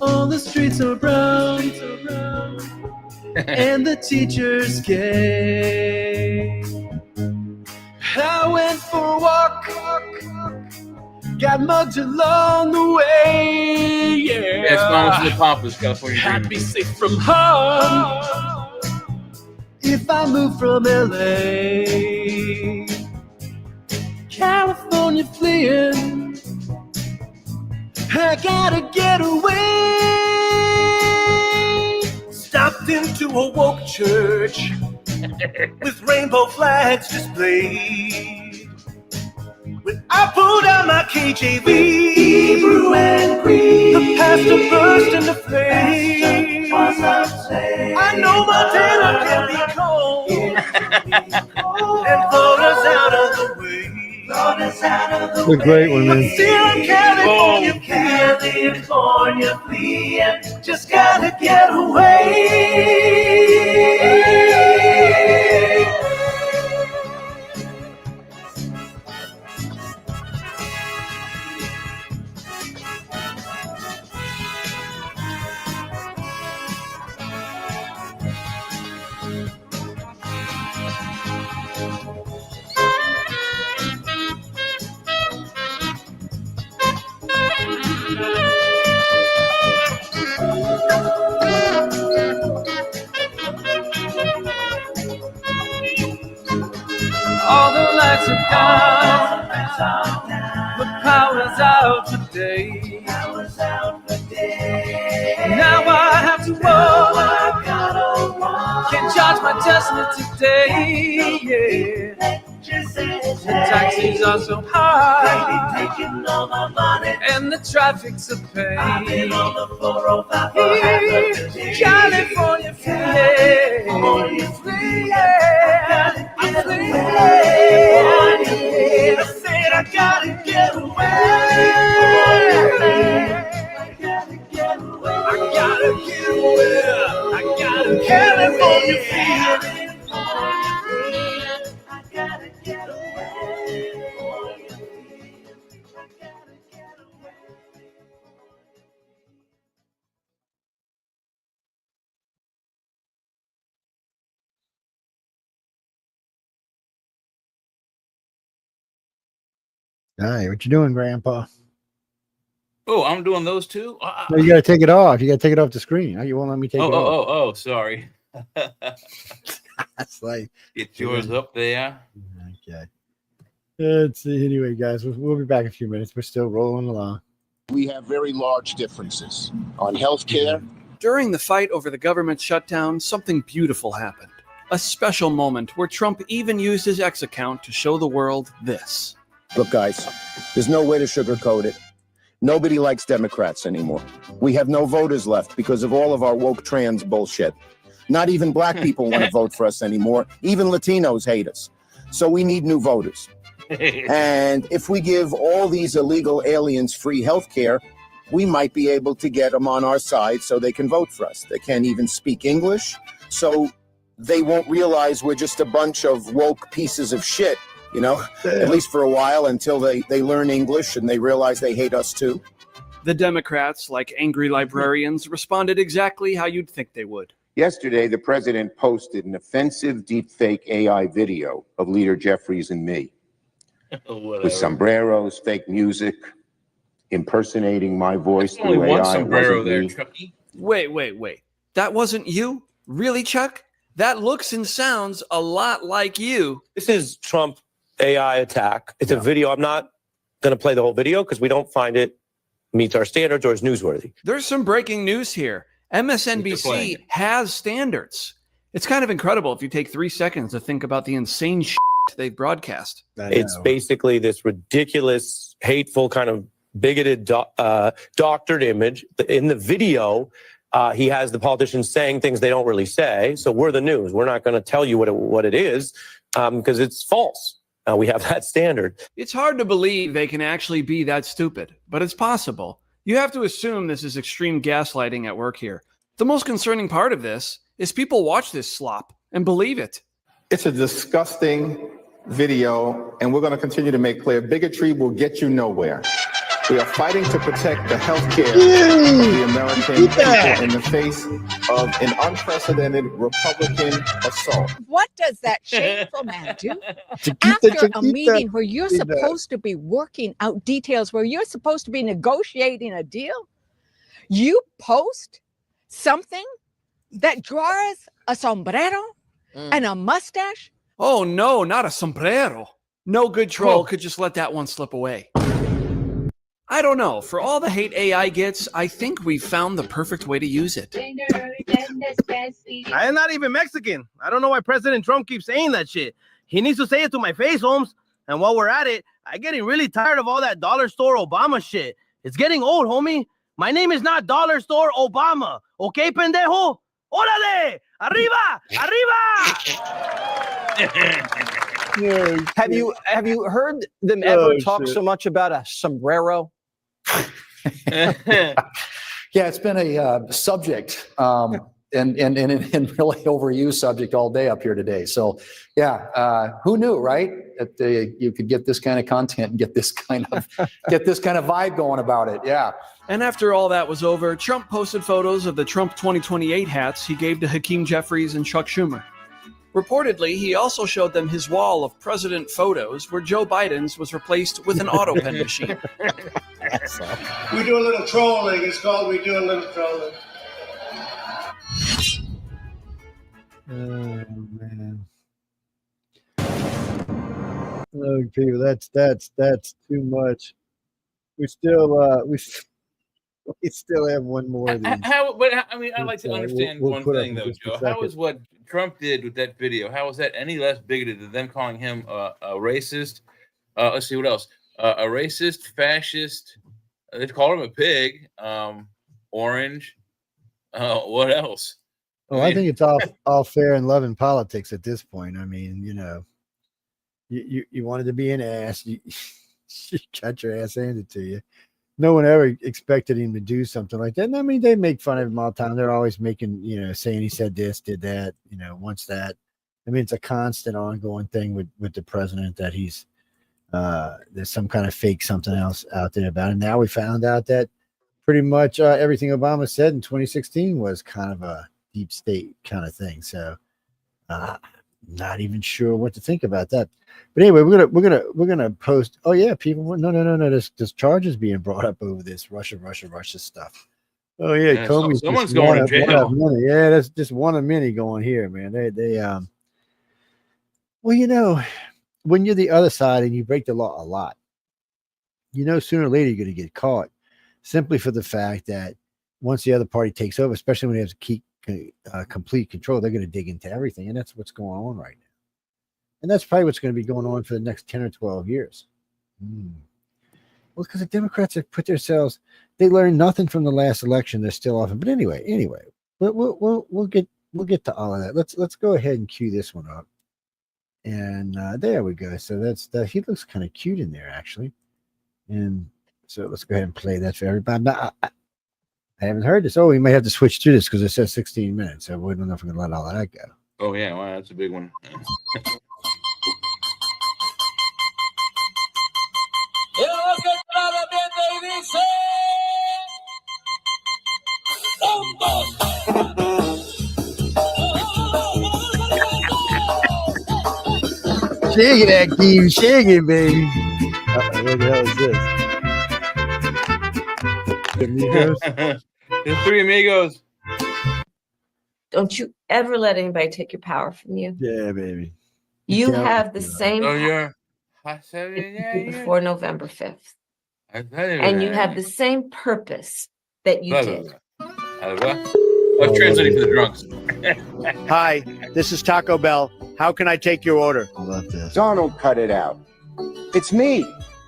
All the streets are brown, and the teacher's gay. I went for a walk, got mugged along the way, yeah. That's Mama to the Papas, California. I'd be safe from harm if I moved from LA. California fleeing, I gotta get away. Stopped into a woke church with rainbow flags displayed. When I pulled out my KJV, Hebrew and Greek, the pastor burst into flames. I know Montana can be cold and throw us out of the way. It's a great one, man. Still I'm California fleeing, just gotta get away. All the lights are down, the power's out today. Now I have to walk, can't charge my Tesla today, yeah. Taxis are so high, and the traffic's a pain. California fleeing, I'm fleeing. I said I gotta get away. I gotta get away. I gotta California fleeing. Hi, what you doing, Grandpa? Oh, I'm doing those too? No, you got to take it off. You got to take it off the screen. You won't let me take it off. Oh, sorry. That's like Get yours up there. Okay. Let's see. Anyway, guys, we'll be back in a few minutes. We're still rolling along. We have very large differences on healthcare. During the fight over the government shutdown, something beautiful happened. A special moment where Trump even used his X account to show the world this. Look, guys, there's no way to sugarcoat it. Nobody likes Democrats anymore. We have no voters left because of all of our woke trans bullshit. Not even black people want to vote for us anymore. Even Latinos hate us. So we need new voters. And if we give all these illegal aliens free health care, we might be able to get them on our side so they can vote for us. They can't even speak English, so they won't realize we're just a bunch of woke pieces of shit. You know, at least for a while until they learn English and they realize they hate us too. The Democrats, like angry librarians, responded exactly how you'd think they would. Yesterday, the president posted an offensive deepfake AI video of Leader Jeffries and me with sombreros, fake music, impersonating my voice There's only through one AI. sombrero there, Chucky. Wait. That wasn't you? Really, Chuck? That looks and sounds a lot like you. This is Trump AI attack. It's a video. I'm not going to play the whole video because we don't find it meets our standards or is newsworthy. There's some breaking news here. MSNBC has standards. It's kind of incredible if you take 3 seconds to think about the insane shit they've broadcast. It's basically this ridiculous, hateful, kind of bigoted, doctored image. In the video, he has the politicians saying things they don't really say. So we're the news. We're not going to tell you what it is because it's false. We have that standard. It's hard to believe they can actually be that stupid, but it's possible. You have to assume this is extreme gaslighting at work here. The most concerning part of this is people watch this slop and believe it. It's a disgusting video, and we're going to continue to make clear bigotry will get you nowhere. We are fighting to protect the health care of the American people in the face of an unprecedented Republican assault. What does that shameful man do? Chiquita, After a meeting Chiquita. where you're supposed to be working out details, where you're supposed to be negotiating a deal, you post something that draws a sombrero and a mustache? Oh no, not a sombrero. No good troll could just let that one slip away. I don't know. For all the hate AI gets, I think we've found the perfect way to use it. I am not even Mexican. I don't know why President Trump keeps saying that shit. He needs to say it to my face, Holmes. And while we're at it, I'm getting really tired of all that dollar store Obama shit. It's getting old, homie. My name is not Dollar Store Obama. Okay, pendejo? Órale! Arriba! Arriba! Have you heard them ever talk shit. so much about a sombrero? Yeah, it's been a subject and really overused subject all day up here today. So, yeah, who knew, right? That you could get this kind of content and get this kind of vibe going about it. Yeah. And after all that was over, Trump posted photos of the Trump 2028 hats he gave to Hakeem Jeffries and Chuck Schumer. Reportedly, he also showed them his wall of president photos where Joe Biden's was replaced with an auto pen machine. We do a little trolling. It's called We Do a Little Trolling. Oh man. Oh, people, that's too much. We still have one more of these. I'd like to understand we'll one put up thing, with though, this for a Joe. How second. is what Trump did with that video? How is that any less bigoted than them calling him a racist? Let's see what else. A racist, fascist. They call him a pig. Orange. What else? Well, I think it's all fair and love in politics at this point. I mean, you wanted to be an ass, you got your ass handed to you. No one ever expected him to do something like that. And I mean, they make fun of him all the time. They're always making, saying he said this, did that, once that. I mean, it's a constant ongoing thing with the president that he's there's some kind of fake something else out there about him. Now we found out that pretty much everything Obama said in 2016 was kind of a deep state kind of thing. So not even sure what to think about that. But anyway, we're gonna post. Oh yeah, people. No. There's charges being brought up over this Russia stuff. Oh yeah, Comey's someone's going to jail. Yeah, that's just one of many going here, man. They well, when you're the other side and you break the law a lot, sooner or later you're going to get caught, simply for the fact that once the other party takes over, especially when they have to keep complete control, they're going to dig into everything, and that's what's going on right now. And that's probably what's going to be going on for the next 10 or 12 years. Well, because the Democrats have put themselves, they learned nothing from the last election. They're still off. But anyway, we'll get to all of that. Let's go ahead and cue this one up. And there we go. So that's that. He looks kind of cute in there, actually. And so let's go ahead and play that for everybody. Now, I haven't heard this. Oh, we may have to switch through this because it says 16 minutes. So we don't know if we're going to let all that go. Oh, yeah. Wow, that's a big one. Shake it, Akeem. Shake it, baby. What the hell is this? Amigos? The Three Amigos. Don't you ever let anybody take your power from you. Yeah, baby. You have the same Oh, power yeah. before November 5th. And you have the same purpose that you did. I'm translating for the drunks. Hi, this is Taco Bell. How can I take your order? I love this. Donald, cut it out. It's me.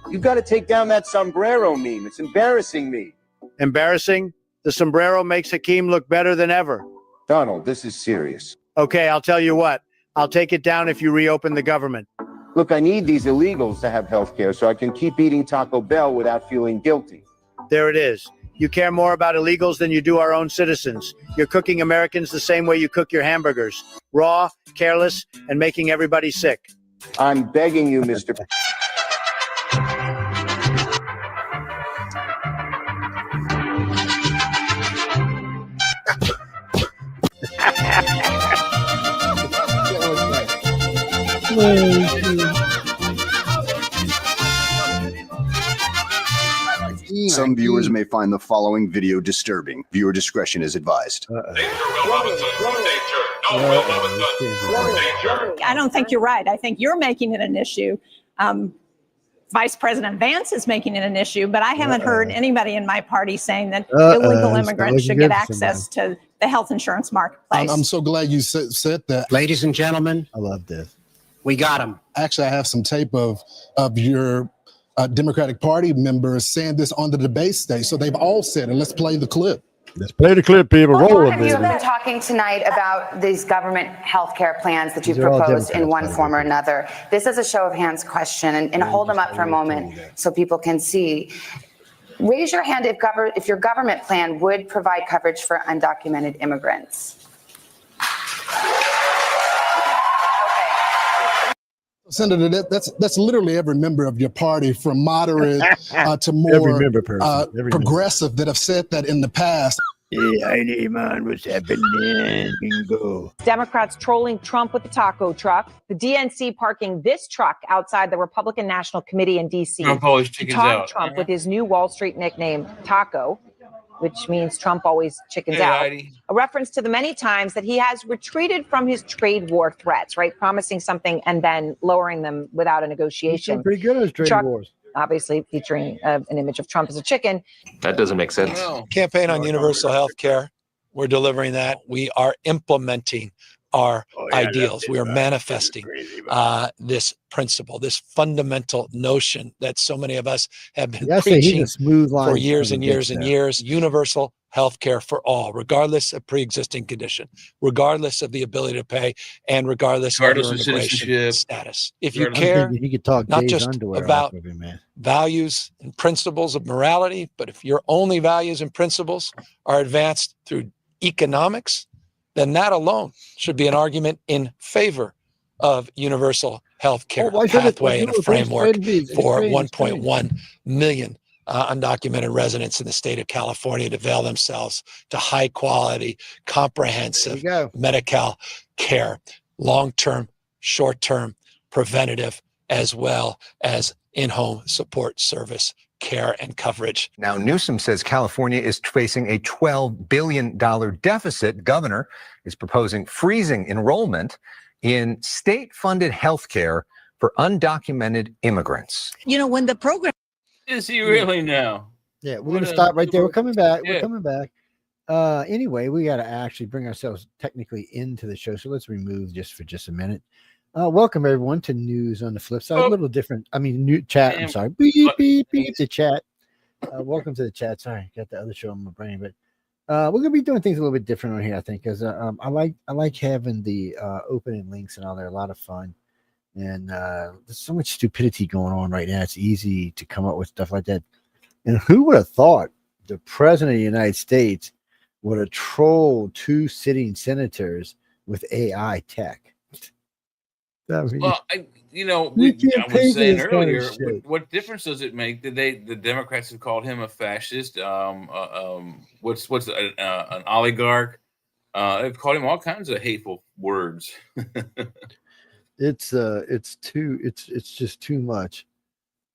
You got to take down that sombrero meme. It's embarrassing me. Embarrassing? The sombrero makes Hakeem look better than ever. Donald, this is serious. Okay, I'll tell you what. I'll take it down if you reopen the government. Look, I need these illegals to have health care so I can keep eating Taco Bell without feeling guilty. There it is. You care more about illegals than you do our own citizens. You're cooking Americans the same way you cook your hamburgers. Raw, careless, and making everybody sick. I'm begging you, Mr. Some viewers may find the following video disturbing. Viewer discretion is advised. I don't think you're right. I think you're making it an issue. Vice President Vance is making it an issue, but I haven't heard anybody in my party saying that illegal immigrants should get access to the health insurance marketplace. I'm so glad you said that. Ladies and gentlemen, I love this. We got him. Actually, I have some tape of your Democratic Party members saying this on the debate stage. So they've all said it. Let's play the clip. Let's play the clip, people. Well, Roll a it, lot of you have baby. been talking tonight about these government health care plans that you These are all proposed in Democrats, one by the form or another. This is a show of hands question, and hold them up for a moment so people can see. Raise your hand if your government plan would provide coverage for undocumented immigrants. Senator, that's literally every member of your party, from moderate to more Every member person. Every progressive, that have said that in the past. Yeah, I need man. What's happening? Bingo. Democrats trolling Trump with the taco truck. The DNC parking this truck outside the Republican National Committee in D.C. Trump always to chickens taunt out. Trump with his new Wall Street nickname, Taco, which means Trump always chickens Hey, out. Heidi. A reference to the many times that he has retreated from his trade war threats, right? Promising something and then lowering them without a negotiation. Pretty good at his trade Truck, wars. obviously featuring an image of Trump as a chicken. That doesn't make sense. Campaign on universal health care. We're delivering that. We are implementing our ideals. We are manifesting this principle, this fundamental notion that so many of us have been Yeah, I say he's preaching a smooth line for years from and the years get-go. and years. Universal health care for all, regardless of pre-existing condition, regardless of the ability to pay, and regardless of Regardless your of immigration citizenship. status. If you I'm care thinking he could talk not Jay's just underwear about off of him, man. values and principles of morality, but if your only values and principles are advanced through economics, then that alone should be an argument in favor of universal health care, why a should it- pathway and a framework It's for strange, 1.1 million undocumented residents in the state of California to avail themselves to high quality, comprehensive medical care, long-term, short-term, preventative, as well as in-home support service care and coverage. Now, Newsom says California is facing a $12 billion deficit. Governor is proposing freezing enrollment in state-funded health care for undocumented immigrants. You know, when the program. Is he really now? Yeah, we're going to stop right there. We're coming back. Yeah. We're coming back. Anyway, we got to actually bring ourselves technically into the show. So let's remove just for just a minute. Welcome everyone to News on the Flip Side. A little different. I mean, new chat. I'm sorry. Beep, beep, beep, the chat. Welcome to the chat. Sorry, got the other show on my brain, but we're gonna be doing things a little bit different on here, I think, because I like having the opening links and all. They're a lot of fun, and there's so much stupidity going on right now. It's easy to come up with stuff like that. And who would have thought the president of the United States would have trolled two sitting senators with AI tech? I mean, Well, I can't pay was saying this kind of earlier, shit. what difference does it make? The Democrats have called him a fascist? What's an oligarch? They've called him all kinds of hateful words. it's just too much.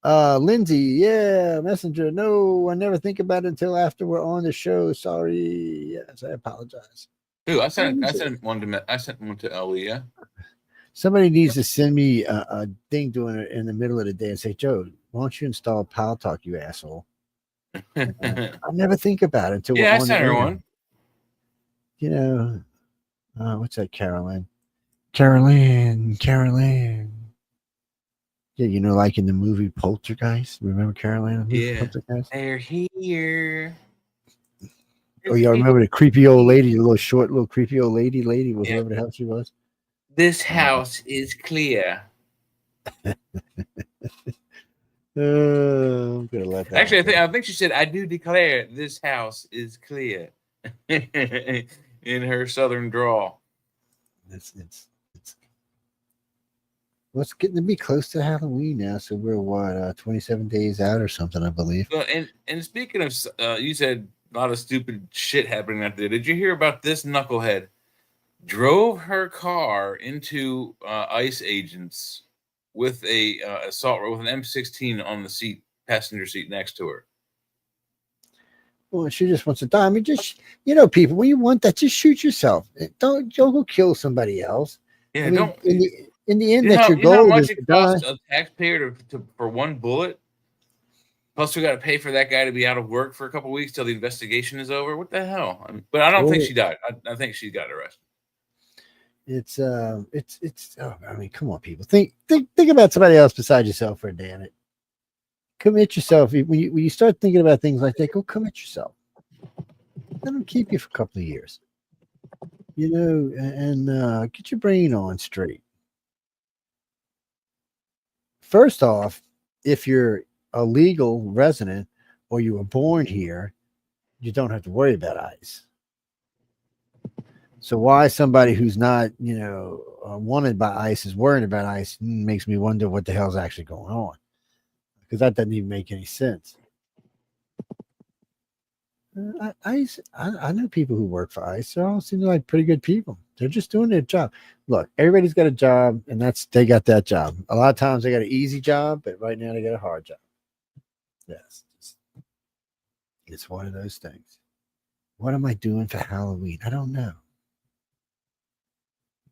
Lindsay, yeah, Messenger. No, I never think about it until after we're on the show. Sorry. Yes, I apologize. Ooh, I sent one to Aaliyah. Somebody needs to send me a thing doing it in the middle of the day and say, Joe, why don't you install Pal Talk, you asshole? I never think about it until we're Yeah, I on sent the her air. one. You know, what's that, Carolyn? Carolyn. Yeah, you know, like in the movie Poltergeist. Remember Carolyn? Yeah, Poltergeist? they're here. Oh, y'all remember the creepy old lady, the little creepy old lady, whoever the hell she was? This house is clear. I'm gonna let that. Actually, I think she said, "I do declare this house is clear," in her southern drawl. What Well, it's getting to be close to Halloween now, so we're what 27 days out or something, I believe. Well, and speaking of, you said a lot of stupid shit happening out there. Did you hear about this knucklehead? Drove her car into ICE agents with a assault with an M16 on the seat, passenger seat next to her. Well, she just wants to die. I mean, just people, when you want that, just shoot yourself. Don't go kill somebody else. Yeah, I mean, don't. In the end, You know, that's your you know how goal much is it to die. costs a taxpayer for one bullet? Plus, we got to pay for that guy to be out of work for a couple weeks till the investigation is over. What the hell? I mean, but I don't think she died. I think she got arrested. It's oh, I mean, come on, people. Think about somebody else besides yourself, for damn it. Commit yourself. When you start thinking about things like that, go commit yourself. Let them keep you for a couple of years. And get your brain on straight. First off, if you're a legal resident or you were born here, you don't have to worry about ICE. So why somebody who's not, wanted by ICE is worried about ICE makes me wonder what the hell's actually going on, because that doesn't even make any sense. ICE, I know people who work for ICE. They all seem like pretty good people. They're just doing their job. Look, everybody's got a job, and they got that job. A lot of times they got an easy job, but right now they got a hard job. Yes, it's one of those things. What am I doing for Halloween? I don't know.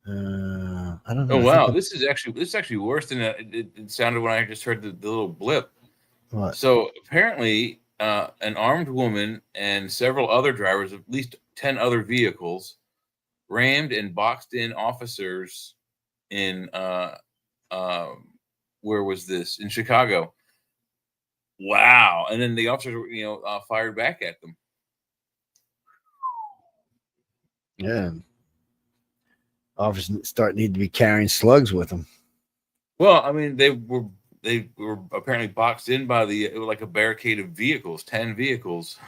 I don't know. Oh wow, this is actually worse than it sounded when I just heard the little blip. What? So apparently, an armed woman and several other drivers, at least 10 other vehicles, rammed and boxed in officers in where was this? In Chicago. Wow! And then the officers, fired back at them. Yeah. Officers need to be carrying slugs with them. Well, I mean, they were apparently boxed in by like a barricade of vehicles, 10 vehicles.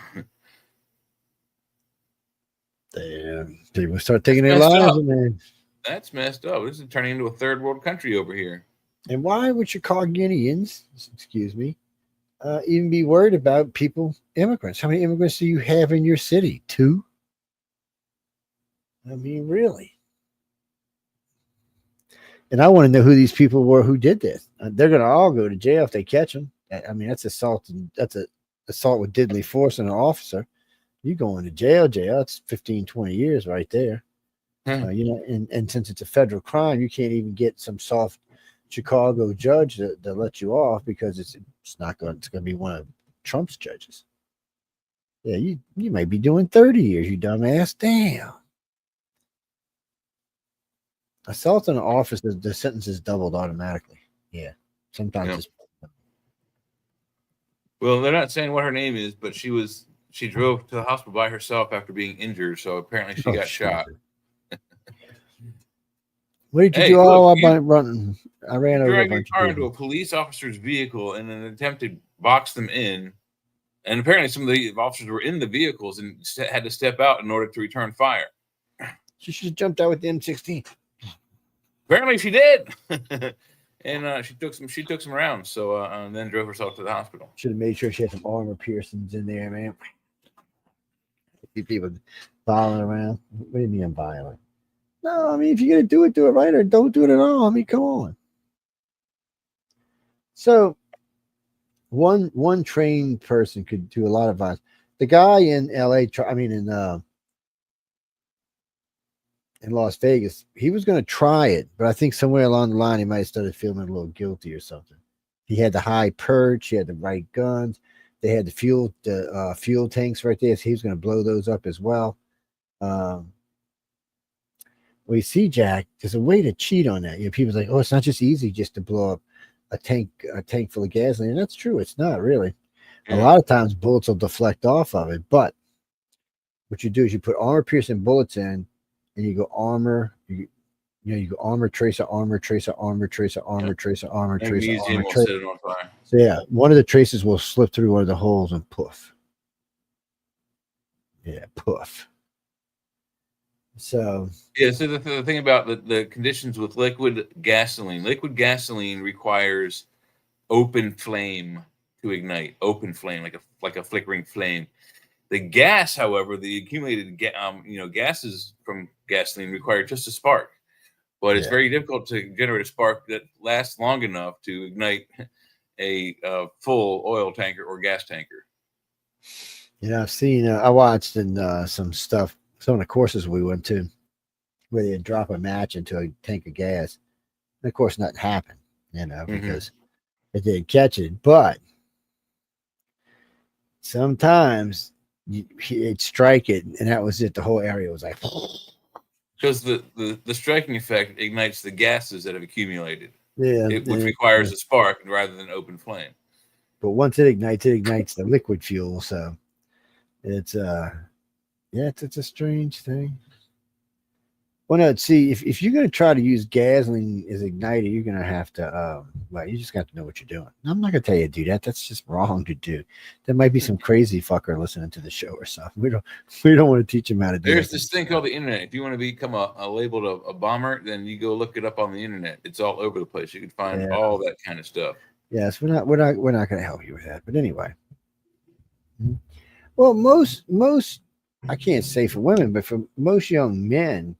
Damn, people start taking their lives, man. That's messed up. This is turning into a third world country over here. And why would Chicagoans, excuse me, even be worried about immigrants? How many immigrants do you have in your city? 2? I mean, really? And I want to know who these people were who did this. They're going to all go to jail if they catch them. I mean, that's assault. That's a assault with deadly force on an officer. You going to jail. It's 15, 20 years right there. And since it's a federal crime, you can't even get some soft Chicago judge to let you off, because it's going to be one of Trump's judges. Yeah, you might be doing 30 years, you dumbass. Damn. Assault on an officer, the sentence is doubled automatically. Yeah. Sometimes it's. Well, they're not saying what her name is, but she drove to the hospital by herself after being injured. So apparently she got shot. What did you do? I ran over a Dragging bunch a car of into people. a police officer's vehicle in an attempt to box them in. And apparently some of the officers were in the vehicles and had to step out in order to return fire. She should have jumped out with the M16. Apparently she did. And she took some rounds, so and then drove herself to the hospital. Should have made sure she had some armor piercings in there, man. See people violent around. What do you mean I'm violent? No, I mean, if you're gonna do it right, or don't do it at all. I mean, come on. So one trained person could do a lot of violence. The guy in LA, in Las Vegas, he was going to try it, but I think somewhere along the line he might have started feeling a little guilty or something. He had the high perch, he had the right guns, they had the fuel tanks right there, so he was going to blow those up as well. Well, you see, Jack, there's a way to cheat on that. People's like, oh, it's not just easy just to blow up a tank full of gasoline. And that's true. It's not really. A lot of times bullets will deflect off of it, but what you do is you put armor piercing bullets in, and you go armor, you go armor tracer, armor tracer, armor tracer, armor tracer, armor tracer, armor tracer. So yeah, one of the traces will slip through one of the holes and poof. Yeah, poof. So yeah. So the thing about the conditions with liquid gasoline requires open flame to ignite. Open flame, like a flickering flame. The gas, however, the accumulated gases from gasoline require just a spark. But it's very difficult to generate a spark that lasts long enough to ignite a full oil tanker or gas tanker. I've seen, I watched in some stuff, some of the courses we went to, where they'd drop a match into a tank of gas. And of course, nothing happened, because it didn't catch it. But sometimes it'd strike it, and that was it. The whole area was like. Because the striking effect ignites the gases that have accumulated, which Yeah. requires a spark rather than open flame. But once it ignites the liquid fuel. So it's it's a strange thing. Well, no, see, if you're going to try to use gasoline as igniter, you're going to have to, you just got to know what you're doing. I'm not going to tell you to do that. That's just wrong to do. There might be some crazy fucker listening to the show or something. We don't want to teach them how to do it. There's this thing called the internet. If you want to become a labeled a bomber, then you go look it up on the internet. It's all over the place. You can find all that kind of stuff. Yes, we're not going to help you with that. But anyway, well, most I can't say for women, but for most young men.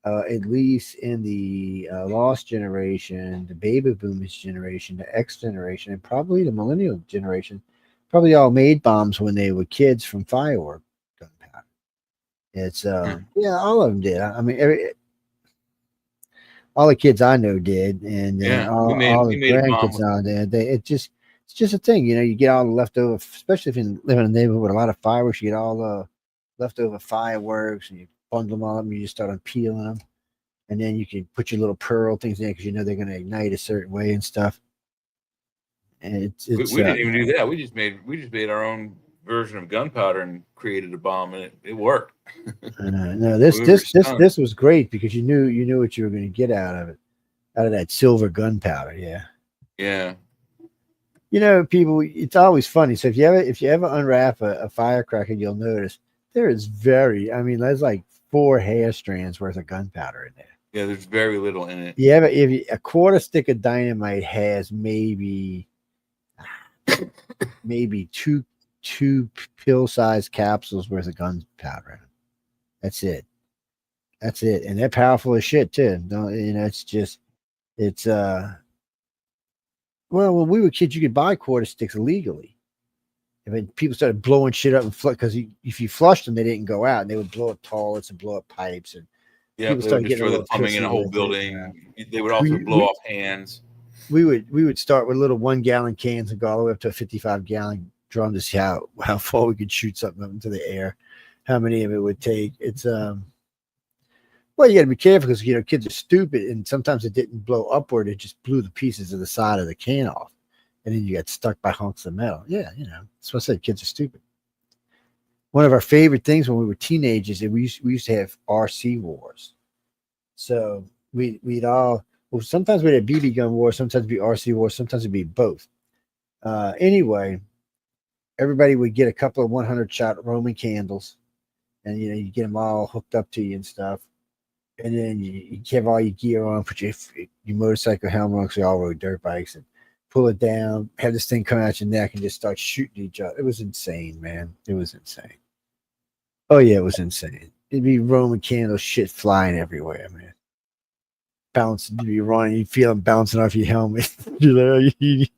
At least in the lost generation, the baby boomers generation, the X generation, and probably the millennial generation, probably all made bombs when they were kids from firework gunpowder. It's all of them did. I mean, all the kids I know did, and all the grandkids now did. It's just a thing, you get all the leftover, especially if you live in a neighborhood with a lot of fireworks. You get all the leftover fireworks, and you bundle them all up, and you just start peeling them, and then you can put your little pearl things in because they're going to ignite a certain way and stuff. And we didn't even do that. We just made our own version of gunpowder and created a bomb, and it worked. No, this was great because you knew what you were going to get out of that silver gunpowder. Yeah. People, it's always funny. So if you ever unwrap a firecracker, you'll notice there is there's like 4 hair strands worth of gunpowder in there. Yeah, there's very little in it. If a quarter stick of dynamite has maybe two pill-sized capsules worth of gunpowder in it. That's it, and they're powerful as shit too. Well, when we were kids, you could buy quarter sticks illegally. I mean, people started blowing shit up and because if you flushed them, they didn't go out, and they would blow up toilets and blow up pipes, and people started destroy the plumbing in a whole building. They would also blow off hands. We would start with little 1-gallon cans and go all the way up to a 55-gallon drum to see how far we could shoot something up into the air, how many of it would take. It's you got to be careful because kids are stupid, and sometimes it didn't blow upward; it just blew the pieces of the side of the can off. And then you got stuck by hunks of metal. Yeah, that's what I said. Kids are stupid. One of our favorite things when we were teenagers, we used to have RC wars. So we'd all sometimes we'd have BB gun wars, sometimes it'd be RC wars, sometimes it'd be both. Anyway, everybody would get a couple of 100-shot Roman candles, and you get them all hooked up to you and stuff. And then you have all your gear on, put your motorcycle helmet on, because we all rode dirt bikes, and pull it down, have this thing come out your neck, and just start shooting each other. It was insane, man. It was insane. Oh yeah, it was insane. It'd be Roman candle shit flying everywhere, man. Bouncing, you'd be running, you feel them bouncing off your helmet. It'd be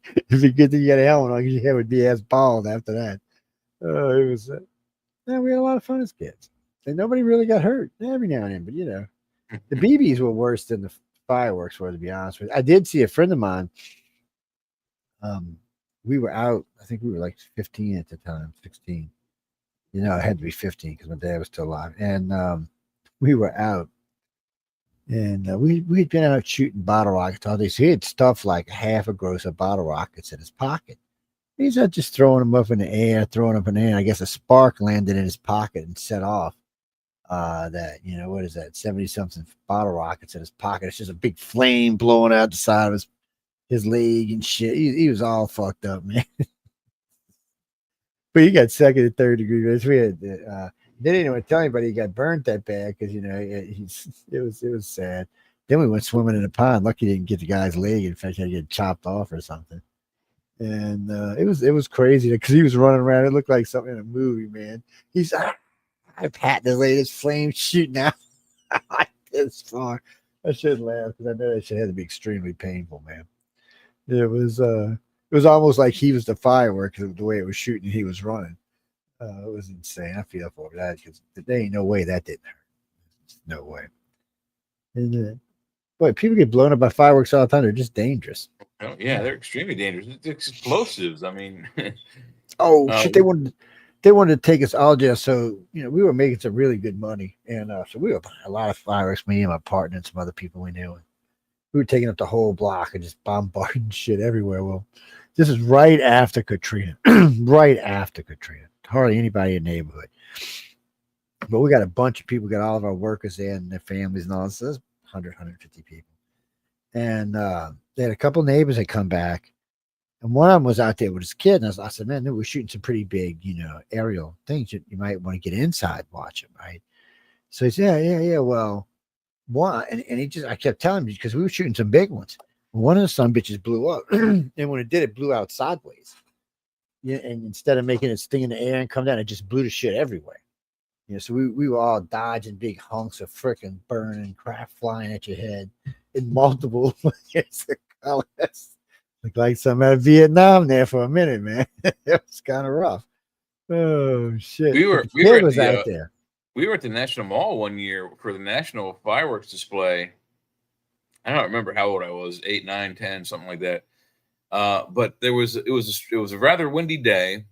good that you got a helmet on because your head would be as bald after that. Oh, it was. We had a lot of fun as kids, and nobody really got hurt every now and then. But the BBs were worse than the fireworks were, to be honest with you. I did see a friend of mine. We were out, I think we were like 15 at the time, 16. It had to be 15 because my dad was still alive. And we were out, and we'd been out shooting bottle rockets all day. So he had stuff like half a gross of bottle rockets in his pocket. He's not just throwing them up in the air, and I guess a spark landed in his pocket and set off that, what is that, 70-something bottle rockets in his pocket. It's just a big flame blowing out the side of his leg and shit. He was all fucked up, man. But he got second and third degree. We had They didn't want to tell anybody he got burnt that bad because it was sad. Then we went swimming in the pond. Lucky he didn't get the guy's leg. In fact, he had to get chopped off or something. And it was crazy because he was running around. It looked like something in a movie, man. He's patting the latest flame shooting out like this far. I shouldn't laugh because I know that shit had to be extremely painful, man. It was almost like he was the firework the way it was shooting. He was running. It was insane. I feel for that because there ain't no way that didn't hurt. No way. And boy, people get blown up by fireworks all the time. They're just dangerous. Oh, yeah, they're extremely dangerous. It's explosives. I mean, shit! They wanted to take us all jail. So we were making some really good money, and so we were buying a lot of fireworks. Me and my partner and some other people we knew. We were taking up the whole block and just bombarding shit everywhere. Well, this is right after Katrina. Right after Katrina. Hardly anybody in the neighborhood. But we got a bunch of people. We got all of our workers there and their families and all this. So there's 100, 150 people. And they had a couple neighbors that come back. And one of them was out there with his kid. And I said, man, we're shooting some pretty big, aerial things. You might want to get inside, watch them, right? So he said, yeah. Well, one, and I kept telling him because we were shooting some big ones. One of the son bitches blew up. And when it did, it blew out sideways. Yeah, and instead of making it sting in the air and come down, it just blew the shit everywhere. So we were all dodging big hunks of freaking burning crap flying at your head in multiple layers of colors. Looked like something out of Vietnam there for a minute, man. It was kind of rough. Oh shit! We were out there. We were at the National Mall one year for the national fireworks display. I don't remember how old I was, 8, 9, 10, something like that. But it was a rather windy day,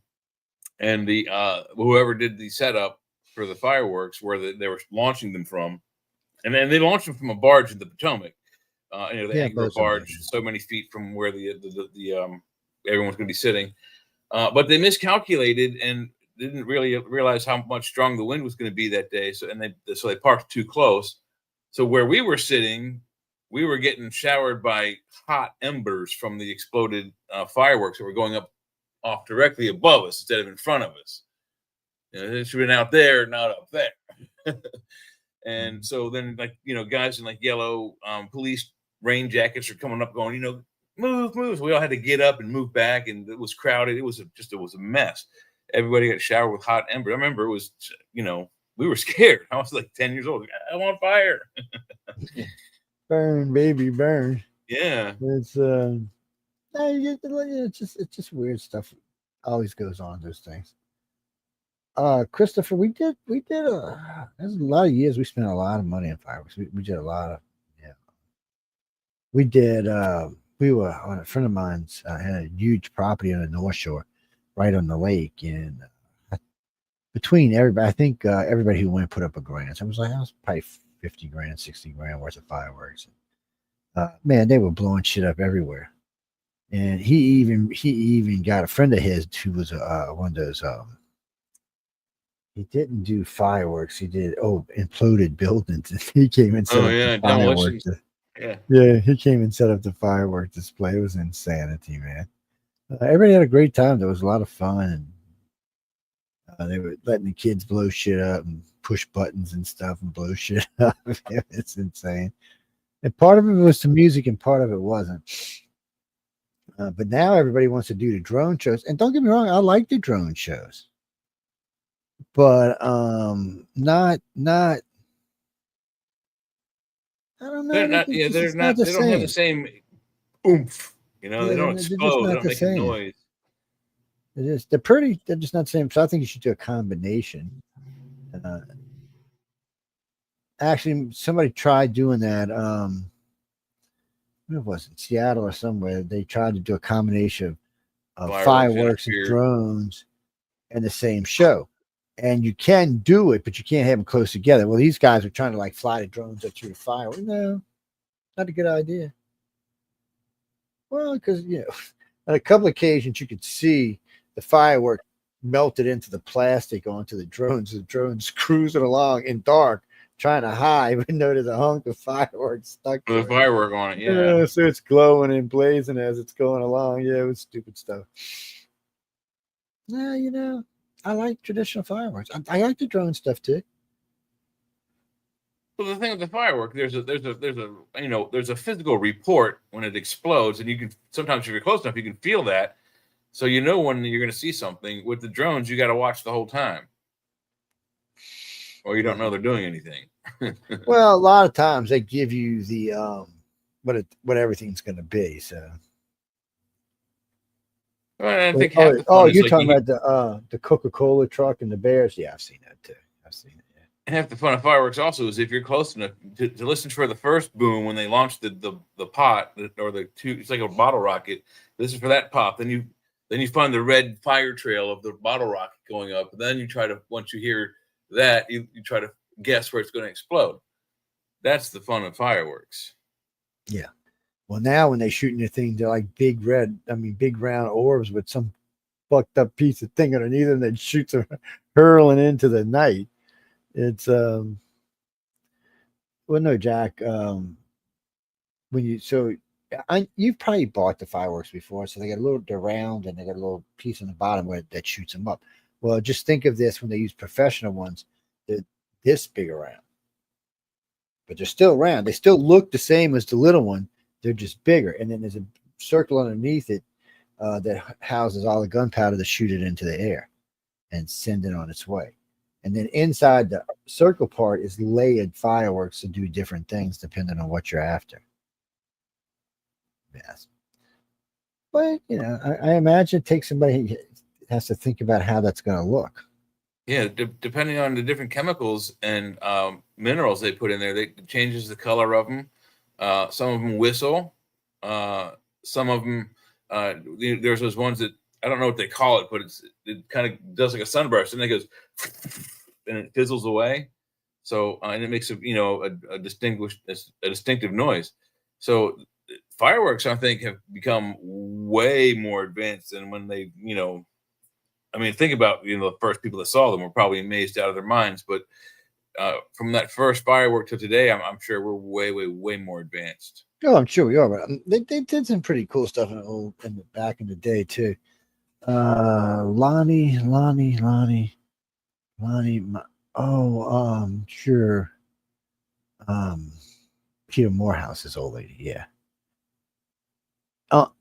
and the whoever did the setup for the fireworks, where they were launching them from, and then they launched them from a barge in the Potomac. The anchor barge, so many feet from where the everyone's going to be sitting. But they miscalculated and didn't really realize how much strong the wind was going to be that day. So they parked too close. So where we were sitting, we were getting showered by hot embers from the exploded fireworks that were going up off directly above us instead of in front of us. It should have been out there, not up there. And so then, guys in yellow police rain jackets are coming up, going, move. So we all had to get up and move back, and it was crowded. It was a mess. Everybody got showered with hot embers. I remember it was, we were scared. I was like 10 years old. I want fire. Burn, baby, burn. Yeah. It's just weird stuff always goes on, those things. Christopher, we did there's a lot of years we spent a lot of money on fireworks. We did a lot of, we did we were on a friend of mine's had a huge property on the North Shore, right on the lake, and between everybody, I think everybody who went put up a grant. So it was probably 50 grand, 60 grand worth of fireworks. Man, they were blowing shit up everywhere. And he even got a friend of his who was one of those he didn't do fireworks, he did imploded buildings. He came and set up the fireworks. Yeah, he came and set up the firework display. It was insanity, man. Everybody had a great time. There was a lot of fun, and they were letting the kids blow shit up and push buttons and stuff and blow shit up. It's insane. And part of it was to music and part of it wasn't. But now everybody wants to do the drone shows. And don't get me wrong, I like the drone shows. But not I don't know. They're not. Yeah, they're not. They don't have the same oomph. They don't explode. They don't make a noise. It is. They're just not the same. So I think you should do a combination. Actually, somebody tried doing that. Where was it? Seattle or somewhere. They tried to do a combination of fireworks and drones in the same show. And you can do it, but you can't have them close together. Well, these guys are trying to fly the drones up through the fire. No, not a good idea. Well, because on a couple of occasions you could see the firework melted into the plastic onto the drones. The drones cruising along in dark, trying to hide, but there's a hunk of fireworks stuck. With a firework on it, yeah. So it's glowing and blazing as it's going along. Yeah, it was stupid stuff. I like traditional fireworks. I like the drone stuff too. Well, the thing with the firework, there's a physical report when it explodes, and you can sometimes if you're close enough, you can feel that. So you know when you're going to see something. With the drones, you got to watch the whole time, or you don't know they're doing anything. Well, a lot of times they give you the what everything's going to be. So. I think you're talking about the Coca-Cola truck and the bears. Yeah, I've seen that too. I've seen it. Yeah. Half the fun of fireworks also is if you're close enough to listen for the first boom when they launch the pot or the two. It's like a bottle rocket. Listen for that pop. Then you find the red fire trail of the bottle rocket going up. And then you try to once you hear that you try to guess where it's going to explode. That's the fun of fireworks. Yeah. Well, now when they shooting the thing, they're like big round orbs with some fucked up piece of thing underneath them that shoots them hurling into the night. It's well, no, Jack. You've probably bought the fireworks before, so they're round and they got a little piece on the bottom that shoots them up. Well, just think of this when they use professional ones, they're this big around, but they're still round. They still look the same as the little one. They're just bigger. And then there's a circle underneath it that houses all the gunpowder to shoot it into the air and send it on its way. And then inside the circle part is layered fireworks to do different things depending on what you're after. Yes. But, I imagine it takes somebody who has to think about how that's going to look. Yeah, depending on the different chemicals and minerals they put in there, it changes the color of them. Some of them whistle. Some of them, there's those ones that I don't know what they call it, but it kind of does like a sunburst, and it goes and it fizzles away. So and it makes a distinctive noise. So fireworks, I think, have become way more advanced than when they, think about the first people that saw them were probably amazed out of their minds, but. From that first firework to today, I'm sure we're way more advanced. Oh, I'm sure we are, but they did some pretty cool stuff back in the day too. Lonnie. Sure. Peter Morehouse's old lady, yeah. Oh,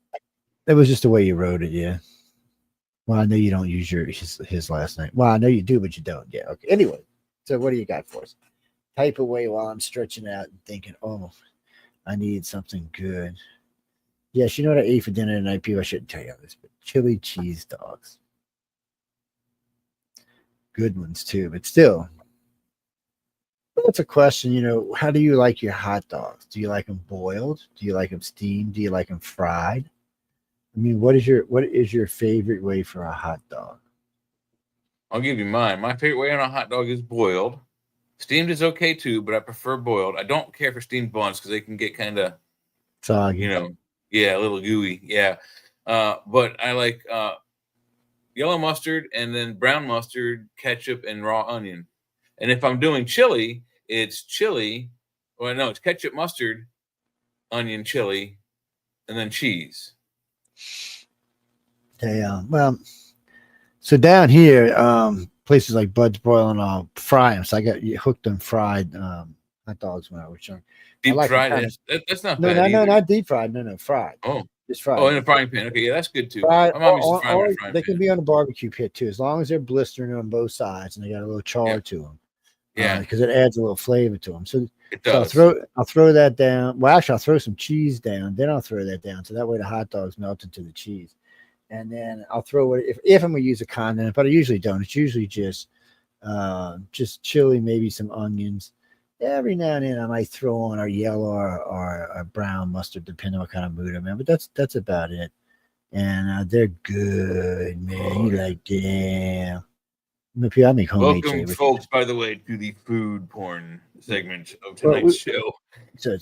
it was just the way you wrote it, yeah. Well, I know you don't use his last name. Well, I know you do, but you don't. Yeah. Okay. Anyway. So what do you got for us? Type away while I'm stretching out and thinking, oh, I need something good. Yes, you know what I ate for dinner tonight, people? I shouldn't tell you this, but chili cheese dogs. Good ones too, but still. That's a question, how do you like your hot dogs? Do you like them boiled? Do you like them steamed? Do you like them fried? I mean, what is your favorite way for a hot dog? I'll give you mine. My favorite way on a hot dog is boiled. Steamed is okay too, but I prefer boiled. I don't care for steamed buns because they can get kind of soggy. A little gooey. Yeah. But I like yellow mustard and then brown mustard, ketchup, and raw onion. And if I'm doing chili, it's chili. Well, no, it's ketchup, mustard, onion, chili, and then cheese. Well. So down here, places like Bud's Broil, I'll fry them. So I got hooked on fried hot dogs when I was young. Deep fried? That's not bad. No, not deep fried. No, fried. Oh, just fried. Oh, in a frying pan. Okay, yeah, that's good too. Fried, My mom used to fry them in a frying they pan. can be on a barbecue pit too, as long as they're blistering on both sides and they got a little char to them. Yeah, because it adds a little flavor to them. So, it does. I'll throw that down. Well, actually, I'll throw some cheese down. Then I'll throw that down, so that way the hot dogs melt into the cheese. And then I'll throw it if I'm gonna use a condiment, but I usually don't. It's usually just chili, maybe some onions. Every now and then I might throw on a yellow or a brown mustard, depending on what kind of mood I'm in. But that's about it. And they're good, man. You like them? I make homemade chili. Welcome, folks, by the way, to the food porn segment of tonight's show. So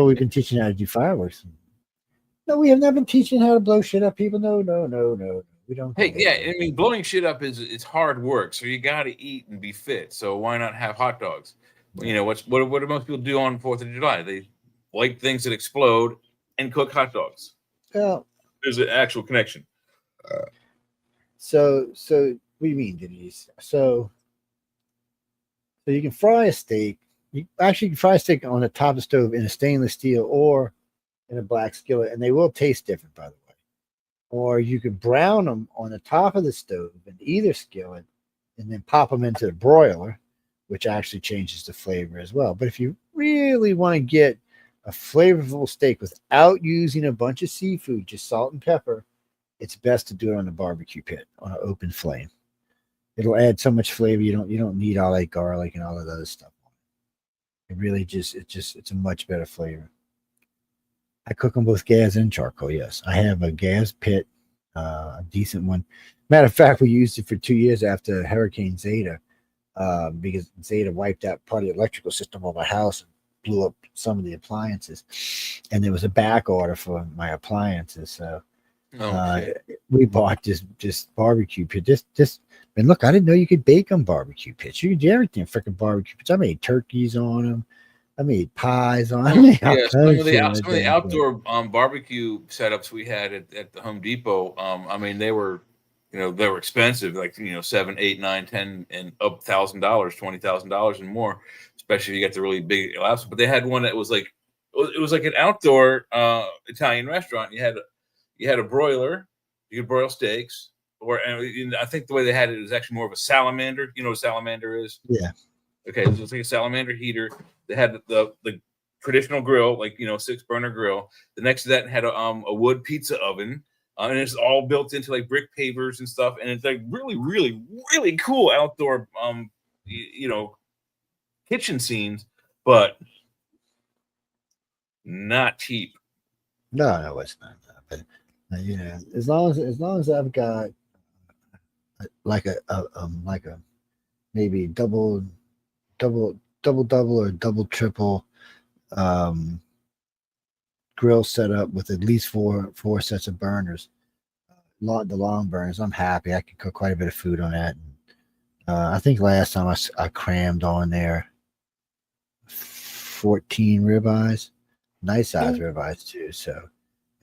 we've been teaching how to do fireworks. No, we have not been teaching how to blow shit up, people. No. We don't. Hey, yeah, I mean, blowing shit up it's hard work, so you got to eat and be fit. So why not have hot dogs? What do most people do on 4th of July? They light things that explode and cook hot dogs. Well, there's an actual connection. So What do you mean, Denise? So you can fry a steak. You actually can fry a steak on the top of the stove in a stainless steel or in a black skillet, and they will taste different, by the way. Or you could brown them on the top of the stove in either skillet and then pop them into the broiler, which actually changes the flavor as well. But if you really want to get a flavorful steak without using a bunch of seafood, just salt and pepper, it's best to do it on a barbecue pit on an open flame. It'll add so much flavor. You don't need all that garlic and all that other stuff. It really it's a much better flavor. I cook on both gas and charcoal. Yes, I have a gas pit, a decent one. Matter of fact, we used it for 2 years after Hurricane Zeta, because Zeta wiped out part of the electrical system of my house and blew up some of the appliances. And there was a back order for my appliances, so we bought this barbecue pit. And look, I didn't know you could bake on barbecue pits. You can do everything freaking barbecue pits. I made turkeys on them. I made pies on them. Yeah, some of the outdoor barbecue setups we had at the Home Depot. I mean, they were expensive, like $7, $8, $9, $10, and up $1,000, $20,000 and more. Especially if you get the really big labs. But they had one that was like an outdoor Italian restaurant. You had a broiler. You could broil steaks. And I think the way they had it was actually more of a salamander. You know what a salamander is? Yeah. Okay, so it's like a salamander heater. They had the traditional grill, 6-burner grill. The next to that had a wood pizza oven, and it's all built into like brick pavers and stuff. And it's like really, really, really cool outdoor, kitchen scenes, but not cheap. No, it's not. But as long as I've got like a maybe double or double triple grill setup with at least four sets of burners, the long burners, I'm happy. I can cook quite a bit of food on that. I think last time I crammed on there 14 ribeyes, nice size ribeyes too. So,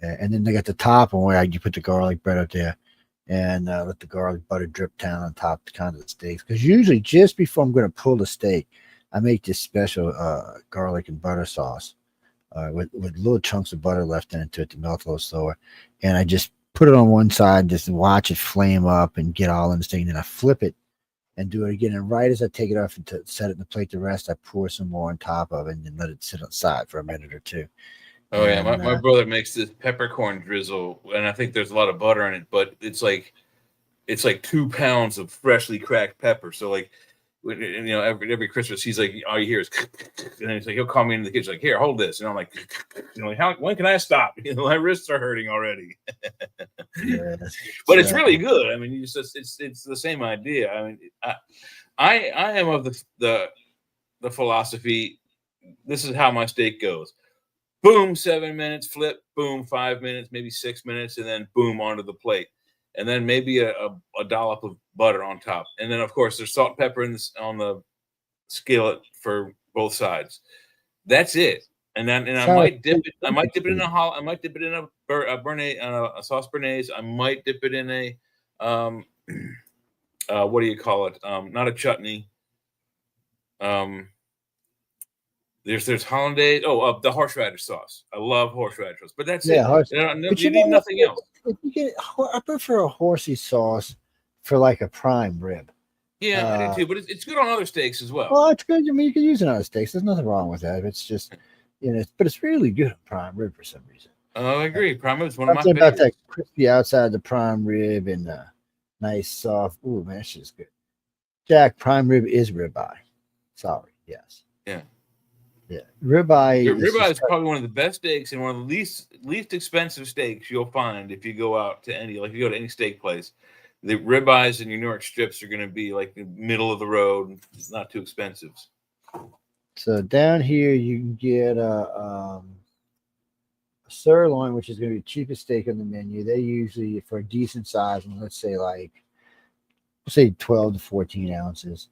and then they got the top one where you put the garlic bread up there and let the garlic butter drip down on top of the steaks. Because usually just before I'm going to pull the steak, I make this special garlic and butter sauce with little chunks of butter left into it to melt a little slower. And I just put it on one side, just watch it flame up and get all in the steak. And then I flip it and do it again. And right as I take it off and to set it in the plate to rest, I pour some more on top of it and then let it sit on the side for a minute or two. Oh yeah, my brother makes this peppercorn drizzle, and I think there's a lot of butter in it, but it's like 2 pounds of freshly cracked pepper. So like, every Christmas he's like, all you hear is, and then he's like, he'll call me into the kitchen like, here, hold this, and I'm like, when can I stop? My wrists are hurting already. But it's really good. I mean, it's the same idea. I mean, I am of the philosophy. This is how my steak goes. Boom, 7 minutes, flip, boom, 5 minutes, maybe 6 minutes, and then boom, onto the plate. And then maybe a dollop of butter on top. And then, of course, there's salt and pepper on the skillet for both sides. That's it. And then I might dip it. I might dip it in a sauce béarnaise. I might dip it in a what do you call it? Not a chutney. There's hollandaise. The horseradish sauce. I love horseradish sauce, but that's it. But you need nothing else. I prefer a horsey sauce for like a prime rib. Yeah, I do too. But it's good on other steaks as well. Well, it's good. I mean, you can use it on other steaks. There's nothing wrong with that. It's just, but it's really good on prime rib for some reason. Oh, I agree. Prime rib is one of my favorites. About favorites. that crispy outside of the prime rib and nice soft. Ooh, man, that shit's good. Jack, prime rib is ribeye. Sorry, yes. Yeah. Yeah, ribeye. Ribeye is probably one of the best steaks and one of the least expensive steaks you'll find if you go out to if you go to any steak place. The ribeyes and your New York strips are going to be like the middle of the road. It's not too expensive. So down here you can get a sirloin, which is going to be the cheapest steak on the menu. They usually, for a decent size, let's say 12 to 14 ounces.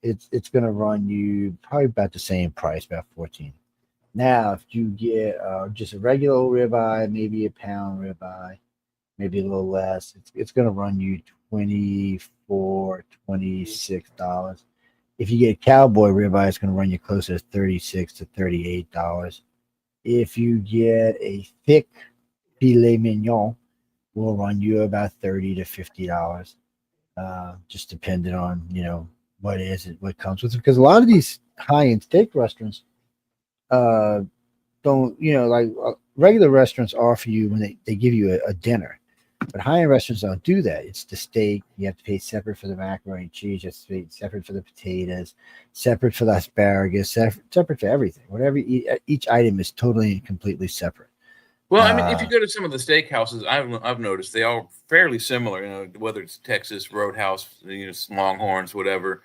It's going to run you probably about the same price, about 14. Now, if you get just a regular old ribeye, maybe a pound ribeye, maybe a little less. It's going to run you $24, $26. If you get cowboy ribeye, it's going to run you closer to $36 to $38. If you get a thick filet mignon, will run you about $30 to $50. Just depending on what comes with it. Because a lot of these high-end steak restaurants don't regular restaurants offer you when they give you a dinner, but high-end restaurants don't do that. It's the steak. You have to pay separate for the macaroni and cheese. You have to pay separate for the potatoes, separate for the asparagus, separate for everything. Whatever each item is totally and completely separate. Well, I mean, if you go to some of the steakhouses, I've noticed they are fairly similar. Whether it's Texas Roadhouse, Longhorns, whatever.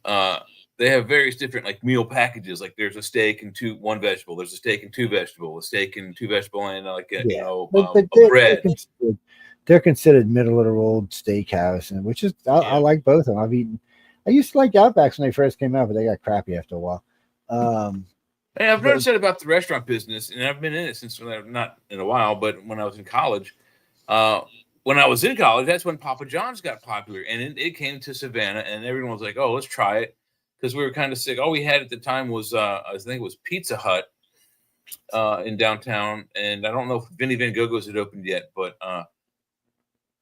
They have various different meal packages. Like there's a steak and one vegetable. There's a steak and two vegetable. A steak and two vegetable and a bread. They're considered middle of the road steakhouse, and which is I like both of them. I used to like Outbacks when they first came out, but they got crappy after a while. Hey, I've noticed that about the restaurant business, and I've been in it since not in a while, but when I was in college. When I was in college, that's when Papa John's got popular, and it came to Savannah, and everyone was like, "Oh, let's try it," because we were kind of sick. All we had at the time was, I think it was Pizza Hut in downtown, and I don't know if Vinny Van Gogo's had opened yet, but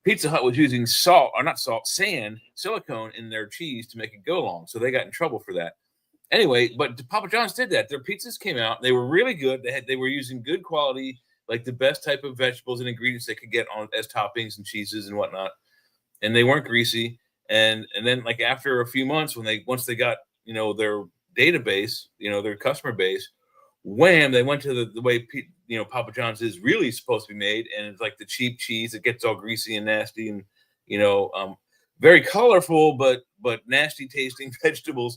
Pizza Hut was using sand, silicone in their cheese to make it go long, so they got in trouble for that. Anyway, but Papa John's did that. Their pizzas came out; they were really good. They were using good quality, like the best type of vegetables and ingredients they could get on as toppings and cheeses and whatnot, and they weren't greasy. And then after a few months, once they got their database, their customer base, wham, they went to the way Papa John's is really supposed to be made, and it's like the cheap cheese. It gets all greasy and nasty, and very colorful but nasty tasting vegetables.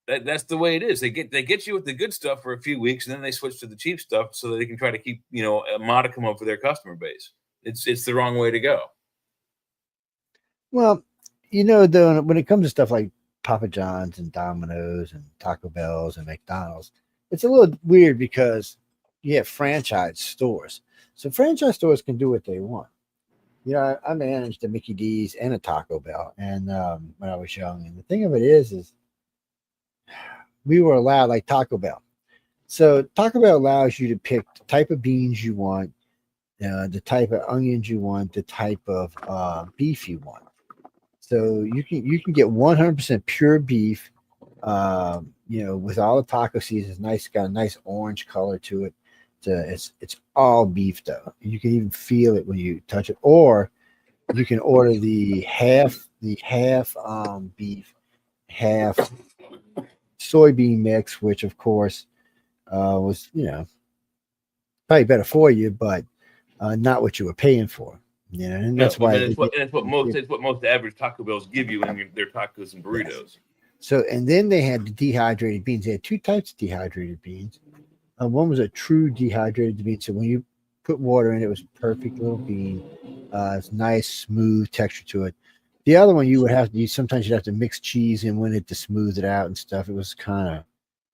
That's the way it is. They get you with the good stuff for a few weeks, and then they switch to the cheap stuff so that they can try to keep a modicum of their customer base. It's the wrong way to go. Well, though, when it comes to stuff like Papa John's and Domino's and Taco Bell's and McDonald's, it's a little weird because you have franchise stores. So franchise stores can do what they want. I managed a Mickey D's and a Taco Bell, and when I was young. And the thing of it is we were allowed, like Taco Bell. So Taco Bell allows you to pick the type of beans you want, the type of onions you want, the type of beef you want. So you can get 100% pure beef, with all the taco seasons. Got a nice orange color to it. It's all beef though. You can even feel it when you touch it. Or you can order the half beef, half soybean mix, which of course was probably better for you, but not what you were paying for. And that's why it's what most average Taco Bells give you in their tacos and burritos. So, and then they had the dehydrated beans. They had two types of dehydrated beans. One was a true dehydrated bean. So when you put water in it, was perfect little bean. It's nice, smooth texture to it. The other one sometimes you'd have to mix cheese in with it to smooth it out and stuff. It was kind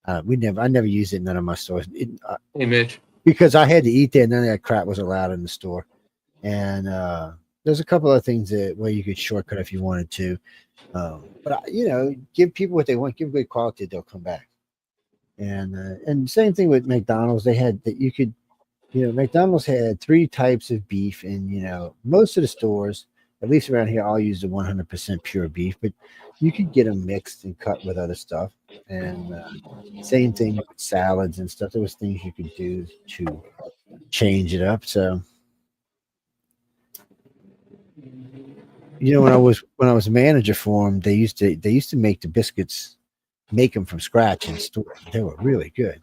of, I never used it in none of my stores. Hey, Mitch. Because I had to eat there, and none of that crap was allowed in the store. And there's a couple of things where you could shortcut if you wanted to. But give people what they want, give good quality, they'll come back. And same thing with McDonald's. They had that you could, McDonald's had three types of beef, and most of the stores, at least around here, all use the 100% pure beef, but you could get them mixed and cut with other stuff. And same thing with salads and stuff. There was things you could do to change it up. So, when I was manager for them, they used to make the biscuits, make them from scratch in store. They were really good.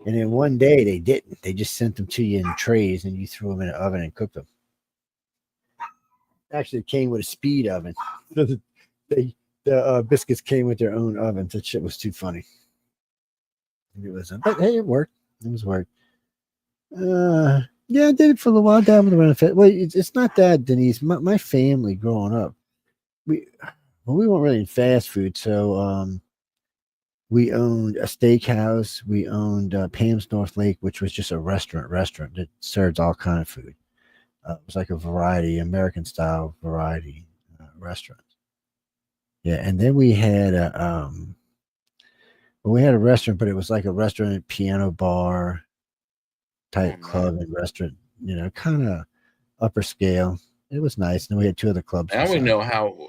And then one day they didn't. They just sent them to you in trays, and you threw them in an oven and cooked them. Actually, it came with a speed oven. The biscuits came with their own ovens. That shit was too funny. But hey, it worked. It was work. Yeah, I did it for a little while down with the benefit. Well, it's not that, Denise. My family growing up, we weren't really in fast food, so we owned a steakhouse. We owned Pam's North Lake, which was just a restaurant that serves all kind of food. It was like a variety, American style variety restaurant. Yeah, and then we had a restaurant, but it was like a restaurant, piano bar type club and restaurant. Kind of upper scale. It was nice. And then we had 2 other clubs. Now we know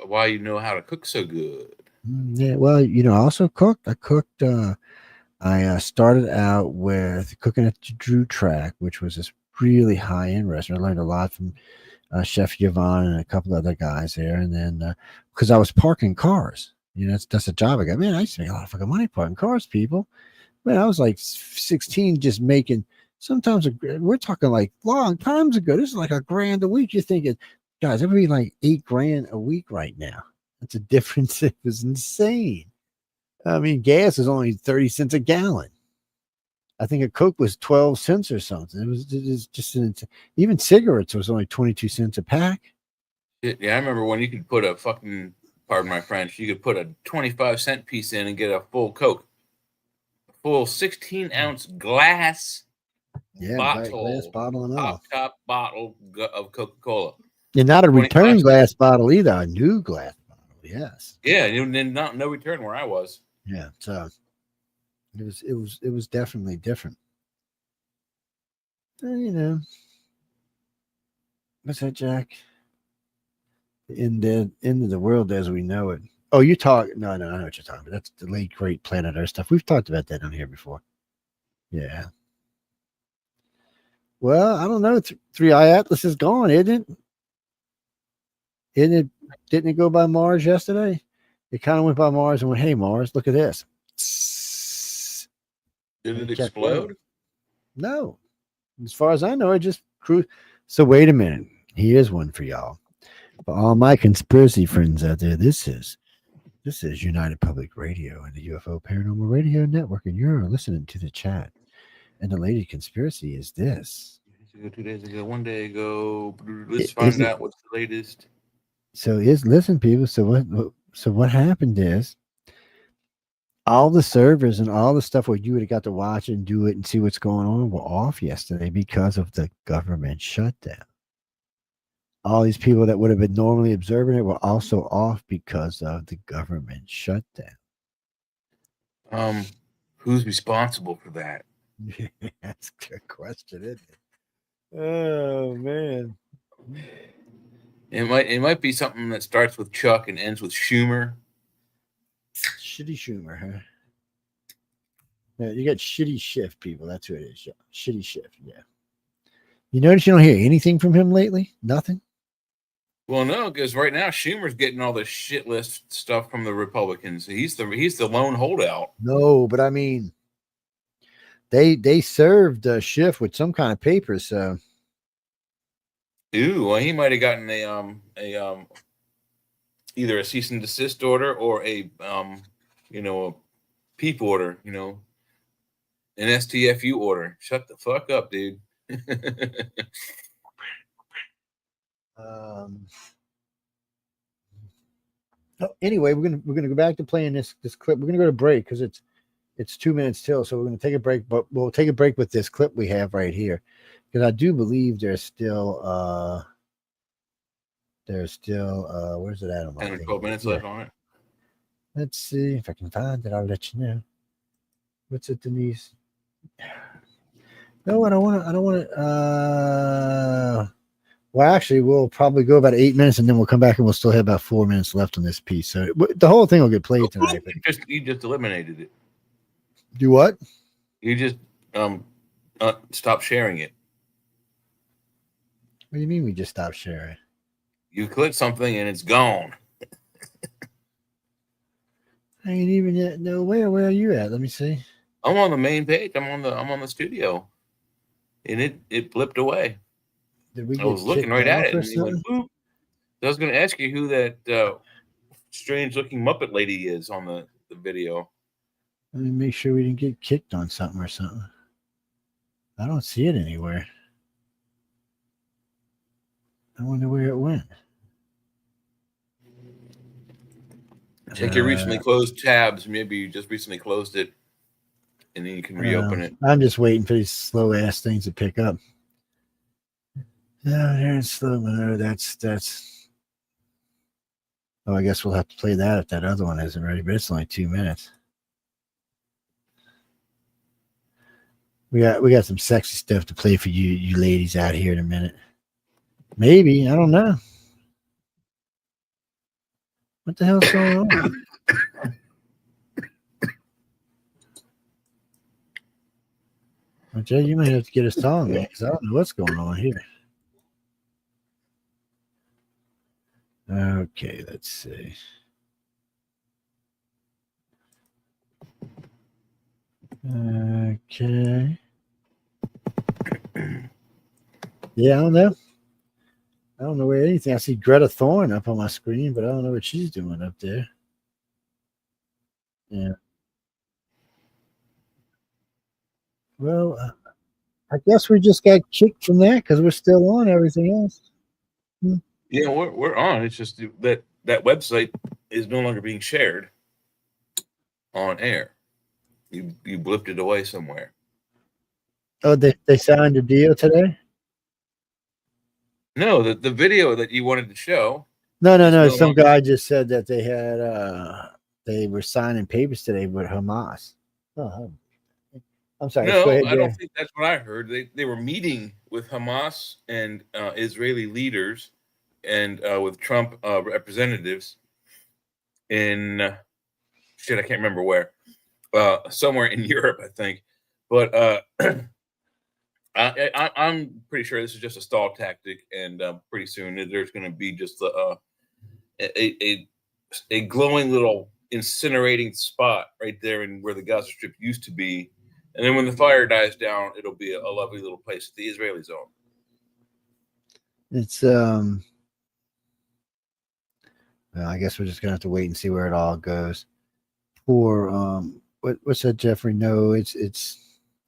why you know how to cook so good. Yeah, well, I also cooked. I cooked. I started out with cooking at the Drew Track, which was this really high-end restaurant. I learned a lot from Chef Yvonne and a couple other guys there. And then because I was parking cars, that's a job I got. Man, I used to make a lot of fucking money parking cars, people. Man, I was like 16, just making. Sometimes we're talking like long times ago. This is like $1,000 a week. You're thinking, guys, it would be like $8,000 a week right now. That's a difference. It was insane. I mean, gas is only 30 cents a gallon. I think a Coke was 12 cents or something. It was just even cigarettes was only 22 cents a pack. Yeah, I remember when you could put a fucking, pardon my French, you could put a 25-cent piece in and get a full Coke, a full 16-ounce glass. Yeah, glass bottle and all. Top bottle of Coca-Cola. And not a return glass bottle either, a new glass bottle. Yes. Yeah, and no return where I was. Yeah, so it was definitely different. What's that, Jack? End of the world as we know it. Oh, you talk? No, I know what you're talking about. That's the late great Planet Earth stuff. We've talked about that on here before. Yeah. Well, I don't know. 3i Atlas is gone, isn't it? Didn't it go by Mars yesterday? It kind of went by Mars and went, "Hey, Mars, look at this." Did it explode? No. As far as I know, it just cruised. So wait a minute. Here's one for y'all. For all my conspiracy friends out there, this is United Public Radio and the UFO Paranormal Radio Network, and you're listening to the chat. And the latest conspiracy is this. 2 days ago, 1 day ago. Let's find out what's the latest. So listen, people. So what happened is all the servers and all the stuff where you would have got to watch and do it and see what's going on were off yesterday because of the government shutdown. All these people that would have been normally observing it were also off because of the government shutdown. Who's responsible for that? That's a good question, isn't it? Oh man. It might be something that starts with Chuck and ends with Schumer. Shitty Schumer, huh? Yeah, you got shitty Schiff, people. That's who it is. Shitty Schiff, yeah. You notice you don't hear anything from him lately? Nothing? Well, no, because right now Schumer's getting all the shit list stuff from the Republicans. He's the lone holdout. No, but I mean, they served Schiff with some kind of paper, so. Ooh, well, he might have gotten a either a cease and desist order or a peep order, an STFU order. Shut the fuck up, dude. Anyway, we're gonna go back to playing this clip. We're gonna go to break because it's 2 minutes till, so we're gonna take a break. But we'll take a break with this clip we have right here because I do believe there's still where's it at on my 10 or 12 minutes left on it. Let's see if I can find it. I'll let you know. What's it, Denise? No, I don't want to. Well, actually, we'll probably go about 8 minutes, and then we'll come back, and we'll still have about 4 minutes left on this piece. So the whole thing will get played tonight. But You just eliminated it. Do what? You just stop sharing it. What do you mean we just stopped sharing? You click something and it's gone. I ain't even yet. No, where are you at? Let me see. I'm on the main page. I'm on the studio, and it blipped away. Did we? I was looking right at it, and it went boop. I was going to ask you who that strange-looking Muppet lady is on the video. Let me make sure we didn't get kicked on something or something. I don't see it anywhere. I wonder where it went. I think you recently closed tabs. Maybe you just recently closed it, and then you can reopen it. I'm just waiting for these slow ass things to pick up. No, here in slow mo. That's. Oh, I guess we'll have to play that if that other one isn't ready. But it's only 2 minutes. We got some sexy stuff to play for you ladies out here in a minute. Maybe, I don't know. What the hell's going on? Well, Jay, you might have to get us on, man, because I don't know what's going on here. Okay, let's see. Okay. Yeah, I don't know. I don't know where anything. I see Greta Thorne up on my screen, but I don't know what she's doing up there. Yeah. Well, I guess we just got kicked from that because we're still on everything else. Yeah, we're on. It's just that website is no longer being shared on air. You blipped it away somewhere. Oh, they signed a deal today? No, the video that you wanted to show. No. Some guy just said that they had they were signing papers today with Hamas. Oh, I'm sorry. No, Go ahead, I don't think that's what I heard. They were meeting with Hamas and Israeli leaders and with Trump representatives in I can't remember where. Somewhere in Europe, I think. But I'm pretty sure this is just a stall tactic, and pretty soon there's going to be just a glowing little incinerating spot right there in where the Gaza Strip used to be. And then when the fire dies down, it'll be a lovely little place, the Israeli zone. It's well, I guess we're just gonna have to wait and see where it all goes. For what's that, Jeffrey? No, it's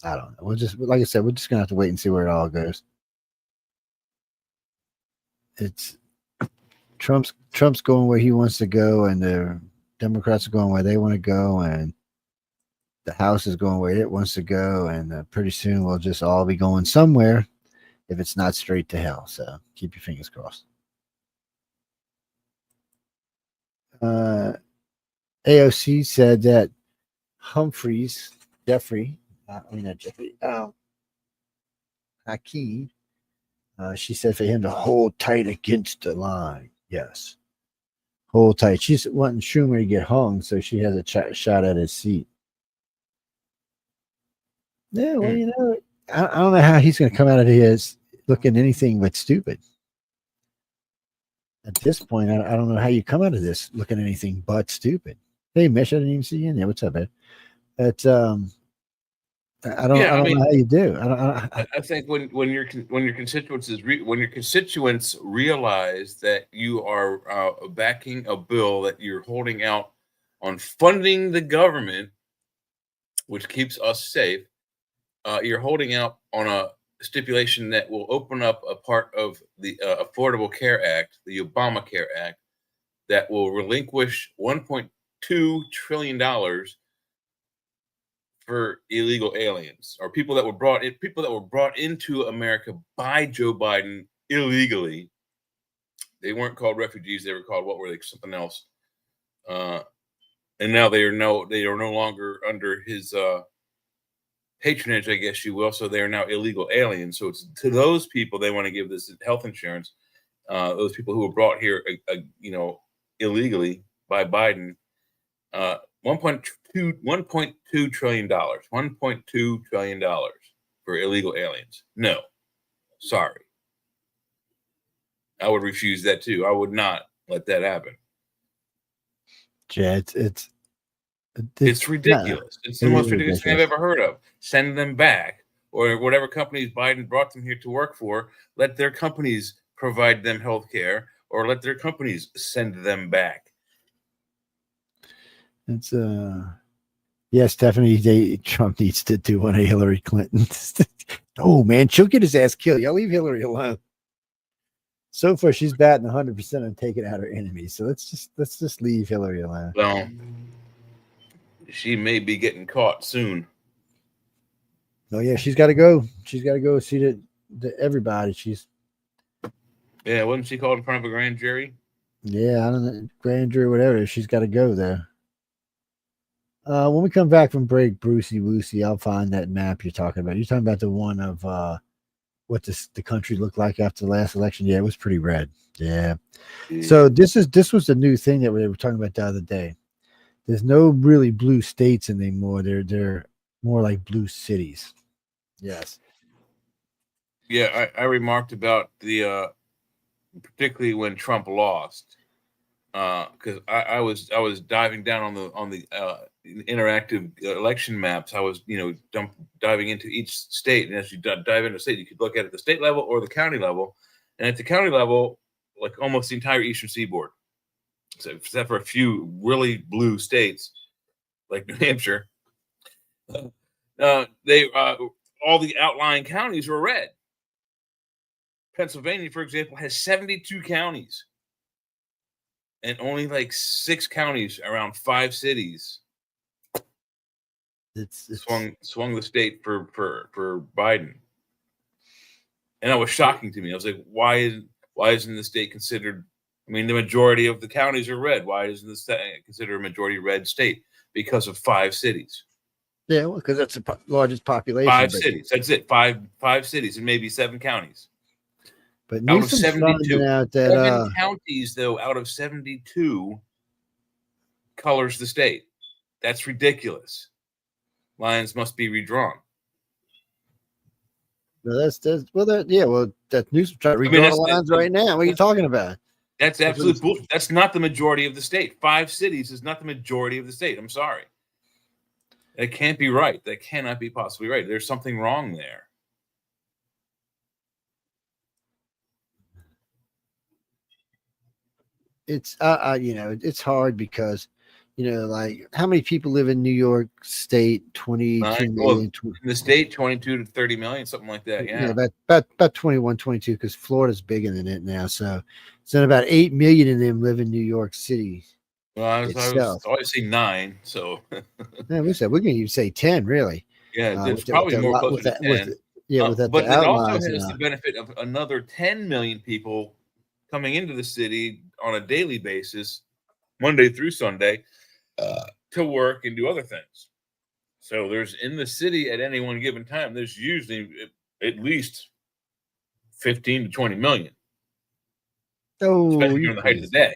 I don't know. We'll just, like I said, we're just gonna have to wait and see where it all goes. It's Trump's going where he wants to go, and the Democrats are going where they want to go, and the House is going where it wants to go, and pretty soon we'll just all be going somewhere, if it's not straight to hell. So keep your fingers crossed. AOC said that Hakeem, she said for him to hold tight against the line. Yes. Hold tight. She's wanting Schumer to get hung, so she has a shot at his seat. Yeah, well, you know, I don't know how he's going to come out of his looking anything but stupid. At this point, I don't know how you come out of this looking anything but stupid. Hey, Mish, I didn't even see you in there. What's up, man? It's I don't know how you do. I think when your constituents realize that you are backing a bill that you're holding out on funding the government, which keeps us safe, you're holding out on a stipulation that will open up a part of the Affordable Care Act, the Obamacare Act, that will relinquish $1.2 trillion for illegal aliens or people that were brought into America by Joe Biden illegally. They weren't called refugees; they were called, what were they? Something else. And now they are no longer under his patronage, I guess you will. So they are now illegal aliens. So it's to those people they want to give this health insurance. Those people who were brought here, illegally by Biden. $1.2 trillion. $1.2 trillion for illegal aliens. No, sorry. I would refuse that too. I would not let that happen. Yeah, it's ridiculous. It's the most ridiculous thing I've ever heard of. Send them back, or whatever companies Biden brought them here to work for. Let their companies provide them health care, or let their companies send them back. It's yes, Stephanie. Trump needs to do one of Hillary Clinton's. Oh man, she'll get his ass killed. Y'all leave Hillary alone. So far, she's batting 100% on taking out her enemies. So let's just leave Hillary alone. Well, she may be getting caught soon. Oh yeah, she's got to go. She's got to go see the everybody. She's Yeah, wasn't she called in front of a grand jury? Yeah, I don't know, grand jury, whatever. She's got to go there. When we come back from break, Brucey Woosey, I'll find that map you're talking about. You're talking about the one of what the country looked like after the last election. Yeah, it was pretty red. Yeah. So this was the new thing that we were talking about the other day. There's no really blue states anymore. They're more like blue cities. Yes. Yeah, I remarked about the particularly when Trump lost, because I was diving down on the interactive election maps. I was diving into each state, and as you dive into a state, you could look at it at the state level or the county level, and at the county level, like almost the entire Eastern Seaboard, so except for a few really blue states like New Hampshire, they all the outlying counties were red. Pennsylvania, for example, has 72 counties and only like 6 counties around 5 cities. It's swung the state for Biden, and that was shocking to me. I was like, why isn't the state considered? I mean, the majority of the counties are red. Why isn't the state considered a majority red state? Because of 5 cities. Yeah, well, because that's the largest population. 5 cities. That's it. Five cities and maybe 7 counties. But Out of Newsom's 72, out that 7 counties, though, out of 72 colors the state. That's ridiculous. Lines must be redrawn. well, that Newsom trying to redraw the lines right now. What are you talking about? That's absolute bullshit. That's not the majority of the state. 5 cities is not the majority of the state. I'm sorry. It can't be right. That cannot be possibly right. There's something wrong there. It's it's hard because like how many people live in New York State? 22 million. In the state, 22 to 30 million, something like that. Yeah, about 21, 22, because Florida's bigger than it now. So about 8 million of them live in New York City. Well, I was always saying 9. So yeah, we can even say 10, really. Yeah, it's probably more closer to 10. But it also has the benefit of another 10 million people coming into the city on a daily basis, Monday through Sunday, to work and do other things. So there's in the city at any one given time, there's usually at least 15 to 20 million. Oh, especially during the height of the day.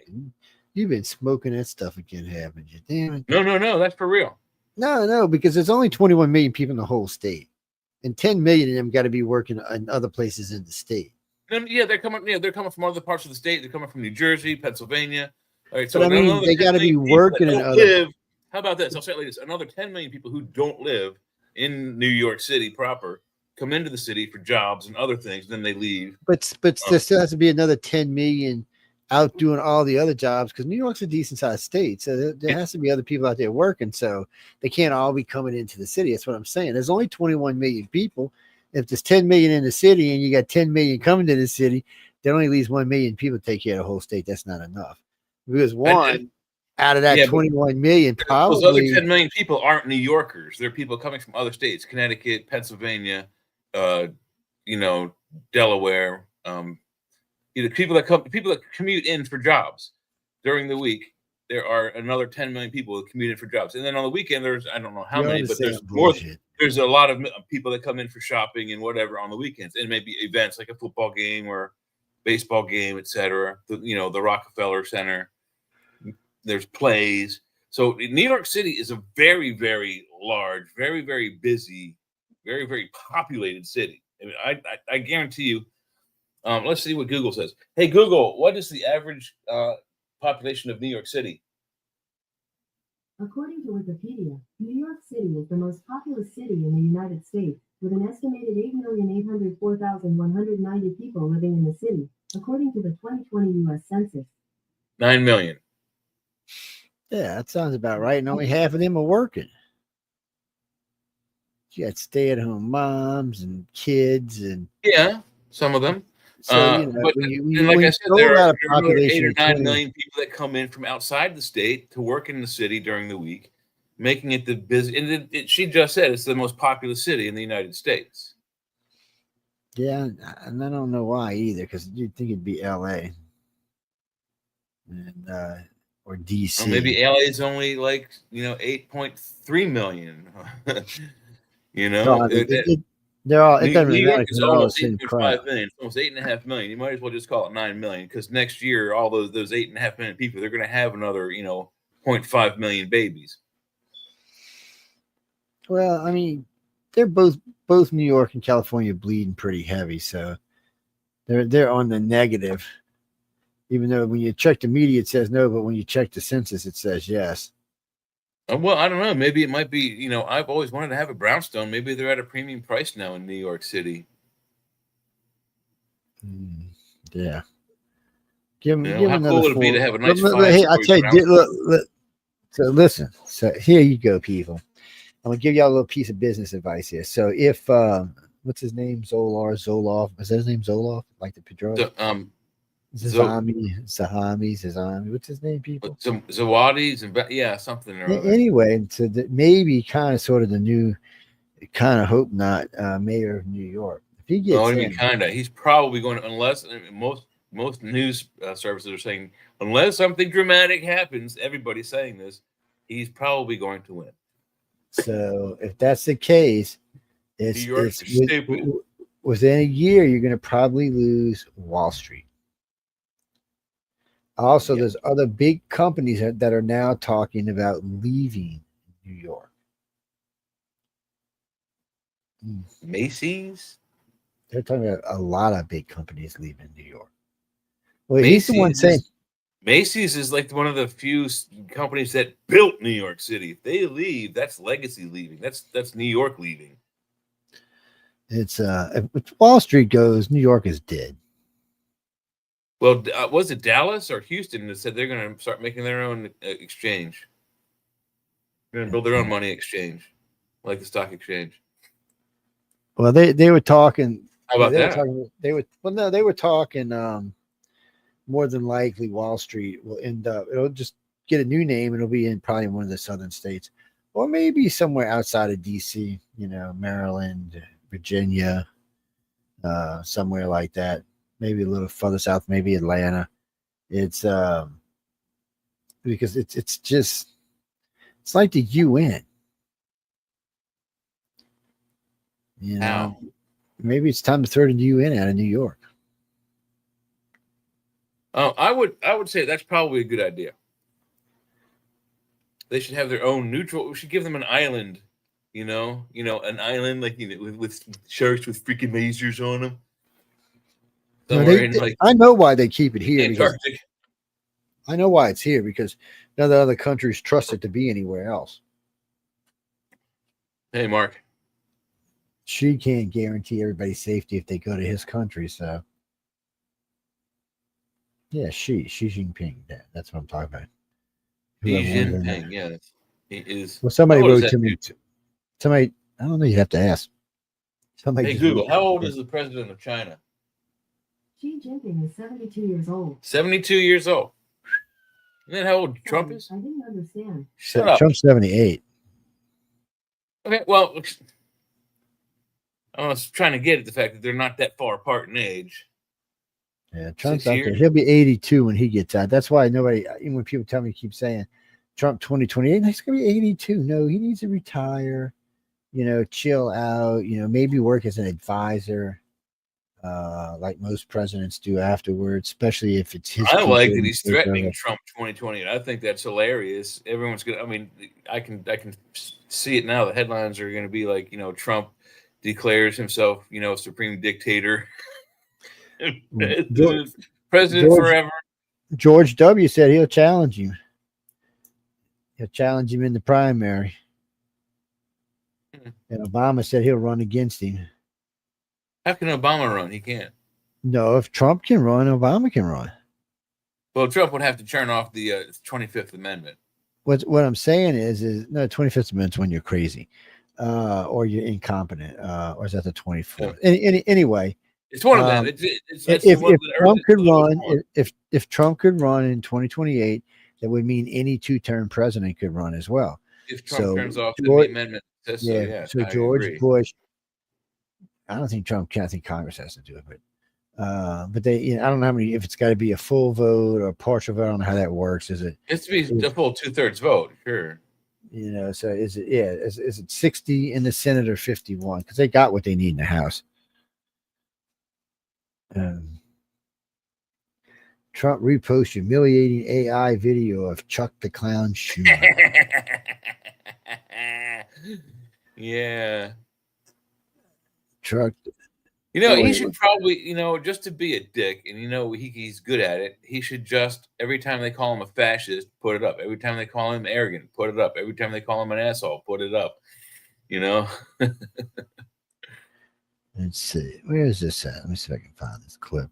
You've been smoking that stuff again, haven't you? Damn it. No, that's for real. No, because there's only 21 million people in the whole state, and 10 million of them got to be working in other places in the state. Yeah, they're coming. Yeah, they're coming from other parts of the state. They're coming from New Jersey, Pennsylvania. All right, so but I mean, they got to be working in other. How about this? I'll say it like this: another 10 million people who don't live in New York City proper come into the city for jobs and other things, then they leave. But there still has to be another 10 million out doing all the other jobs because New York's a decent sized state, so there has to be other people out there working. So they can't all be coming into the city. That's what I'm saying. There's only 21 million people. If there's 10 million in the city and you got 10 million coming to the city, that only leaves 1 million people to take care of the whole state. That's not enough. Because one out of that 21 million, probably those other 10 million people aren't New Yorkers. They're people coming from other states, Connecticut, Pennsylvania, Delaware. People that commute in for jobs during the week. There are another 10 million people that commute in for jobs, and then on the weekend there's I don't know how many, but there's more. There's a lot of people that come in for shopping and whatever on the weekends, and maybe events like a football game or baseball game, etc. The Rockefeller Center. There's plays. So New York City is a very, very large, very, very busy, very, very populated city. I mean, I guarantee you. Let's see what Google says. Hey, Google, what is the average population of New York City? According to Wikipedia, New York City is the most populous city in the United States, with an estimated 8,804,190 people living in the city, according to the 2020 U.S. Census. 9 million. Yeah, that sounds about right. And only half of them are working. You got stay-at-home moms and kids, and some of them. So but like I said, there are 8 or 9 million people that come in from outside the state to work in the city during the week, making it the busy. And she just said it's the most populous city in the United States. Yeah, and I don't know why either, because you'd think it'd be L.A. and or DC. Well, maybe LA is only like 8.3 million. You know, No, I mean, they're all. It doesn't New really York matter. is They're all the almost same crowd. 8.5 million. It's almost 8.5 million. You might as well just call it 9 million, because next year all those 8.5 million people, they're going to have another 0.5 million babies. Well, I mean, they're both New York and California bleeding pretty heavy, so they're on the negative. Even though when you check the media, it says no, but when you check the census, it says yes. Well, I don't know. Maybe it might be. I've always wanted to have a brownstone. Maybe they're at a premium price now in New York City. Yeah. Give them How another cool would it be to 4. have a nice Hey, I tell you, brownstone? look. So listen. So here you go, people. I'm gonna give y'all a little piece of business advice here. So if what's his name? Zoloff. Is that his name? Zoloff? Like the Pedro? Zahami. What's his name, people? Zawadi, yeah, something or other. Anyway, so maybe kind of sort of the new, kind of hope not, mayor of New York. If he gets in, kind of. He's probably going to, unless most news services are saying, unless something dramatic happens, everybody's saying this, he's probably going to win. So if that's the case, it's within a year, you're going to probably lose Wall Street. Also, there's other big companies that are now talking about leaving New York. Macy's? They're talking about a lot of big companies leaving New York. Well, he's the one saying Macy's is like one of the few companies that built New York City. If they leave, that's legacy leaving. That's New York leaving. It's if Wall Street goes, New York is dead. Well, was it Dallas or Houston that said they're going to start making their own exchange? They're going to build their own money exchange, like the stock exchange. Well, they were talking. How about that? They were talking. More than likely, Wall Street will end up. It'll just get a new name. It'll be in probably one of the southern states, or maybe somewhere outside of DC. Maryland, Virginia, somewhere like that. Maybe a little further south, maybe Atlanta. It's because it's like the UN. Maybe it's time to throw the UN out of New York. Oh, I would say that's probably a good idea. They should have their own neutral. We should give them an island, an island like with sharks with freaking lasers on them. I know why they keep it here. I know why it's here because none of the other countries trust it to be anywhere else. Hey, Mark. She can't guarantee everybody's safety if they go to his country. So, yeah, Xi Jinping. That's what I'm talking about. Xi Jinping, yes, he is. Well, somebody wrote to me. Somebody, I don't know. You have to ask. Somebody. Hey, Google. How old is the president of China? Xi Jinping is 72 years old. 72 years old. Isn't that how old Trump is? I didn't understand. Shut up. Trump's 78. Okay, well, I was trying to get at the fact that they're not that far apart in age. Yeah, Trump's out there. He'll be 82 when he gets out. That's why nobody, even when people tell me, keep saying Trump 2028, he's going to be 82. No, he needs to retire, chill out, maybe work as an advisor, like most presidents do afterwards, especially if it's his. I like that he's threatening Trump 2020. I think that's hilarious. Everyone's going to, I mean, I can see it now. The headlines are going to be like, Trump declares himself, supreme dictator. President forever. George W. said he'll challenge him. He'll challenge him in the primary. And Obama said he'll run against him. How can Obama run? He can't. No, if Trump can run, Obama can run. Well, Trump would have to turn off the 25th Amendment. What I'm saying is no, 25th Amendment's when you're crazy, or you're incompetent, or is that the 24th? Yeah. Anyway. It's one of them. If Trump could run in 2028, that would mean any two-term president could run as well. If Trump turns off the amendment, so George Bush, I don't think Trump can. I think Congress has to do it, but they, you know, I don't know how many. If it's got to be a full vote or a partial vote, I don't know how that works. Is it? It's to be a full 2/3 vote, sure. You know, so is it? Yeah, is it 60 in the Senate or 51? Because they got what they need in the House. Trump reposts humiliating AI video of Chuck the Clown Schumer. Yeah. Truck. You know, he should probably, you know, just to be a dick, and you know he's good at it. He should just, every time they call him a fascist, put it up. Every time they call him arrogant, put it up. Every time they call him an asshole, put it up. You know. Let's see, where is this at? Let me see if I can find this clip.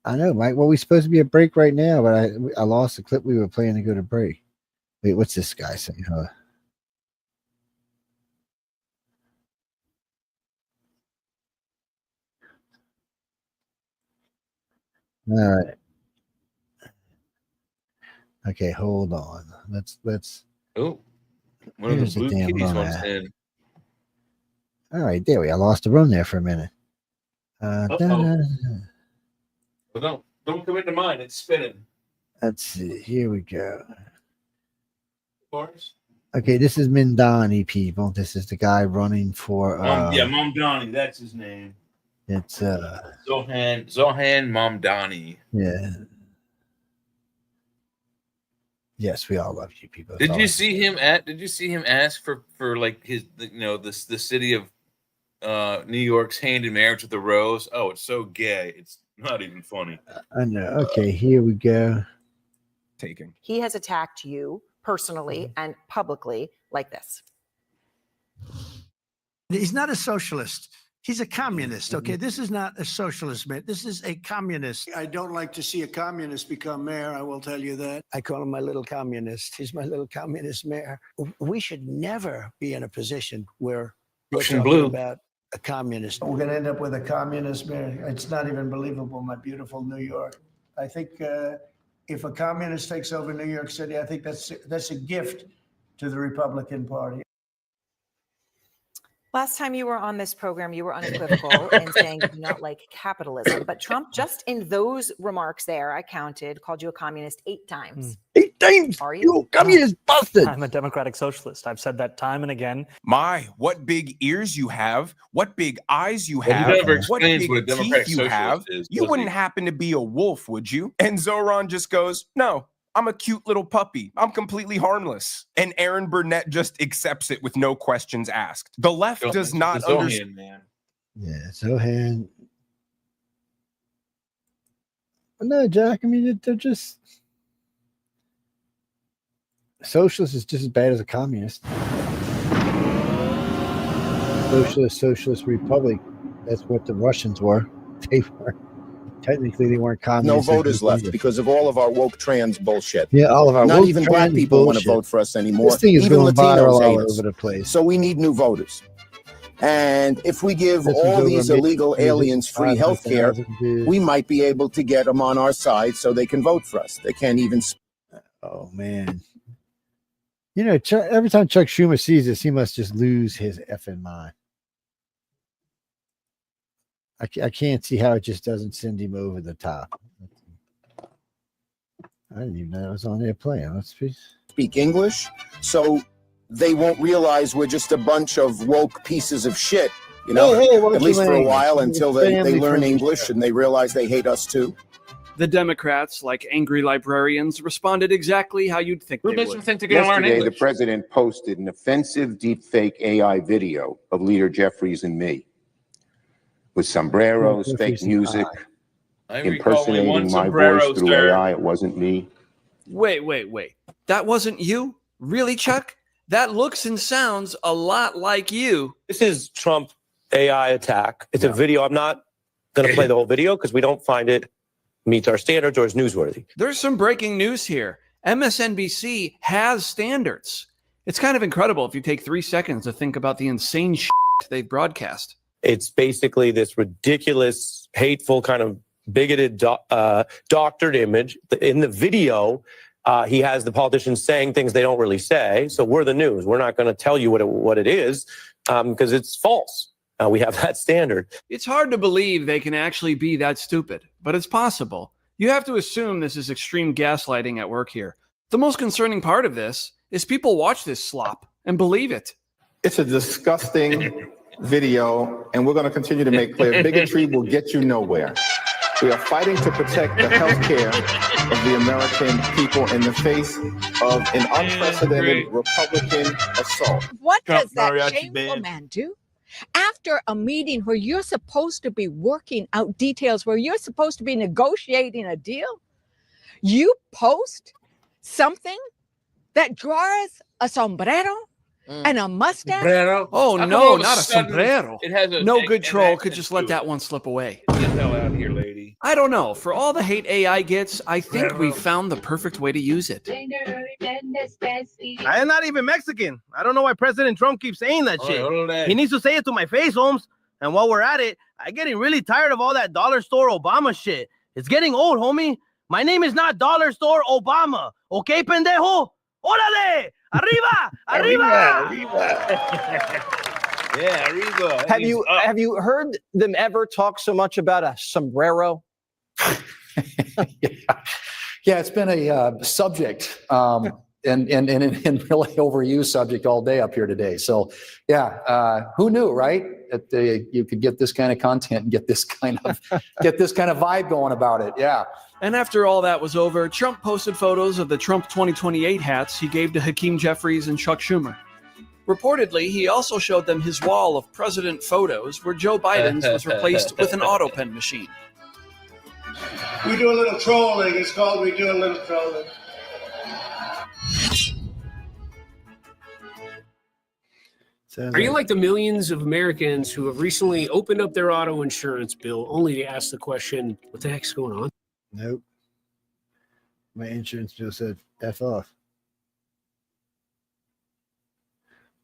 I know, Mike. Well, we're supposed to be at break right now, but I lost the clip we were playing to go to break. Wait, what's this guy saying? Huh? All right. Okay, hold on. Let's. Oh, one of the blue kitties wants in. All right, there we go. I lost the run there for a minute. Well, don't commit to mine. It's spinning. Let's see. Here we go. Of course. Okay, this is Mindani, people. This is the guy running for. Mamdani. That's his name. It's Zohan Mamdani. Yeah. Yes, we all love you, people. Did you see him ask for like his, you know, the city of New York's hand in marriage with a rose? Oh, it's so gay. It's not even funny. I know. Okay, here we go. Taking. He has attacked you personally and publicly like this. He's not a socialist. He's a communist. Okay, this is not a socialist, man. This is a communist. I don't like to see a communist become mayor. I will tell you that. I call him my little communist. He's my little communist mayor. We should never be in a position where we're talking about a communist. We're going to end up with a communist mayor. It's not even believable, my beautiful New York. I think if a communist takes over New York City, I think that's a gift to the Republican Party. Last time you were on this program, you were unequivocal in saying you do not like capitalism. But Trump, just in those remarks there, I counted, called you a communist 8 times. 8 times? Are you? Communist bastard. I'm a democratic socialist. I've said that time and again. My, what big ears you have, what big eyes you Well, he have, never what explains big what a democratic teeth you have. socialist is, You does wouldn't he? happen to be a wolf, would you? And Zoran just goes, no. I'm a cute little puppy. I'm completely harmless. And Aaron Burnett just accepts it with no questions asked. The left does not understand. Yeah, Zohan. No, Jack. I mean, they're just socialist is just as bad as a communist. Socialist republic. That's what the Russians were. They were. Technically, they weren't No communists. voters left because of all of our woke trans bullshit. Yeah, all of our Not woke even black trans people want to bullshit. vote for us anymore. This thing is Even going Latinos viral hate all us. over the place. So we need new voters. And if we give This is all over these a illegal million aliens free health care, 500,000 views. we might be able to get them on our side so they can vote for us. They can't even. Oh, man. You know, every time Chuck Schumer sees this, he must just lose his effing mind. I can't see how it just doesn't send him over the top. I didn't even know it was on there playing. Let's see. Speak English, so they won't realize we're just a bunch of woke pieces of shit, you know, Hey, what's at your least for a language? while It's until they learn family-friendly English and they realize they hate us too. The Democrats, like angry librarians, responded exactly how you'd think they would. Yesterday, the president posted an offensive deepfake AI video of Leader Jeffries and me with sombreros, fake music, impersonating my voice through AI. It wasn't me. Wait. That wasn't you? Really, Chuck? That looks and sounds a lot like you. This is Trump AI attack. It's a video. I'm not going to play the whole video because we don't find it meets our standards or is newsworthy. There's some breaking news here. MSNBC has standards. It's kind of incredible if you take 3 seconds to think about the insane shit they broadcast. It's basically this ridiculous, hateful, kind of bigoted, doctored image. In the video, he has the politicians saying things they don't really say. So we're the news. We're not going to tell you what it is. because it's false. We have that standard. It's hard to believe they can actually be that stupid, but it's possible. You have to assume this is extreme gaslighting at work here. The most concerning part of this is people watch this slop and believe it. It's a disgusting video, and we're going to continue to make clear bigotry will get you nowhere. We are fighting to protect the health care of the American people in the face of an unprecedented Republican assault. What does that shameful man do? After a meeting where you're supposed to be working out details, where you're supposed to be negotiating a deal, you post something that draws a sombrero and a mustache? Oh, How come no, all of a not a sudden sombrero. It has a No good an troll accent could just to let it? that one slip away. Get the hell out of here, lady. I don't know. For all the hate AI gets, I think we found the perfect way to use it. I am not even Mexican. I don't know why President Trump keeps saying that shit. He needs to say it to my face, Holmes. And while we're at it, I'm getting really tired of all that dollar store Obama shit. It's getting old, homie. My name is not Dollar Store Obama. Okay, pendejo? Órale! Arriba! Arriba! Yeah, arriba. Have you heard them ever talk so much about a sombrero? Yeah, it's been a subject and really overused subject all day up here today. So yeah, who knew, right? That you could get this kind of content and get this kind of vibe going about it. Yeah. And after all that was over, Trump posted photos of the Trump 2028 hats he gave to Hakeem Jeffries and Chuck Schumer. Reportedly, he also showed them his wall of president photos where Joe Biden's was replaced with an auto pen machine. We do a little trolling. It's called We Do a Little Trolling. Are you like the millions of Americans who have recently opened up their auto insurance bill only to ask the question, what the heck's going on? Nope. My insurance bill said F off.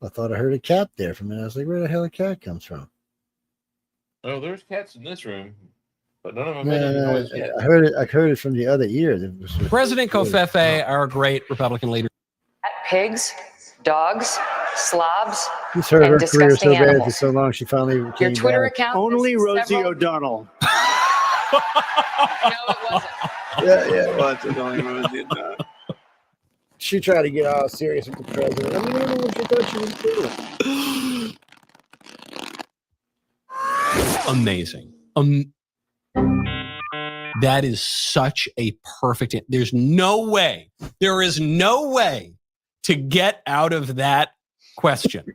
I thought I heard a cat there for a minute. I was like, where the hell a cat comes from? Oh, there's cats in this room, but none of them made any noise yet. I heard it from the other ear. President Covfefe, our great Republican leader. Pigs, dogs, slobs, He's heard and her career so disgusting bad for animals. so long she finally Your came Twitter back. account Only is Rosie several- O'Donnell. Yeah, it was. It's only Rosie O'Donnell. She tried to get all serious with the president. I mean, I don't know what she thought she was doing. Amazing. That is such a perfect. There is no way to get out of that question.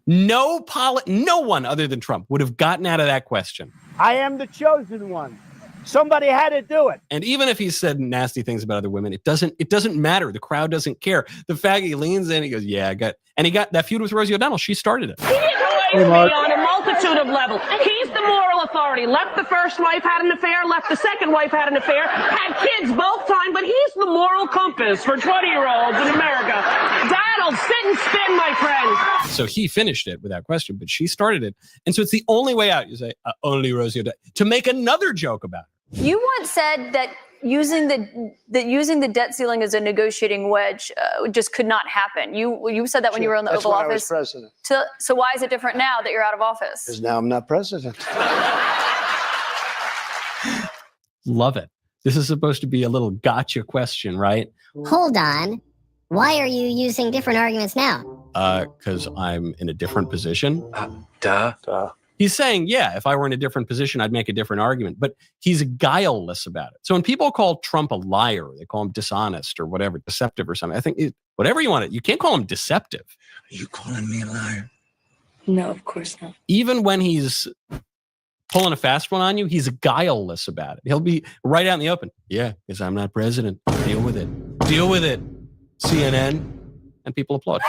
No one other than Trump would have gotten out of that question. I am the chosen one. Somebody had to do it. And even if he said nasty things about other women, it doesn't matter. The crowd doesn't care. The fact he leans in, he goes, "Yeah, he got that feud with Rosie O'Donnell. She started it." He is on a multitude of levels. He's the moral authority. Left the first wife, had an affair. Left the second wife, had an affair. Had kids both times, but he's the moral compass for 20-year-olds in America. That'll sit and spin, my friend. So he finished it without question, but she started it. And so it's the only way out. You say, only Rosie O'Donnell, to make another joke about it. You once said that using the debt ceiling as a negotiating wedge just could not happen. You said that when you were in the That's Oval when I was Office. president. So why is it different now that you're out of office? Because now I'm not president. Love it. This is supposed to be a little gotcha question, right? Hold on. Why are you using different arguments now? Because I'm in a different position. Duh. He's saying, yeah, if I were in a different position, I'd make a different argument. But he's guileless about it. So when people call Trump a liar, they call him dishonest or whatever, deceptive or something. I think whatever you want it, you can't call him deceptive. Are you calling me a liar? No, of course not. Even when he's pulling a fast one on you, he's guileless about it. He'll be right out in the open. Yeah, because I'm not president. Deal with it. Deal with it. CNN. And people applaud.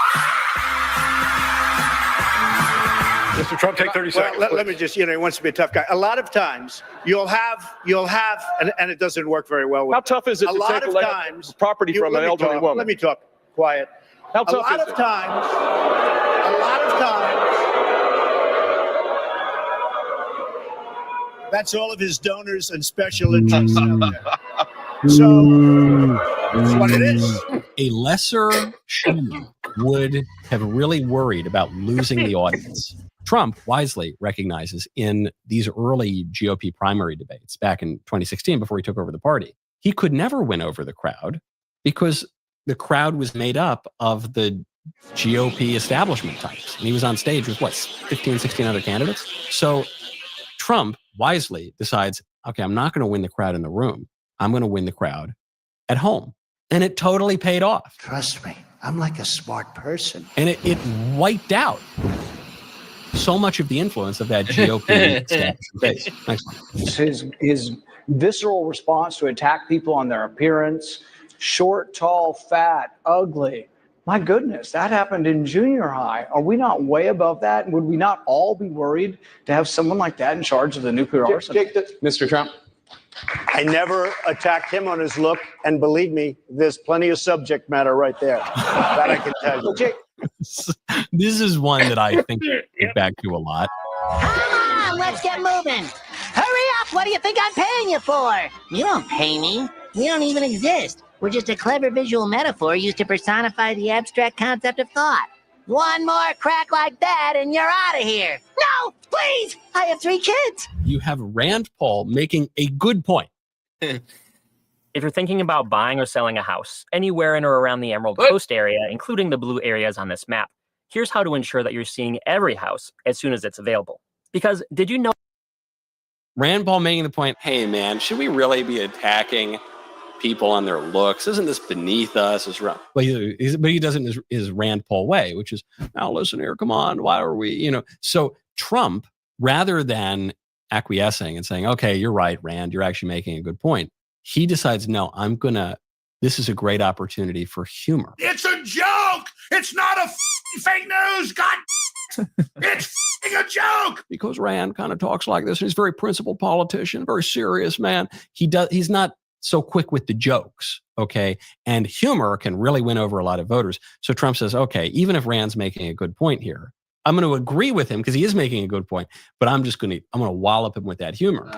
Mr. Trump, take 30 seconds. Let me just, he wants to be a tough guy. A lot of times you'll have, and it doesn't work very well. How tough is it to take property from an elderly woman? Let me talk. Quiet. How tough is it? A lot of times, that's all of his donors and special interests out there. So, that's what it is. A lesser Schumer would have really worried about losing the audience. Trump wisely recognizes in these early GOP primary debates back in 2016, before he took over the party, he could never win over the crowd because the crowd was made up of the GOP establishment types. And he was on stage with, 15, 16 other candidates? So Trump wisely decides, okay, I'm not going to win the crowd in the room. I'm going to win the crowd at home. And it totally paid off. Trust me, I'm like a smart person. And it wiped out so much of the influence of that GOP establishment base. Next one. His visceral response to attack people on their appearance, short, tall, fat, ugly. My goodness, that happened in junior high. Are we not way above that? Would we not all be worried to have someone like that in charge of the nuclear arsenal? Mr. Trump. I never attacked him on his look, and believe me, there's plenty of subject matter right there. That I can tell you. This is one that I think get back to a lot. Come on, let's get moving. Hurry up, what do you think I'm paying you for? You don't pay me. We don't even exist. We're just a clever visual metaphor used to personify the abstract concept of thought. One more crack like that and you're out of here. No, please, I have 3 kids. You have Rand Paul making a good point. If you're thinking about buying or selling a house anywhere in or around the Emerald Coast area, including the blue areas on this map, here's how to ensure that you're seeing every house as soon as it's available. Because did you know? Rand Paul making the point, hey man, should we really be attacking people on their looks? Isn't this beneath us? But he does it in his Rand Paul way, which is, now listen here, come on, why are we, So Trump, rather than acquiescing and saying, okay, you're right, Rand, you're actually making a good point, he decides, no, this is a great opportunity for humor. It's a joke. It's not a fake news. God, it's a joke. Because Rand kind of talks like this, and he's a very principled politician, very serious man. He's not so quick with the jokes, okay? And humor can really win over a lot of voters. So Trump says, okay, even if Rand's making a good point here, I'm going to agree with him because he is making a good point, but I'm going to wallop him with that humor.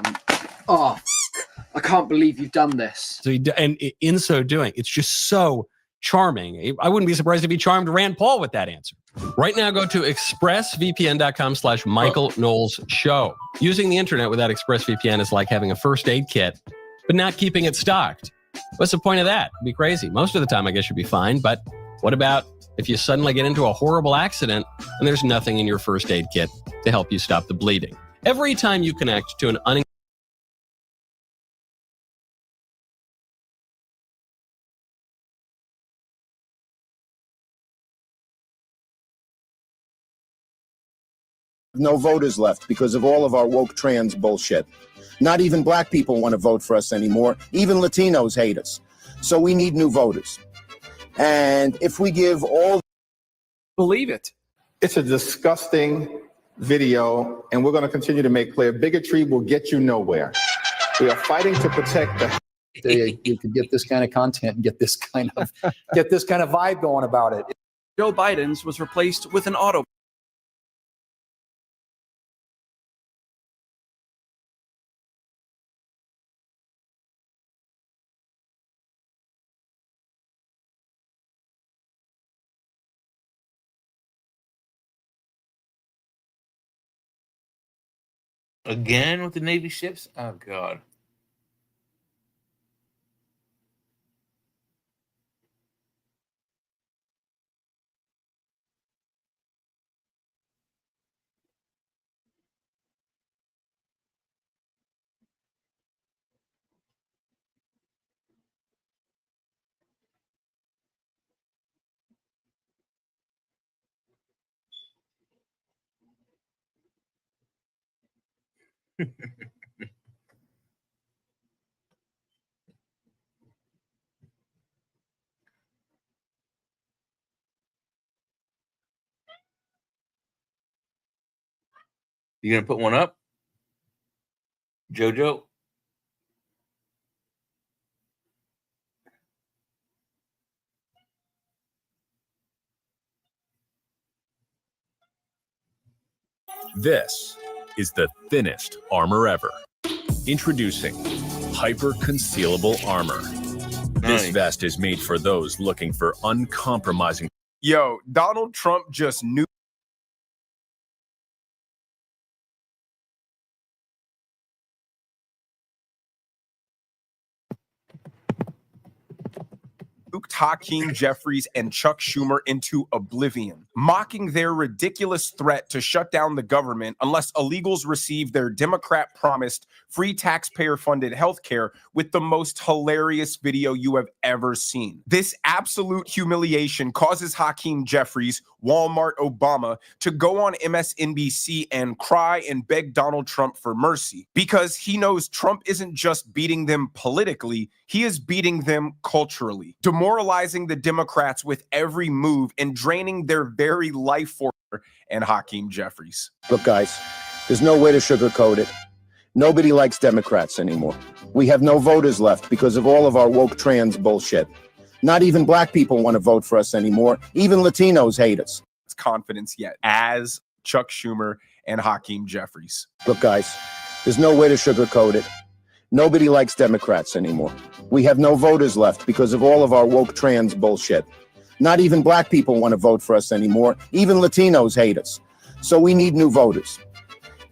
I can't believe you've done this. So in so doing, it's just so charming. I wouldn't be surprised if he charmed Rand Paul with that answer. Right now, go to expressvpn.com/Michael Knowles Show. Using the internet without ExpressVPN is like having a first aid kit, but not keeping it stocked. What's the point of that? It'd be crazy. Most of the time, I guess you'd be fine. But what about if you suddenly get into a horrible accident and there's nothing in your first aid kit to help you stop the bleeding? Every time you connect to an No voters left because of all of our woke trans bullshit. Not even black people want to vote for us anymore. Even Latinos hate us. So we need new voters. And if we give all... Believe it. It's a disgusting video, and we're going to continue to make clear bigotry will get you nowhere. We are fighting to protect the... You could get this kind of content and get this kind of vibe going about it. Joe Biden's was replaced with an auto. Again with the Navy ships? Oh, God. You gonna put one up, Jojo? This is the thinnest armor ever. Introducing Hyper Concealable Armor. This vest is made for those looking for uncompromising Yo, Donald Trump just nuked Hakeem Jeffries and Chuck Schumer into oblivion, mocking their ridiculous threat to shut down the government unless illegals receive their Democrat-promised free taxpayer-funded health care with the most hilarious video you have ever seen. This absolute humiliation causes Hakeem Jeffries, Walmart Obama, to go on MSNBC and cry and beg Donald Trump for mercy because he knows Trump isn't just beating them politically, he is beating them culturally, demoralizing the Democrats with every move and draining their very life force and Hakeem Jeffries. Look, guys, there's no way to sugarcoat it. Nobody likes Democrats anymore. We have no voters left because of all of our woke trans bullshit. Not even black people want to vote for us anymore. Even Latinos hate us. Confidence yet as Chuck Schumer and Hakeem Jeffries. Look, guys, there's no way to sugarcoat it. Nobody likes Democrats anymore. We have no voters left because of all of our woke trans bullshit. Not even black people want to vote for us anymore. Even Latinos hate us. So we need new voters.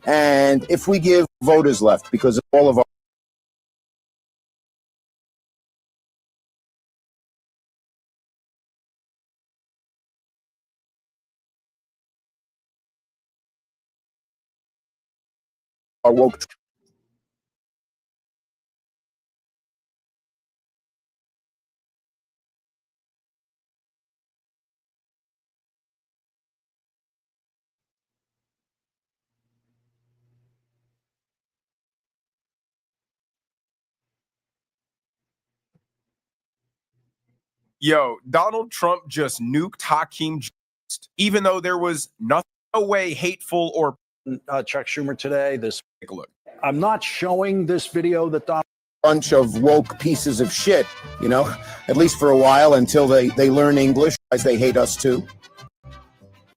And if we give voters left because of all of our woke Yo, Donald Trump just nuked Hakeem Jeffries, even though there was no way hateful or Chuck Schumer today. Take a look. I'm not showing this video that Donald. bunch of woke pieces of shit, you know, at least for a while until they learn English, as they hate us too.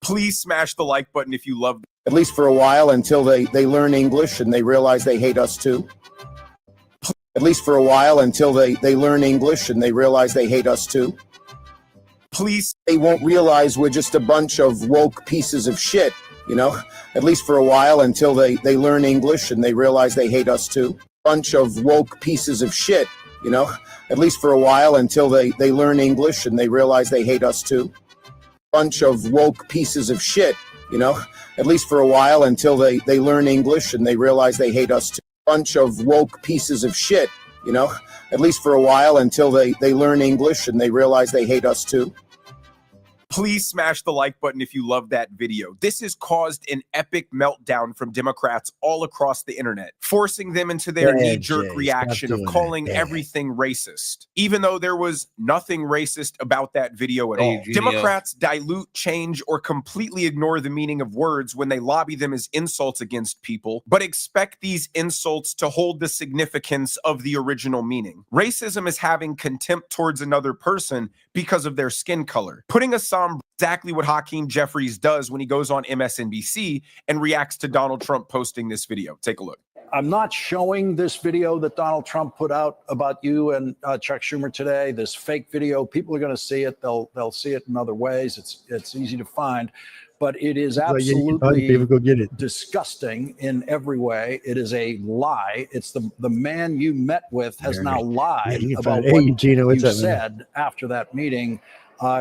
Please smash the like button if you love. At least for a while until they learn English and they realize they hate us too. At least for a while until they learn English and they realize they hate us too. Please. They won't realize we're just a bunch of woke pieces of shit, you know, at least for a while until they learn English and they realize they hate us too. Bunch of woke pieces of shit, you know, at least for a while until they learn English and they realize they hate us too. Bunch of woke pieces of shit, you know, at least for a while until they learn English and they realize they hate us too. Bunch of woke pieces of shit, you know, at least for a while until they learn English and they realize they hate us too. Please smash the like button if you love that video. This has caused an epic meltdown from Democrats all across the internet, forcing them into their knee-jerk reaction of calling everything racist, even though there was nothing racist about that video at all. Democrats dilute, change, or completely ignore the meaning of words when they lobby them as insults against people, but expect these insults to hold the significance of the original meaning. Racism is having contempt towards another person because of their skin color, putting aside exactly what Hakeem Jeffries does when he goes on MSNBC and reacts to Donald Trump posting this video. Take a look. I'm not showing this video that Donald Trump put out about you and Chuck Schumer today. This fake video, people are going to see it. They'll see it in other ways. It's easy to find, but it is absolutely disgusting in every way. It is a lie. It's the man you met with has now lied about what you said after that meeting.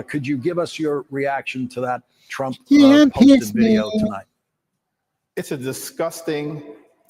Could you give us your reaction to that Trump posted video tonight? It's a disgusting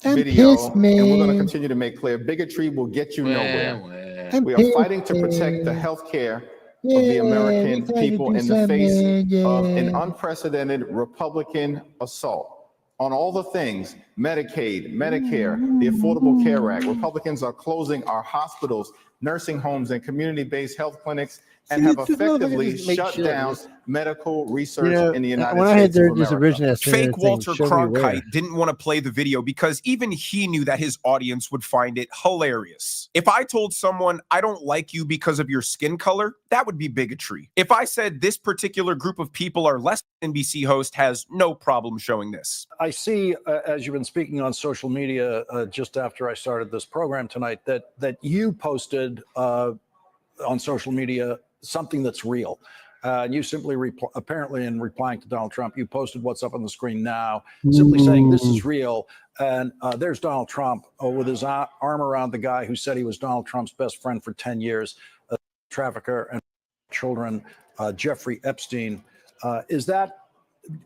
video, and we're going to continue to make clear bigotry will get you nowhere. We are fighting to protect the health care of the American people in the face of an unprecedented Republican assault on all the things: Medicaid, Medicare, the Affordable Care Act. Republicans are closing our hospitals, nursing homes, and community-based health clinics, and have effectively shut down medical research in the United States of America. Fake Walter Cronkite didn't want to play the video because even he knew that his audience would find it hilarious. If I told someone I don't like you because of your skin color, that would be bigotry. If I said this particular group of people are less, NBC host has no problem showing this. I see, as you've been speaking on social media just after I started this program tonight, that you posted on social media something that's real. And you simply, apparently in replying to Donald Trump, you posted what's up on the screen now, simply saying this is real. And there's Donald Trump with his arm around the guy who said he was Donald Trump's best friend for 10 years, a trafficker and children, Jeffrey Epstein. Is that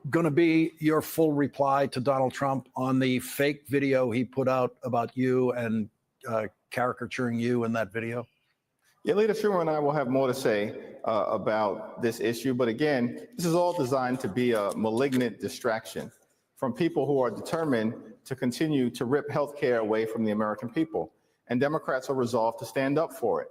going to be your full reply to Donald Trump on the fake video he put out about you and caricaturing you in that video? Yeah, Leader Schumer and I will have more to say about this issue. But again, this is all designed to be a malignant distraction from people who are determined to continue to rip healthcare away from the American people. And Democrats are resolved to stand up for it.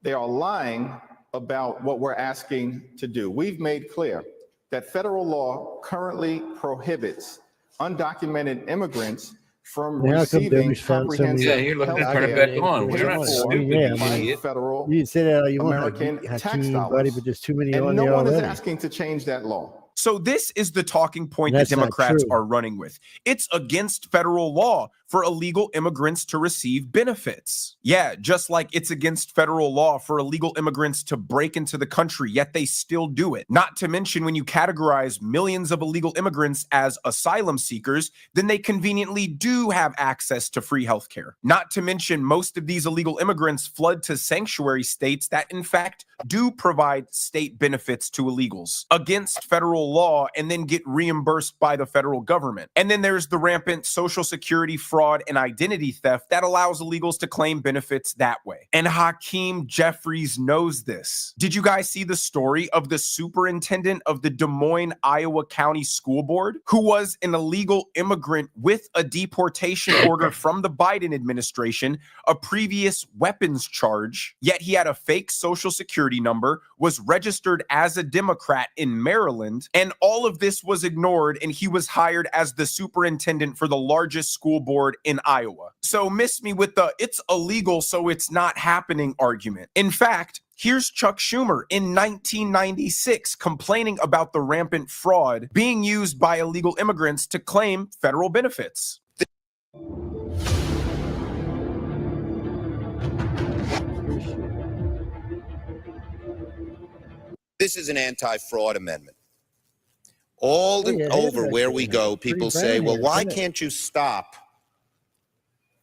They are lying about what we're asking to do. We've made clear that federal law currently prohibits undocumented immigrants from receiving comprehensive Yeah, you're looking to turn it back on. We're not stupid, you idiot. federal You can say that all you want, American tax Hakeem, dollars. buddy, but there's too many And on no there one is already. asking to change that law. So this is the talking point That's that not Democrats true. are running with. It's against federal law for illegal immigrants to receive benefits. Yeah, just like it's against federal law for illegal immigrants to break into the country, yet they still do it. Not to mention, when you categorize millions of illegal immigrants as asylum seekers, then they conveniently do have access to free healthcare. Not to mention, most of these illegal immigrants flood to sanctuary states that, in fact, do provide state benefits to illegals against federal law and then get reimbursed by the federal government. And then there's the rampant Social Security fraud and identity theft that allows illegals to claim benefits that way. And Hakeem Jeffries knows this. Did you guys see the story of the superintendent of the Des Moines, Iowa County School Board, who was an illegal immigrant with a deportation order from the Biden administration, a previous weapons charge, yet he had a fake Social Security number, was registered as a Democrat in Maryland, and all of this was ignored, and he was hired as the superintendent for the largest school board in Iowa. So miss me with the "it's illegal, so it's not happening" argument. In fact, here's Chuck Schumer in 1996 complaining about the rampant fraud being used by illegal immigrants to claim federal benefits. This is an anti-fraud amendment. Over where we go, people say, well, why can't you stop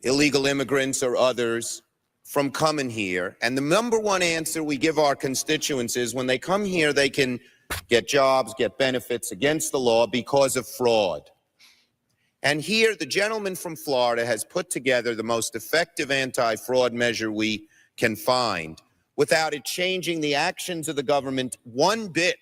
illegal immigrants or others from coming here? And the number one answer we give our constituents is, when they come here, they can get jobs, get benefits against the law because of fraud. And here, the gentleman from Florida has put together the most effective anti-fraud measure we can find without it changing the actions of the government one bit.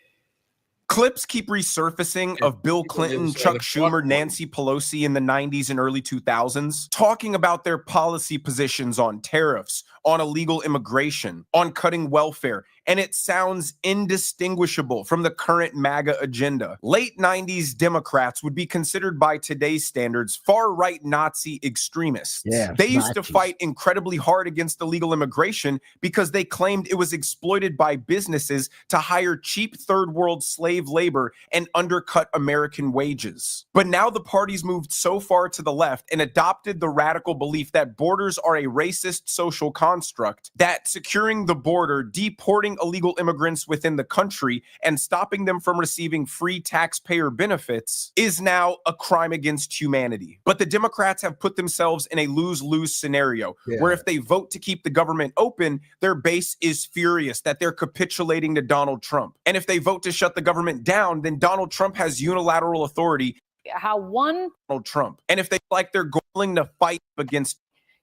Clips keep resurfacing of Bill Clinton, Chuck Schumer, Nancy Pelosi in the 90s and early 2000s, talking about their policy positions on tariffs, on illegal immigration, on cutting welfare, and it sounds indistinguishable from the current MAGA agenda. Late 90s Democrats would be considered by today's standards far-right Nazi extremists. Yeah, they used to Nazis. fight incredibly hard against illegal immigration because they claimed it was exploited by businesses to hire cheap third world slave labor and undercut American wages. But now the party's moved so far to the left and adopted the radical belief that borders are a racist social construct, that securing the border, deporting illegal immigrants within the country, and stopping them from receiving free taxpayer benefits is now a crime against humanity. But the Democrats have put themselves in a lose-lose scenario where if they vote to keep the government open, their base is furious that they're capitulating to Donald Trump. And if they vote to shut the government down, then Donald Trump has unilateral authority. How one Donald Trump. And if they like they're going to fight against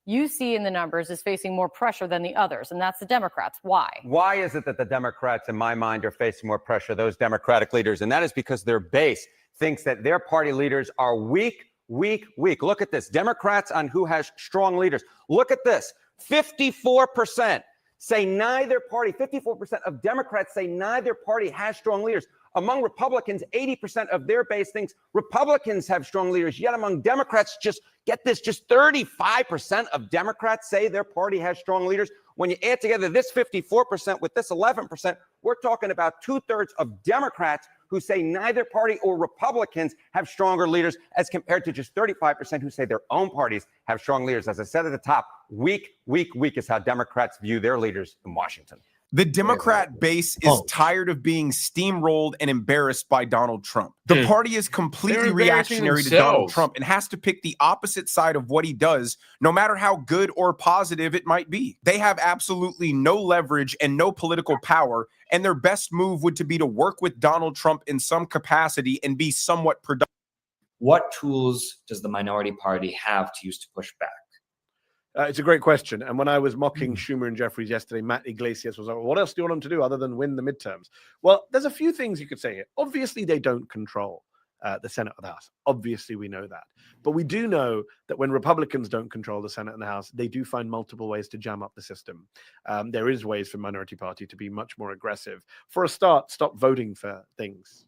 you see in the numbers is facing more pressure than the others, and that's the Democrats. Why? Why is it that the Democrats, in my mind, are facing more pressure, those Democratic leaders? And that is because their base thinks that their party leaders are weak. Look at this. Democrats on who has strong leaders. Look at this. 54% say neither party, 54% of Democrats say neither party has strong leaders. Among Republicans, 80% of their base thinks Republicans have strong leaders. Yet among Democrats, just get this, just 35% of Democrats say their party has strong leaders. When you add together this 54% with this 11%, we're talking about 2/3 of Democrats who say neither party or Republicans have stronger leaders, as compared to just 35% who say their own parties have strong leaders. As I said at the top, weak is how Democrats view their leaders in Washington. The Democrat base is tired of being steamrolled and embarrassed by Donald Trump. The party is completely reactionary to Donald Trump and has to pick the opposite side of what he does, no matter how good or positive it might be. They have absolutely no leverage and no political power, and their best move would be to work with Donald Trump in some capacity and be somewhat productive. What tools does the minority party have to use to push back? It's a great question. And when I was mocking Schumer and Jeffries yesterday, Matt Iglesias was like, well, what else do you want them to do other than win the midterms? Well, there's a few things you could say here. Obviously, they don't control the Senate or the House. Obviously, we know that. But we do know that when Republicans don't control the Senate and the House, they do find multiple ways to jam up the system. There is ways for minority party to be much more aggressive. For a start, stop voting for things.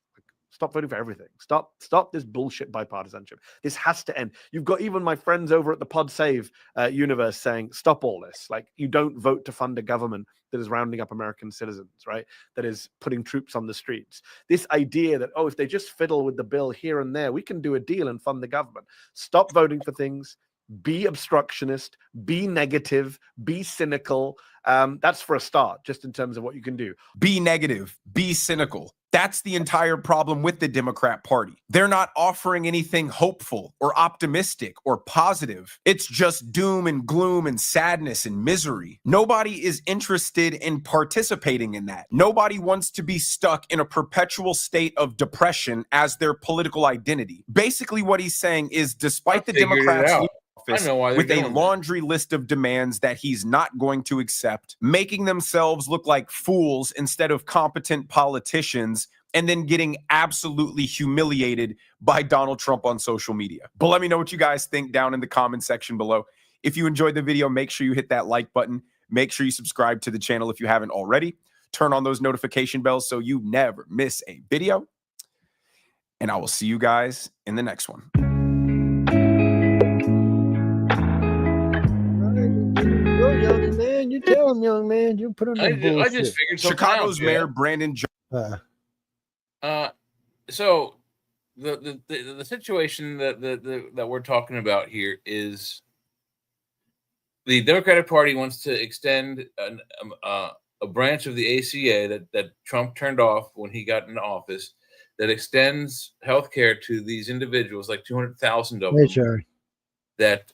Stop voting for everything. Stop this bullshit bipartisanship. This has to end. You've got even my friends over at the Pod Save universe saying, stop all this. Like, you don't vote to fund a government that is rounding up American citizens, right? That is putting troops on the streets. This idea that, oh, if they just fiddle with the bill here and there, we can do a deal and fund the government. Stop voting for things. Be obstructionist, be negative, be cynical. That's for a start, just in terms of what you can do. Be negative, be cynical. That's the entire problem with the Democrat Party. They're not offering anything hopeful or optimistic or positive. It's just doom and gloom and sadness and misery. Nobody is interested in participating in that. Nobody wants to be stuck in a perpetual state of depression as their political identity. Basically, what he's saying is, despite the Democrats with a laundry list of demands that he's not going to accept, making themselves look like fools instead of competent politicians, and then getting absolutely humiliated by Donald Trump on social media. But let me know what you guys think down in the comment section below. If you enjoyed the video, make sure you hit that like button. Make sure you subscribe to the channel if you haven't already. Turn on those notification bells so you never miss a video. And I will see you guys in the next one. Young man, you tell him, young man, you put on the bullshit. I just figured Chicago's Mayor Brandon So the situation that we're talking about here is the Democratic Party wants to extend a branch of the ACA that Trump turned off when he got into office, that extends health care to these individuals, like 200,000 of them, that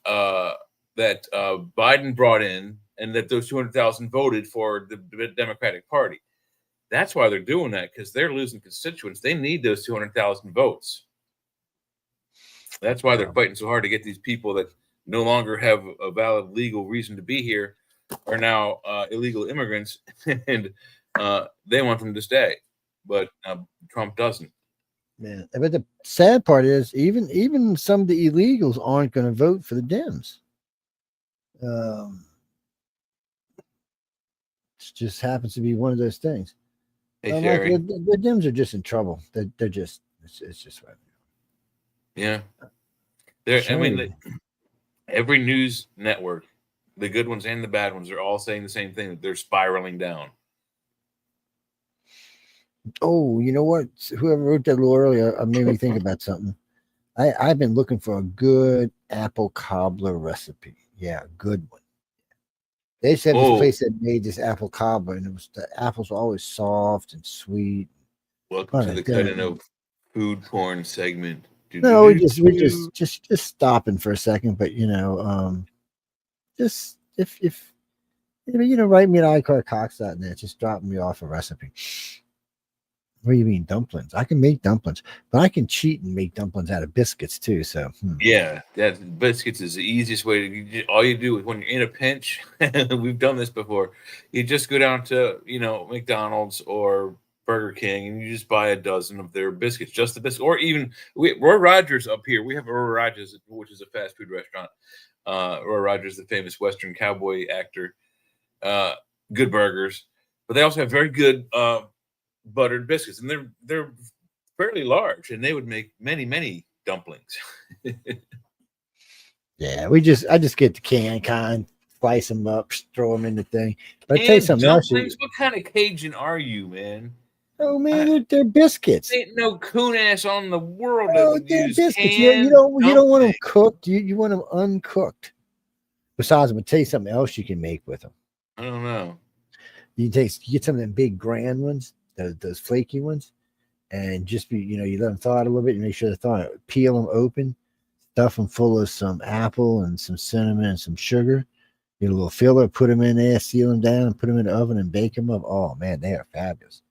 Biden brought in, and that those 200,000 voted for the Democratic Party. That's why they're doing that, because they're losing constituents. They need those 200,000 votes. That's why they're fighting so hard to get these people that no longer have a valid legal reason to be here are now illegal immigrants, and they want them to stay, but Trump doesn't. Man, but the sad part is even some of the illegals aren't going to vote for the Dems. It just happens to be one of those things. Hey, like, the Dems are just in trouble. They're just it's just right. Yeah, I mean, every news network, the good ones and the bad ones, are all saying the same thing, that they're spiraling down. Oh, you know what? Whoever wrote that a little earlier made me think about something. I've been looking for a good apple cobbler recipe. Yeah, a good one. They said this place that made this apple cobbler, and the apples were always soft and sweet. Welcome to the Cutting of Food Porn segment. No, we're just stopping for a second, but just if write me at iCarCox.net, just drop me off a recipe. What do you mean dumplings? I can make dumplings, but I can cheat and make dumplings out of biscuits too. So yeah, that biscuits is the easiest way to. All you do is when you're in a pinch. We've done this before. You just go down to McDonald's or Burger King, and you just buy a dozen of their biscuits, just the biscuits, or even Roy Rogers up here. We have Roy Rogers, which is a fast food restaurant. Roy Rogers, the famous Western cowboy actor. Good burgers, but they also have very good buttered biscuits, and they're fairly large, and they would make many dumplings. Yeah, I just get the canned kind, slice them up, throw them in the thing. But I tell you something else. What kind of Cajun are you, man? Oh man, they're biscuits. Ain't no coon ass on the world. Oh, they're biscuits. You don't want them cooked. You want them uncooked. Besides, I'm gonna tell you something else you can make with them. I don't know. You get some of them big grand ones, those flaky ones, and just you let them thaw out a little bit and make sure they're thawing. Peel them open, stuff them full of some apple and some cinnamon and some sugar. Get a little filler, put them in there, seal them down, and put them in the oven and bake them up. Oh man, they are fabulous.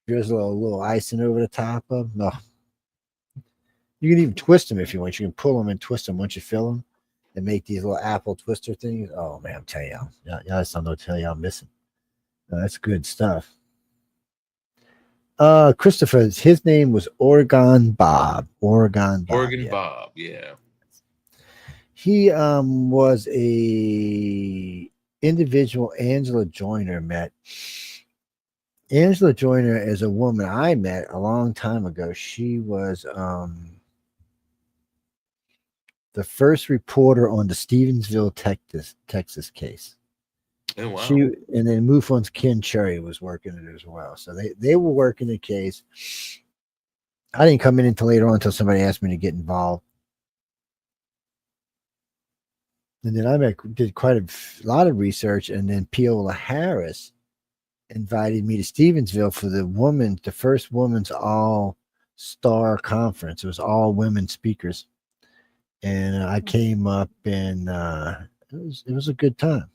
There's a little icing over the top of them. Oh. You can even twist them if you want. You can pull them and twist them once you fill them and make these little apple twister things. Oh man, I'm telling y'all, that's something to tell y'all missing. That's good stuff. Christopher, his name was Oregon Bob. Oregon Bob, yeah. He was a individual Angela Joyner met. Angela Joyner is a woman I met a long time ago. She was the first reporter on the Stevensville, Texas case. Oh, wow. And then MUFON's Ken Cherry was working it as well. So they were working the case. I didn't come in until later on until somebody asked me to get involved. And then I did quite a lot of research, and then Piola Harris invited me to Stevensville for the first women's all-star conference. It was all women speakers. And I came up, and it was a good time.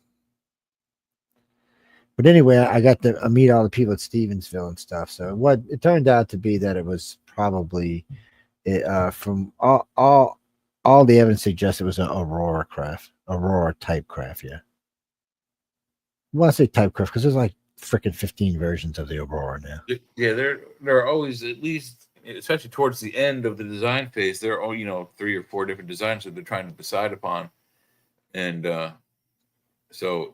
But anyway, I got to meet all the people at Stevensville and stuff. So what it turned out to be that it was probably from all the evidence suggests it was an Aurora type craft. Yeah. Well, I say type craft because there's like freaking 15 versions of the Aurora now. Yeah, there are always, at least, especially towards the end of the design phase, there are 3 or 4 different designs that they're trying to decide upon, and so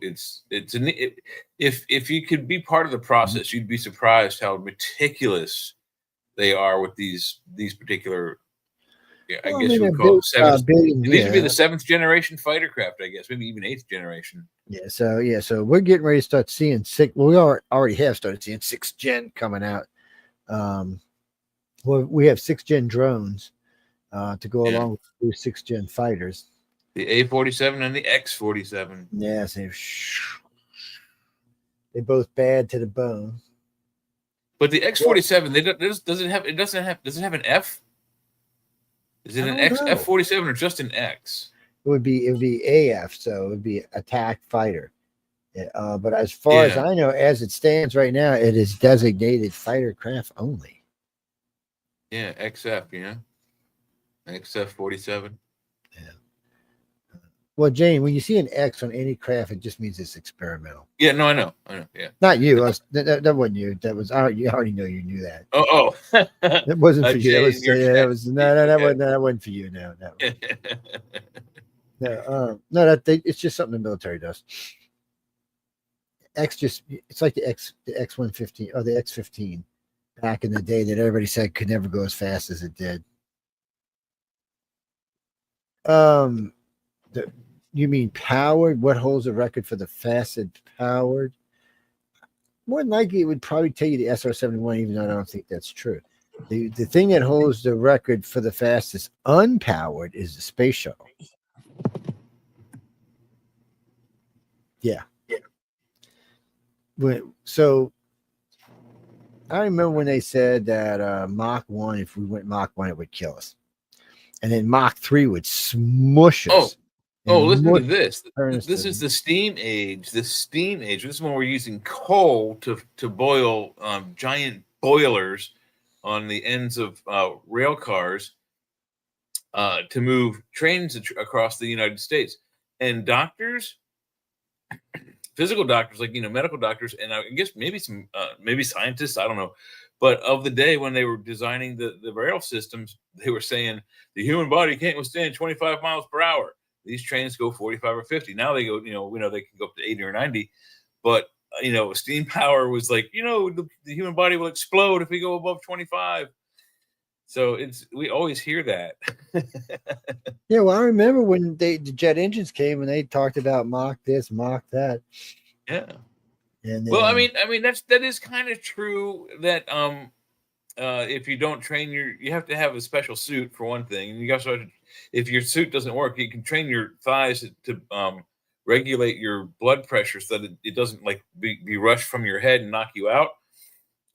if you could be part of the process, you'd be surprised how meticulous they are with these particular. Yeah, I guess you would call it seventh. It needs to be the 7th generation fighter craft, I guess, maybe even 8th generation. Yeah, so we're getting ready to start seeing we already have started seeing 6th gen coming out. Well, we have 6th gen drones to go along with 6th gen fighters. The A-47 and the X-47. Yes, they're both bad to the bone. But the X-47, does it have an F? Is it an F-47 or just an X? It would be AF, so it would be attack fighter. But as far as I know, as it stands right now, it is designated fighter craft only. Yeah, XF, XF-47. Yeah. Well, Jane, when you see an X on any craft, it just means it's experimental. Yeah, no, I know. Yeah. Not you. That wasn't you. That was you already know you knew that. Oh. It wasn't for you. That wasn't for you. No. It's just something the military does. It's like the X-115 or the X-15 back in the day that everybody said could never go as fast as it did. You mean powered? What holds the record for the fastest powered? More than likely, it would probably tell you the SR-71, even though I don't think that's true. The thing that holds the record for the fastest unpowered is the space shuttle. Yeah. So I remember when they said that Mach 1, if we went Mach 1, it would kill us. And then Mach 3 would smush us. Listen to this. This is the steam age. The steam age. This is when we're using coal to boil giant boilers on the ends of rail cars to move trains across the United States. And doctors, physical doctors, like medical doctors, and I guess maybe some maybe scientists, I don't know. But of the day when they were designing the rail systems, they were saying the human body can't withstand 25 miles per hour. These trains go 45 or 50. Now they go, we know they can go up to 80 or 90. But, steam power was like, the human body will explode if we go above 25. So we always hear that. Yeah, well, I remember when the jet engines came and they talked about Mach this, Mach that. Yeah. And then, well, I mean that is kind of true that if you don't train you have to have a special suit for one thing, and you also have to, if your suit doesn't work, you can train your thighs to regulate your blood pressure so that it doesn't like be rushed from your head and knock you out.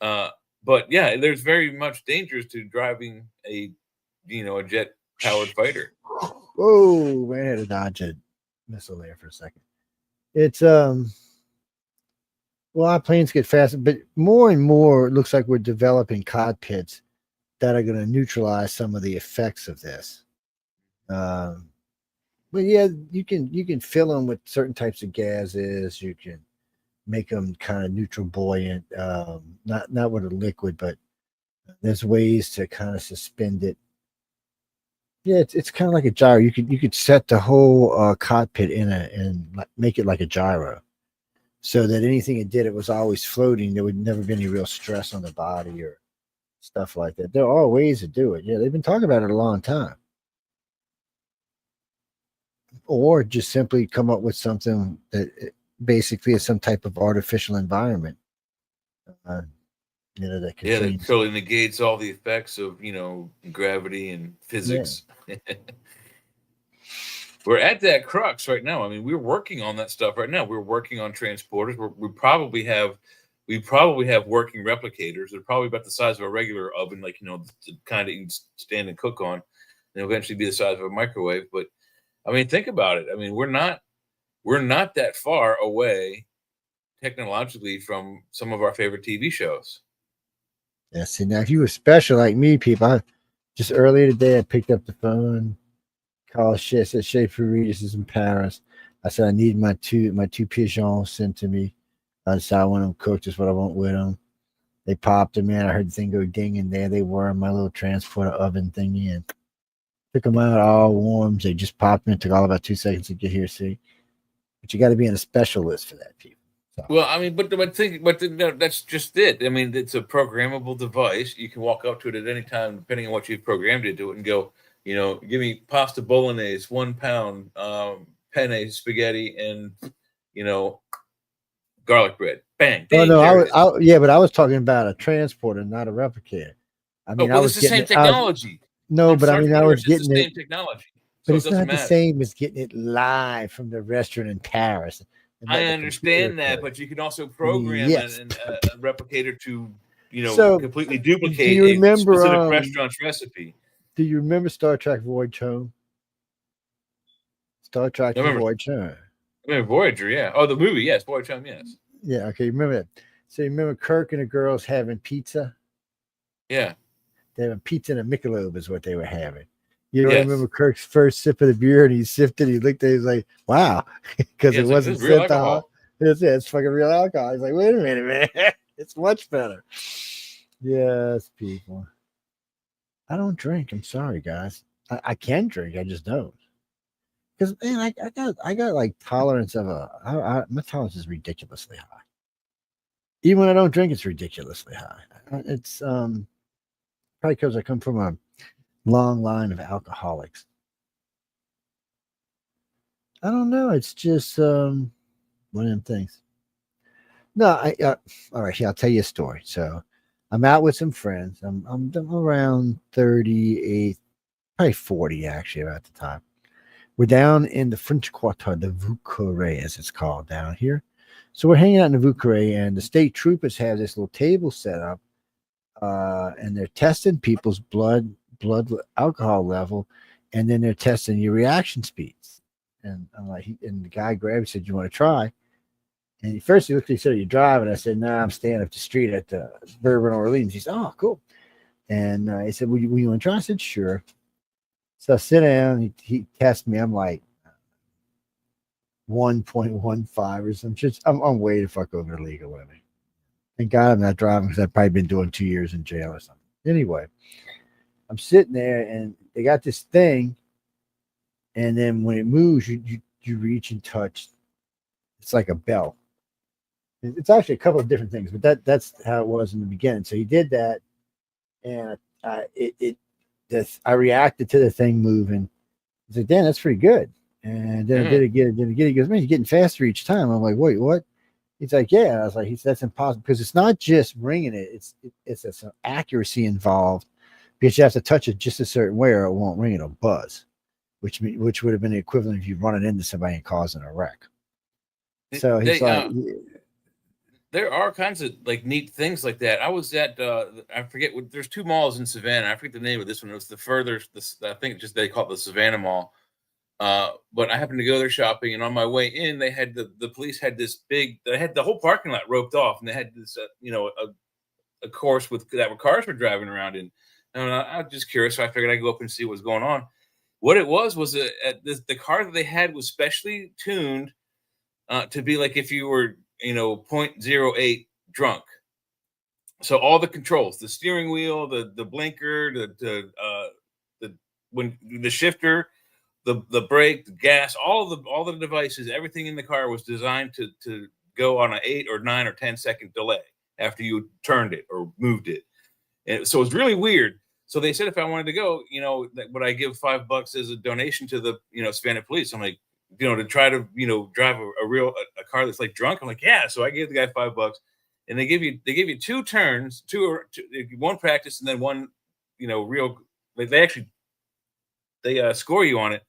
But yeah, there's very much dangers to driving a jet powered fighter. Whoa, man, I had to dodge a missile there for a second. It's well, our planes get faster, but more and more it looks like we're developing cockpits that are going to neutralize some of the effects of this. But yeah, you can fill them with certain types of gases. You can make them kind of neutral buoyant, not with a liquid, but there's ways to kind of suspend it. Yeah, it's kind of like a gyro. You could set the whole cockpit and make it like a gyro, so that anything it did, it was always floating. There would never be any real stress on the body or stuff like that. There are ways to do it. Yeah, they've been talking about it a long time. Or just simply come up with something that basically is some type of artificial environment. That can that totally negates all the effects of gravity and physics. Yeah. We're at that crux right now. I mean, we're working on that stuff right now. We're working on transporters. We probably have working replicators. They're probably about the size of a regular oven, like the kind that you can stand and cook on, and eventually be the size of a microwave. But I mean, think about it. I mean, we're not that far away technologically from some of our favorite TV shows. Yeah, see, now if you were special like me, people, just earlier today I picked up the phone, called Shay, said Shay Regis is in Paris. I said I need my two pigeons sent to me. I decided I want them cooked, just what I want with them. They popped them in. I heard the thing go ding, and there they were in my little transporter oven thingy, and took them out all warm. They just popped in. It took all about 2 seconds to get here, see? But you got to be in a special list for that, people. So. Well, I mean, but that's just it. I mean, it's a programmable device. You can walk up to it at any time, depending on what you've programmed it to it, and go, give me pasta bolognese, 1 pound, penne spaghetti, and garlic bread. Bang. Oh no, but I was talking about a transporter, not a replicator. I mean, it's the same technology. I was getting the same technology. But it's not the same as getting it live from the restaurant in Paris. I understand that, but you can also program a replicator to, completely duplicate a specific restaurant's recipe. Do you remember Star Trek Voyage Home? Star Trek Voyage Home. I remember Voyager, yeah. Oh, the movie, yes. Voyage Home, yes. Yeah, okay, remember that. So you remember Kirk and the girls having pizza? Yeah. They having pizza and a Michelob is what they were having. You remember Kirk's first sip of the beer, and he sipped it. He looked at it. He's like, "Wow," because it wasn't real alcohol. It's fucking real alcohol. He's like, "Wait a minute, man, it's much better." Yes, people. I don't drink. I'm sorry, guys. I can drink. I just don't. Because man, I got like tolerance of my tolerance is ridiculously high. Even when I don't drink, it's ridiculously high. It's probably because I come from a long line of alcoholics. I don't know. It's just one of them things. No, all right. I'll tell you a story. So I'm out with some friends. I'm around 38, probably 40 actually about the time. We're down in the French Quarter, the Vieux Carré, as it's called down here. So we're hanging out in the Vieux Carré, and the state troopers have this little table set up, and they're testing people's blood alcohol level, and then they're testing your reaction speeds. And I'm like, and the guy grabbed me and said, "You want to try?" And first he looked at me and said, "Are you driving?" I said, "No, I'm staying up the street at the Bourbon Orleans." He said, "Oh, cool." And he said, "Will you want to try?" I said, "Sure." So I sit down, he tests me. I'm like 1.15 or some shit. I'm way the fuck over the legal limit. Thank God I'm not driving, because I've probably been doing 2 years in jail or something. Anyway, I'm sitting there, and they got this thing, and then when it moves, you reach and touch. It's like a bell. It's actually a couple of different things, but that's how it was in the beginning. So he did that, and I reacted to the thing moving. I said, "Damn, that's pretty good." And then I did it again. He goes, "Man, you're getting faster each time." I'm like, "Wait, what?" He's like, "Yeah." And I was like, "That's impossible, because it's not just ringing it. It's some accuracy involved, because you have to touch it just a certain way, or it won't ring. It'll buzz, which would have been the equivalent of you running into somebody and causing a wreck." So he's there are kinds of like neat things like that. I was at I forget what, there's 2 malls in Savannah. I forget the name of this one. It was the furthest. I think just they call it the Savannah Mall. But I happened to go there shopping, and on my way in, they had the police had this big. They had the whole parking lot roped off, and they had this a course that cars were driving around in. And I was just curious, so I figured I'd go up and see what was going on. What it was the car that they had was specially tuned to be like if you were 0.08 drunk. So all the controls, the steering wheel, the blinker, the shifter, the brake, the gas, all the devices, everything in the car was designed to go on an 8 or 9 or 10 second delay after you turned it or moved it. And so it's really weird. So they said if I wanted to go, would I give $5 as a donation to the Savannah police? I'm like, to try to drive a car that's like drunk. I'm like, yeah. So I gave the guy $5, and they give you 2 turns, one practice and then one real. They score you on it.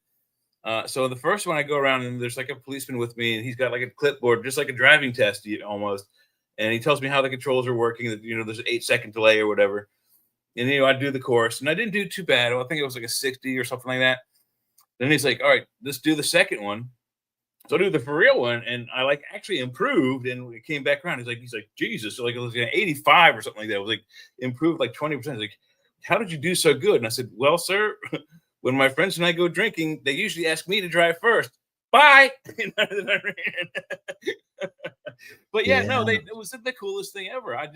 So the first one I go around and there's like a policeman with me, and he's got like a clipboard, just like a driving test almost. And he tells me how the controls are working, that, there's an 8-second delay or whatever. And, I do the course, and I didn't do too bad. I think it was like a 60 or something like that. Then he's like, all right, let's do the second one. So I do the for real one, and I like actually improved, and it came back around. He's like, Jesus. So like it was 85 or something like that. It was like improved like 20%. He's like, how did you do so good? And I said, well, sir, when my friends and I go drinking, they usually ask me to drive first. Bye. But no, it was the coolest thing ever. I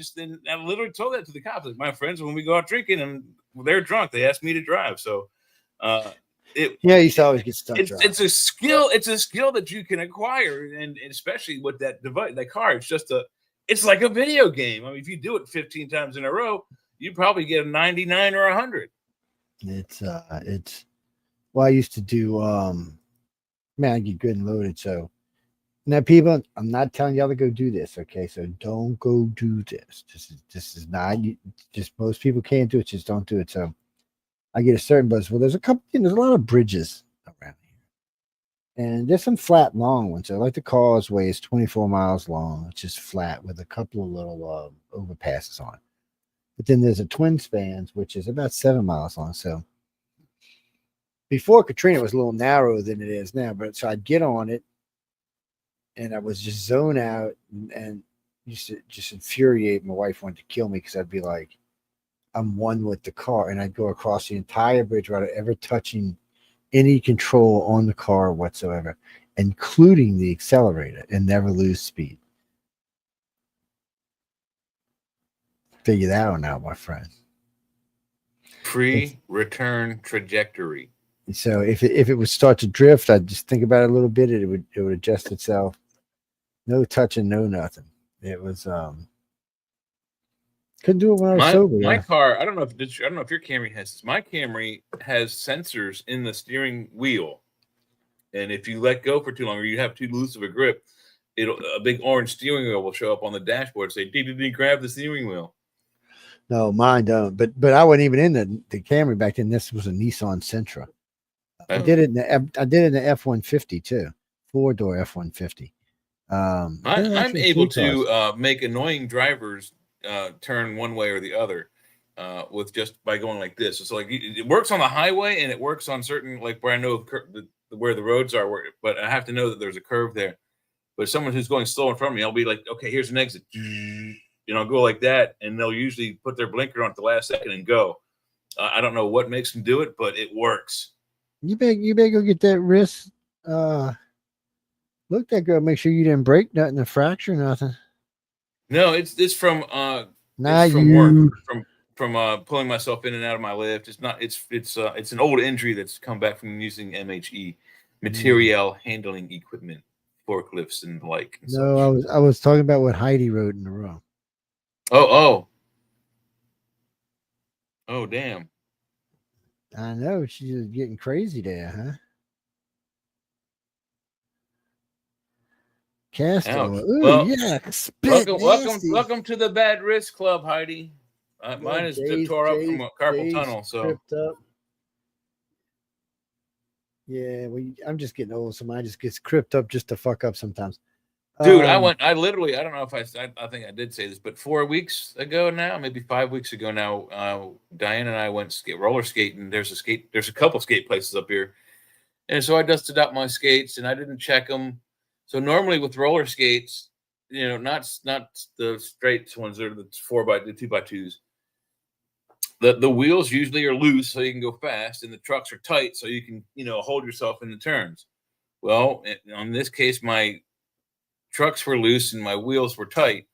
literally told that to the cops. Like, my friends, when we go out drinking and they're drunk, they ask me to drive. So, you used to always get stuck. It's a skill. It's a skill that you can acquire, and especially with that device, that car. It's like a video game. I mean, if you do it 15 times in a row, you probably get a 99 or 100. I used to do. I get good and loaded. So now, people, I'm not telling y'all to go do this. Okay, so don't go do this. This is not. Just most people can't do it. Just don't do it. So I get a certain buzz. Well, there's a lot of bridges around here, and there's some flat, long ones. So like the causeway is 24 miles long. It's just flat with a couple of little overpasses on it. But then there's a twin spans, which is about 7 miles long. So before Katrina, it was a little narrower than it is now. But so I'd get on it, and I was just zone out and used to just infuriate. My wife wanted to kill me because I'd be like, I'm one with the car, and I'd go across the entire bridge without ever touching any control on the car whatsoever, including the accelerator, and never lose speed. Figure that one out, my friend. Pre-return trajectory. So if it would start to drift, I'd just think about it a little bit. It would adjust itself. No touching, no nothing. It was couldn't do it when I was sober. My car, I don't know if your Camry has this. My Camry has sensors in the steering wheel, and if you let go for too long or you have too loose of a grip, a big orange steering wheel will show up on the dashboard and say, grab the steering wheel. No, mine don't. But I wasn't even in the Camry back then. This was a Nissan Sentra. I did it in the F-150 too, 4-door F-150. I'm able to make annoying drivers turn one way or the other with just by going like this. So like it works on the highway, and it works on certain, like where I know where the roads are, but I have to know that there's a curve there. But someone who's going slow in front of me, I'll be like, okay, here's an exit. Go like that, and they'll usually put their blinker on at the last second and go. I don't know what makes them do it, but it works. You better go get that wrist. Look that girl. Make sure you didn't break nothing, or fracture nothing. No, it's from work, from pulling myself in and out of my lift. It's not. It's an old injury that's come back from using MHE, material handling equipment, forklifts and the like. And no, I was talking about what Heidi wrote in the row. Oh, damn. I know, she's getting crazy there, huh? Castro. Well, yeah. Welcome to the Bad Risk Club, Heidi. Mine is tore up from a carpal tunnel. So. Yeah, I'm just getting old, so mine just gets cripped up just to fuck up sometimes. Dude, I literally, I don't know if I think I did say this, but 4 weeks ago now, maybe 5 weeks ago now, Diane and I went roller skating. There's a couple skate places up here. And so I dusted out my skates and I didn't check them. So normally with roller skates, you know, not the straight ones, they're the 2x2s. The wheels usually are loose so you can go fast, and the trucks are tight so you can, you know, hold yourself in the turns. Well, in this case, my trucks were loose and my wheels were tight.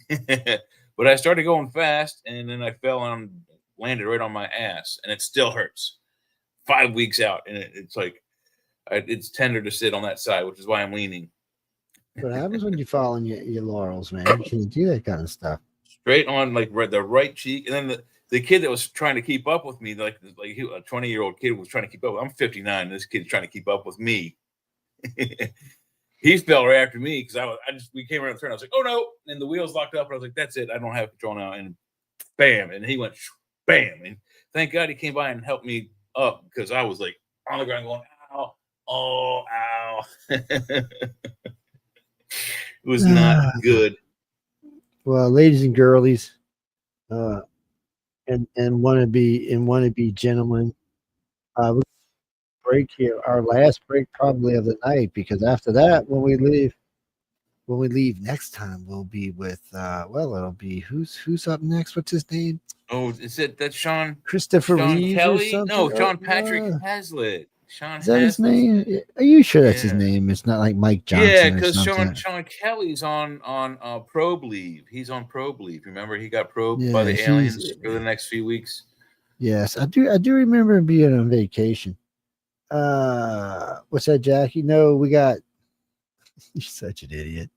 But I started going fast, and then I landed right on my ass, and it still hurts 5 weeks out. And it's like, it's tender to sit on that side, which is why I'm leaning. What happens when you fall on your laurels, man? You can't do that kind of stuff. Straight on like the right cheek. And then the kid that was trying to keep up with me, like a 20-year-old kid was trying to keep up. I'm 59, and this kid's trying to keep up with me. He fell right after me because we came around the turn. I was like, oh no. And the wheels locked up. And I was like, that's it. I don't have control now. And bam. And he went bam. And thank God he came by and helped me up, because I was like on the ground going, ow, oh, ow. It was not good. Well, ladies and girlies, and wannabe gentlemen, we'll break here, our last break probably of the night, because after that, when we leave next time, we'll be with it'll be who's up next? What's his name? Oh, is it that Sean Christopher Sean Reeves Kelly? or something? No, John Patrick Hazlitt. Sean Is that his Hazlitt. name? Are you sure that's his name? It's not like Mike Johnson. Yeah, or because something. Sean Kelly's on probe leave. He's on probe leave. Remember, he got probed by Yeah, the he's- aliens for the next few weeks. Yes, I do remember him being on vacation. What's that, Jackie? No, we got. You're such an idiot.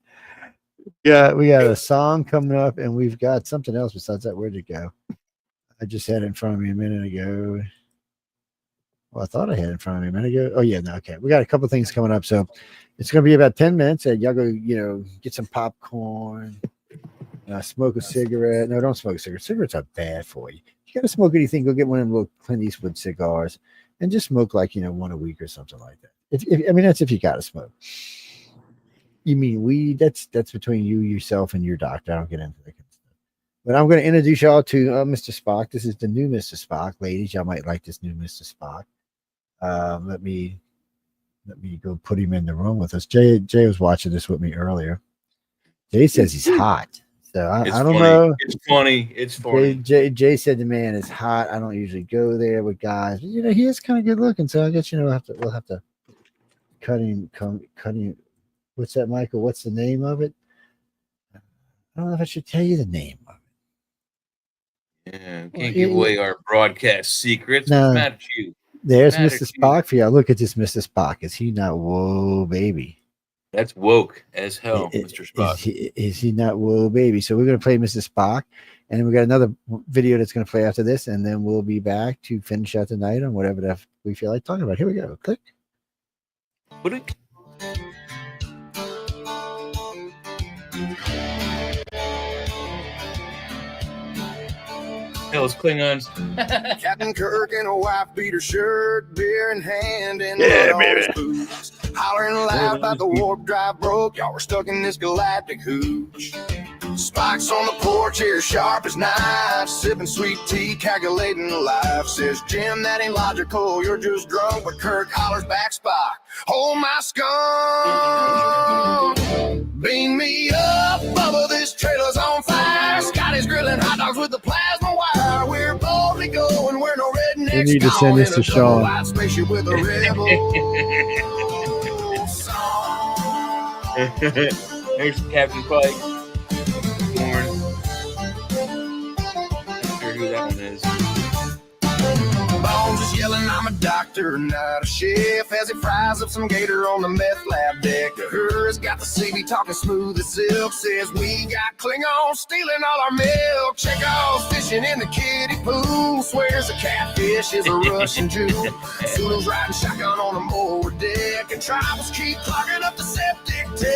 Yeah, we got a song coming up, and we've got something else besides that. Where'd it go? I just had it in front of me a minute ago. Well, I thought I had it in front of me a minute ago. Oh yeah, no, okay. We got a couple things coming up, so it's going to be about 10 minutes. And y'all go, get some popcorn, smoke a cigarette. No, don't smoke a cigarette. Cigarettes are bad for you. You got to smoke anything, go get one of them little Clint Eastwood cigars, and just smoke like one a week or something like that. If that's if you got to smoke. You mean weed? That's between you, yourself, and your doctor. I don't get into that kind of stuff. But I'm going to introduce y'all to Mr. Spock. This is the new Mr. Spock, ladies. Y'all might like this new Mr. Spock. Let me go put him in the room with us. Jay was watching this with me earlier. Jay says he's hot. So I don't know. It's funny. It's funny. Jay said the man is hot. I don't usually go there with guys, but he is kind of good looking. So I guess we'll have to cut him. What's that, Michael? What's the name of it? I don't know if I should tell you the name of it. Yeah, can't give away our broadcast secrets. No. What's the matter with you? There's Matter Mr. to you? Spock for you. Look at this Mr. Spock. Is he not whoa baby? That's woke as hell, Mr. Spock. Is he not whoa baby? So we're gonna play Mr. Spock, and we got another video that's gonna play after this, and then we'll be back to finish out the night on whatever that we feel like talking about. Here we go. Click. Hell's Klingons. Captain Kirk in a wife beater shirt, beer in hand, and Yeah, all baby. his boots. Hollering loud about the warp drive broke. Y'all were stuck in this galactic hooch. Spikes on the porch here, sharp as knives. Sipping sweet tea, calculating life. Says Jim, that ain't logical. You're just drunk. But Kirk hollers back, Spock. Hold my skunk. Beam me up, Bubba. This trailer's on fire. Scotty's grilling hot dogs with the plasma wire. We're boldly going. We're no rednecks. We need to send this to Sean. White spaceship with a rebel. There's Captain Pike. Born. Not sure who that one is. Bones is yelling, I'm a doctor, not a chef, as he fries up some gator on the meth lab deck. The Hur's got the CB talking smooth as silk. Says we got Klingons stealing all our milk. Chekhov's fishing in the kiddie pool. Swears the catfish is a Russian Jew. Zulu's riding shotgun on the mower deck. And tribals keep clogging up the septic tank.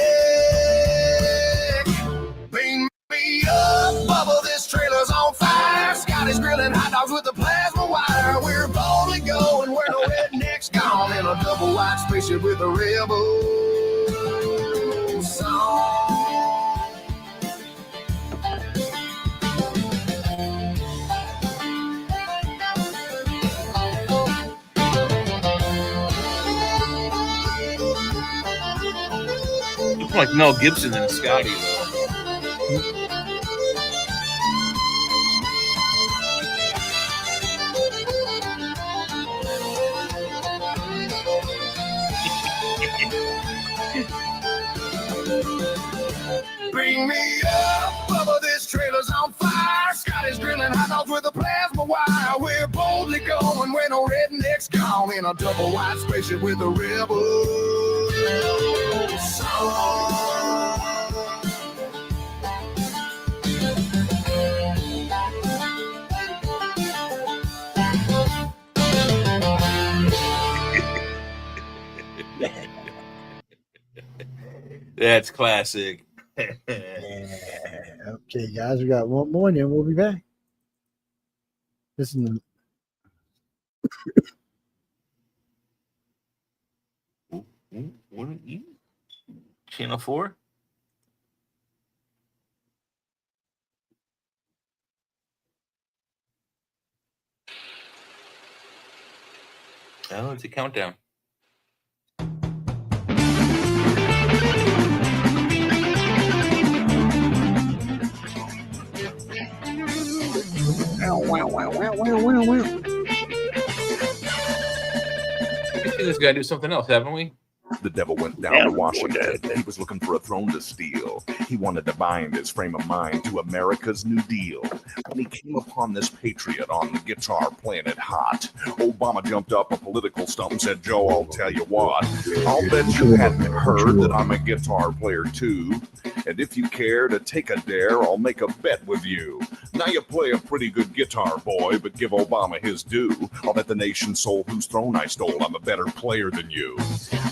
Beam me up, Bubba, this trailer's on fire. Scotty's grilling hot dogs with the plasma wire. We're boldly going, we're no rednecks gone in a double wide spaceship with a rebel song. Like Mel Gibson and Scotty, though. Bring me up, Bubba, this trailer's on fire. Scotty's grilling hot dogs with a plasma wire. We're boldly going where no redneck's gone, in a double wide spaceship with a rebel song. That's classic. Okay, guys, we got one more and then we'll be back. This is What are you? Channel 4? Oh, it's a countdown. We've seen this guy do something else, haven't we? The devil went down to Washington. He was looking for a throne to steal. He wanted to bind his frame of mind to America's New Deal. When he came upon this patriot on the guitar playing it hot, Obama jumped up a political stump and said, Joe, I'll tell you what, I'll bet you hadn't heard that I'm a guitar player too. And if you care to take a dare, I'll make a bet with you. Now you play a pretty good guitar, boy, but give Obama his due. I'll bet the nation's soul whose throne I stole, I'm a better player than you.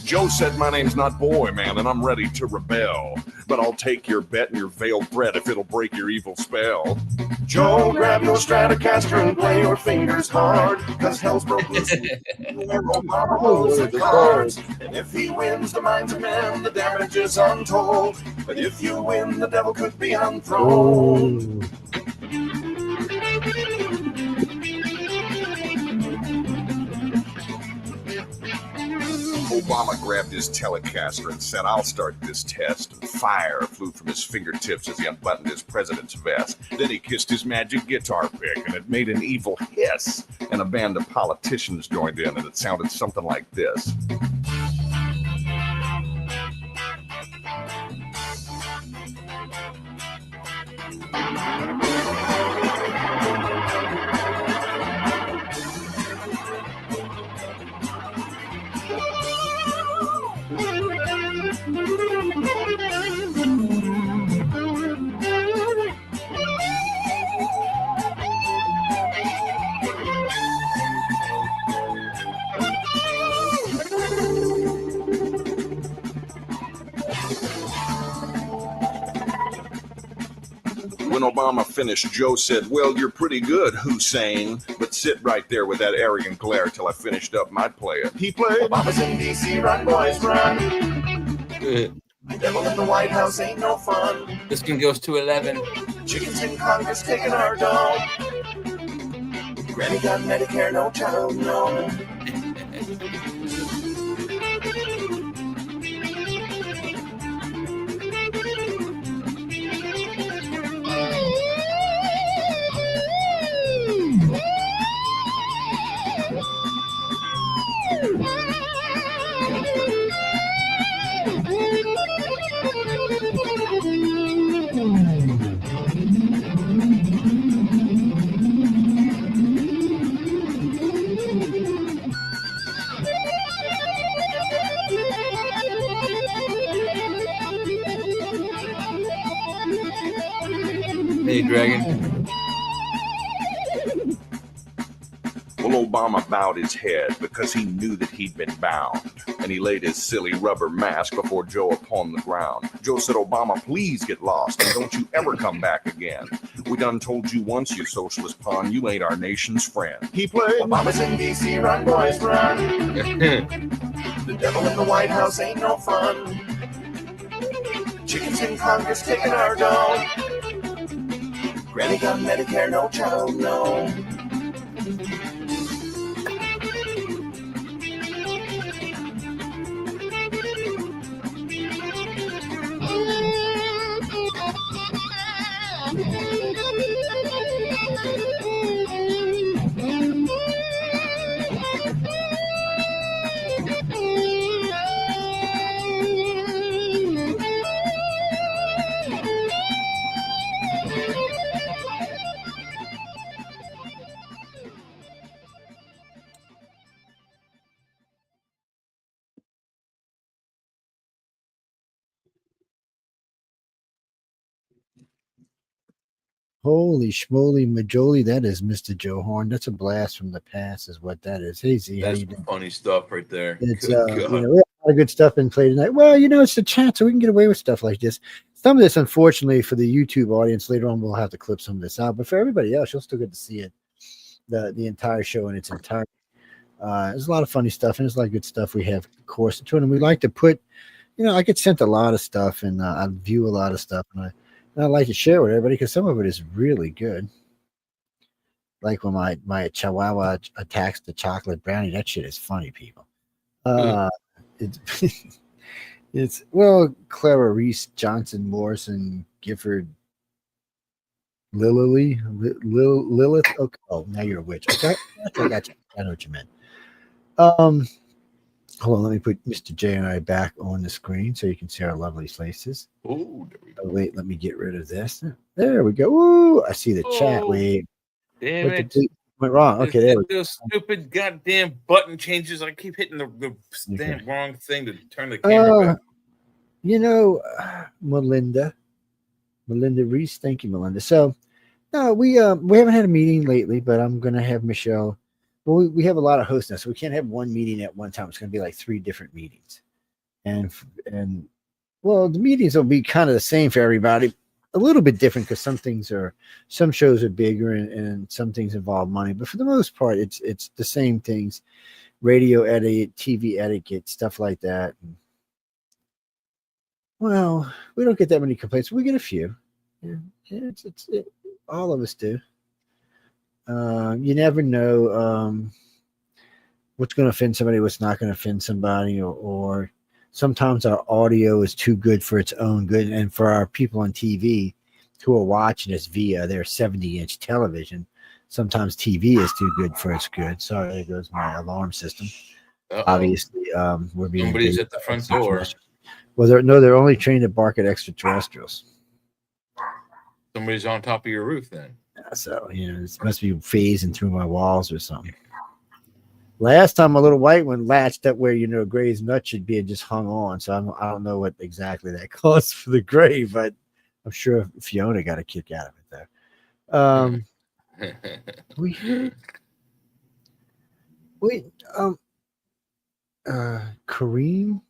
Joe said, my name's not Boy, man, and I'm ready to rebel. But I'll take your bet and your veiled bread if it'll break your evil spell. Joe, grab your Stratocaster and play your fingers hard, cause hell's broke loose where Obama holds the cards. And if he wins the minds of men, the damage is untold. But if you win, the devil could be unthroned. Obama grabbed his Telecaster and said, I'll start this test. And fire flew from his fingertips as he unbuttoned his president's vest. Then he kissed his magic guitar pick, and it made an evil hiss. And a band of politicians joined in, and it sounded something like this. When Obama finished, Joe said, well, you're pretty good, Hussein, but sit right there with that arrogant glare till I finished up my play. He played Obama's in D.C., run, boys, run. The devil in the White House ain't no fun. This one goes to 11. Chickens in Congress taking our dough. Granny got Medicare, no child, no. Hey, Dragon. Well, Obama bowed his head because he knew that he'd been bound, and he laid his silly rubber mask before Joe upon the ground. Joe said, Obama, please get lost, and don't you ever come back again. We done told you once, you socialist pawn, you ain't our nation's friend. He played Obama's in D.C., run, boys, run. The devil in the White House ain't no fun. Chickens in Congress taking our dough. Granny got Medicare, no child, no. Holy schmoly majoli, that is Mr. Joe Horn. That's a blast from the past, is what that is. Hey Z, how That's you doing? funny stuff right there. It's Good you God. know, we have a lot of good stuff in play tonight. Well, it's the chat, so we can get away with stuff like this. Some of this, unfortunately, for the YouTube audience, later on we'll have to clip some of this out. But for everybody else, you'll still get to see it, the entire show in its entirety. There's a lot of funny stuff, and there's a lot of good stuff we have, of course, into it. And we like to put, I get sent a lot of stuff, and I view a lot of stuff, and I like to share with everybody because some of it is really good. Like when my Chihuahua attacks the chocolate brownie, that shit is funny, people. It's Clara Reese, Johnson, Morrison, Gifford, Lilith. Okay, oh, now you're a witch. Okay, I got you. I know what you meant. Hold on, let me put Mr. J and I back on the screen so you can see our lovely faces. Oh, there we go. Wait, let me get rid of this. There we go. Ooh, I see the chat. Wait, Damn what it. went wrong? Okay, there we go. Those stupid goddamn button changes. I keep hitting the damn wrong thing to turn the camera back. Melinda Reese. Thank you, Melinda. So, no, we haven't had a meeting lately, but I'm gonna have Michelle. Well, we have a lot of hosts now, so we can't have one meeting at one time. It's gonna be like 3 different meetings, and well, the meetings will be kind of the same for everybody. A little bit different because some shows are bigger and some things involve money, but for the most part, it's the same things: radio etiquette, TV etiquette, stuff like that. Well, we don't get that many complaints. We get a few. Yeah, all of us do. You never know what's going to offend somebody, what's not going to offend somebody, or sometimes our audio is too good for its own good. And for our people on TV who are watching us via their 70-inch television, sometimes TV is too good for its good. Sorry, there goes my alarm system. Obviously, we're being Somebody's at the front door. Well, they're only trained to bark at extraterrestrials. Somebody's on top of your roof then. So, it must be phasing through my walls or something. Last time a little white one latched up where, Gray's nut should be and just hung on. So I don't know what exactly that caused for the Gray, but I'm sure Fiona got a kick out of it there. Kareem?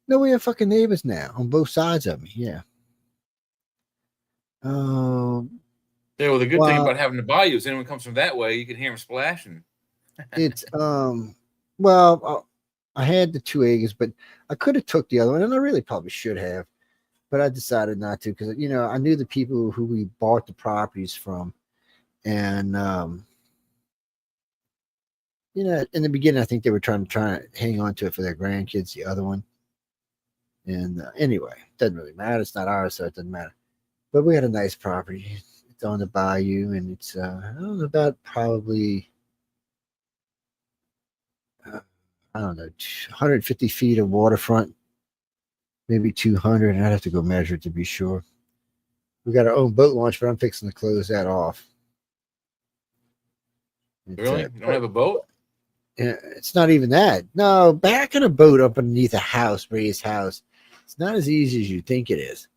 No, we have fucking neighbors now on both sides of me. Yeah. Yeah, well, the good thing about having the bayou is anyone comes from that way, you can hear them splashing. It's I had the 2 acres, but I could have took the other one, and I really probably should have, but I decided not to because I knew the people who we bought the properties from, and in the beginning I think they were trying to hang on to it for their grandkids, the other one, and anyway, it doesn't really matter. It's not ours, so it doesn't matter. But we had a nice property. It's on the bayou, and it's I don't know, about probably 150 feet of waterfront, maybe 200. I'd have to go measure it to be sure. We got our own boat launch, but I'm fixing to close that off. Really? You don't have a boat? Yeah, it's not even that. No, backing a boat up underneath a house, Ray's house, it's not as easy as you think it is.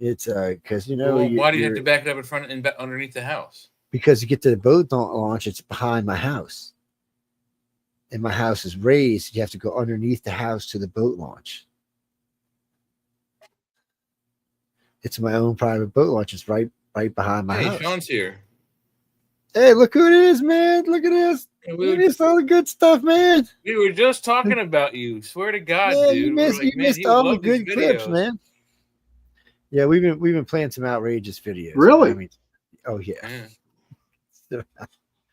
It's because why do you have to back it up in front and underneath the house? Because to get to the boat launch, it's behind my house, and my house is raised. You have to go underneath the house to the boat launch. It's my own private boat launch. It's right behind my house. Hey, Sean's here. Hey, look who it is, man! Look at this. Look at all the good stuff, man. We were just talking about you. Swear to God, yeah, dude. You missed all the good clips, man. Yeah, we've been playing some outrageous videos. Really? I mean, oh yeah. Okay.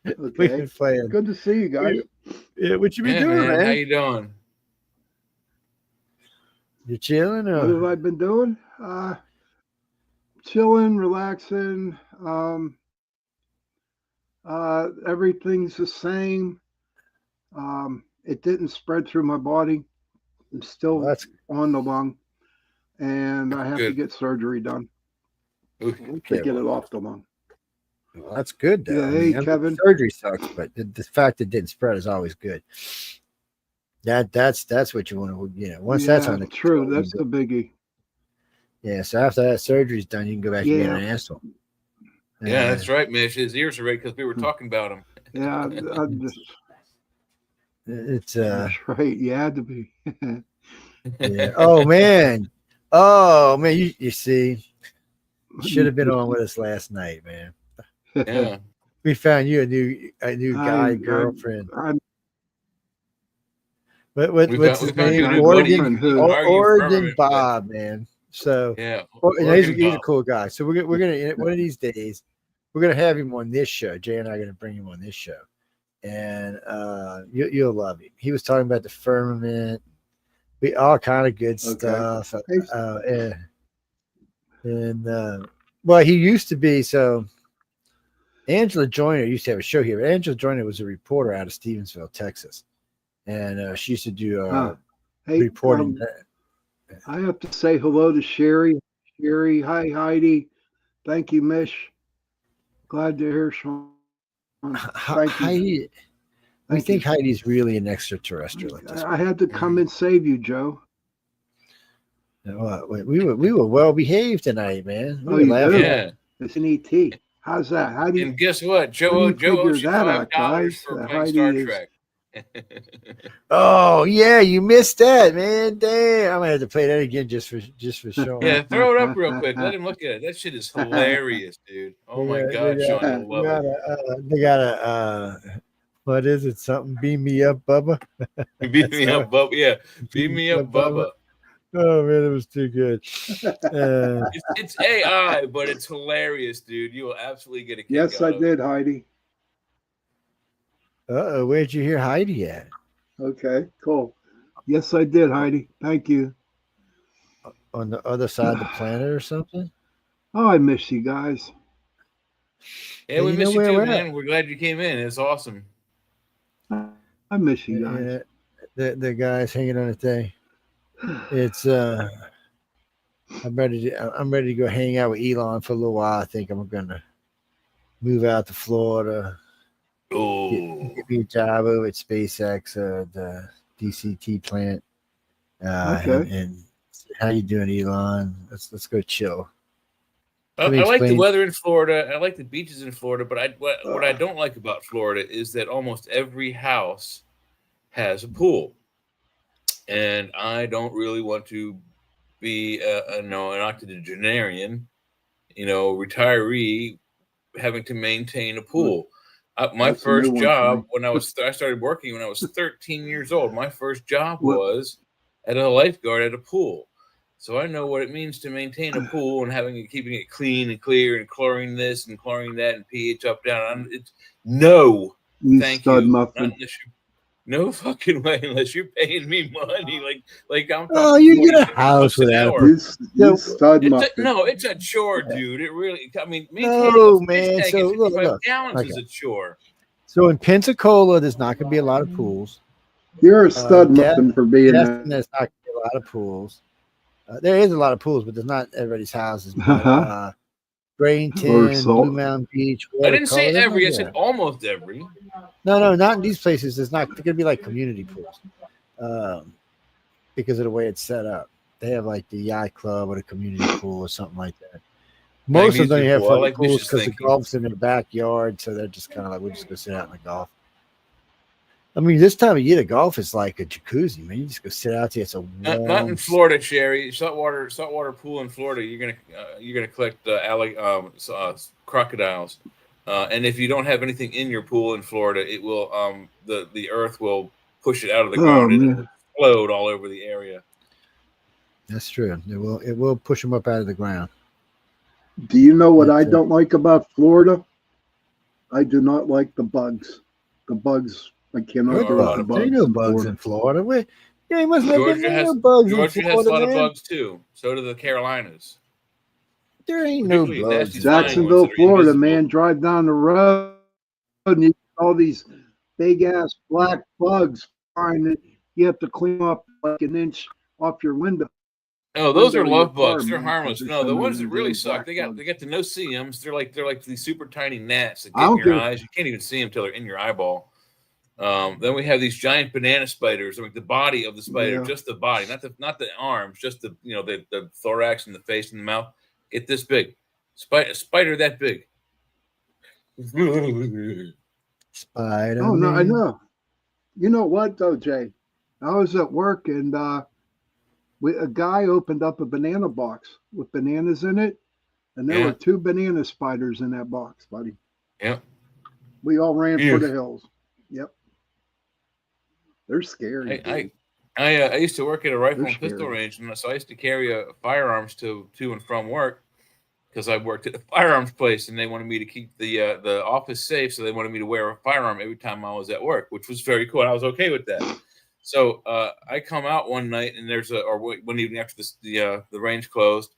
We've been playing. Good to see you guys. Yeah, what you been doing, man? How you doing? You chilling? What have I been doing? Chilling, relaxing. Everything's the same. It didn't spread through my body. I'm still on the lung, and I have to get surgery done to get it off the lung. Well, that's good, though. Yeah, hey, Kevin. Surgery sucks, but the fact it didn't spread is always good. That's what you want to, once that's on the true. That's the biggie. Yeah, so after that surgery's done, you can go back and get an asshole. Yeah, that's right, Mish. His ears are red because we were talking about him. Yeah, I'm just. It's That's right. You had to be. yeah. Oh man. You see, you should have been on with us last night, man. Yeah. We found you a new guy, girlfriend. What's his name? Oregon Bob, man. So yeah, he's a cool guy. So we're gonna one of these days we're gonna have him on this show. Jay and I are gonna bring him on this show, and you'll love him. He was talking about the firmament, all kind of good stuff. Well, he used to be so. Angela Joyner used to have a show here. Angela Joyner was a reporter out of Stevensville, Texas, and she used to do reporting. I have to say hello to Sherry. Sherry, hi Heidi. Thank you, Mish. Glad to hear Sean. Heidi, I think Heidi's really an extraterrestrial. I had to come and save you, Joe. We were well behaved tonight, man. We were laughing. Yeah, it's an ET. How's that? How do you? And guess what? Joe owes you $5 for playing Star Trek. Oh yeah, you missed that, man. Damn, I'm gonna have to play that again just for showing. Yeah, throw it up real quick. Let him look at it. That shit is hilarious, dude. Oh my god, Sean, you'll love it. They got a what is it? Something beam me up, Bubba. Beam me up, Bubba. Yeah, beam me up, Bubba. Oh man, it was too good. It's AI, but it's hilarious, dude. You will absolutely get a kick Yes, I did, Heidi. Where'd you hear Heidi at? Okay, cool. Yes, I did, Heidi. Thank you. On the other side of the planet or something? Oh, I miss you guys. Yeah, we miss you too, man. We're glad you came in. It's awesome. I miss you guys. The guys hanging on a thing. It's I'm ready to go hang out with Elon for a little while. I think I'm gonna move out to Florida. Get me a job over at SpaceX, the DCT plant. And how you doing, Elon? Let's go chill. I like the weather in Florida. I like the beaches in Florida, but what I don't like about Florida is that almost every house has a pool, and I don't really want to be an octogenarian, retiree having to maintain a pool. My first job I started working when I was 13 years old. My first job was at a lifeguard at a pool. So I know what it means to maintain a pool and keeping it clean and clear and chlorine this and chlorine that and pH up, down. It's thank you. No fucking way unless you're paying me money. Like I'm. Oh, you get a house without it's a chore, dude. It really. I mean, no, man. So look, gallons is a chore. So in Pensacola, there's not going to be a lot of pools. You're a stud muffin for being there. There's not going to be a lot of pools. There is a lot of pools, but there's not everybody's houses. Bradenton, Blue Mountain Beach. I didn't say every. I said almost every. No, not in these places. There's not going to be like community pools because of the way it's set up. They have like the yacht club or the community pool or something like that. Most of them have pools because the golf's in their backyard, so they're just kind of like, we're just going to sit out in the golf. I mean, this time of year, the golf is like a jacuzzi, man. You just go sit out there. It's a warm. Not in Florida, Sherry. Saltwater pool in Florida. You're gonna collect crocodiles, and if you don't have anything in your pool in Florida, it will the earth will push it out of the ground and it will explode all over the area. That's true. It will push them up out of the ground. Do you know what I don't like about Florida? I do not like the bugs. The bugs. I cannot do the bugs. There ain't no bugs in Florida. You must have Georgia has a lot of bugs too. So do the Carolinas. There ain't no bugs. Jacksonville, Florida, man. Drive down the road and you get all these big ass black bugs flying that you have to clean up like an inch off your window. Oh, those are love bugs. They're harmless. No, the ones that really suck, they got the no-see-ums. They're like these super tiny gnats that get in your eyes. You can't even see them till they're in your eyeball. Then we have these giant banana spiders. I mean, the body of the spider, just the body, not the arms, just the the thorax and the face and the mouth. Get this big, spider that big. Spider. Oh no, I know. You know what though, Jay? I was at work and a guy opened up a banana box with bananas in it, and there were 2 banana spiders in that box, buddy. Yep. We all ran for the hills. Yep. They're scary. I used to work at a rifle and pistol range, and so I used to carry firearms to and from work because I worked at a firearms place, and they wanted me to keep the office safe, so they wanted me to wear a firearm every time I was at work, which was very cool. I was okay with that. So I come out one night, and there's one evening after the range closed,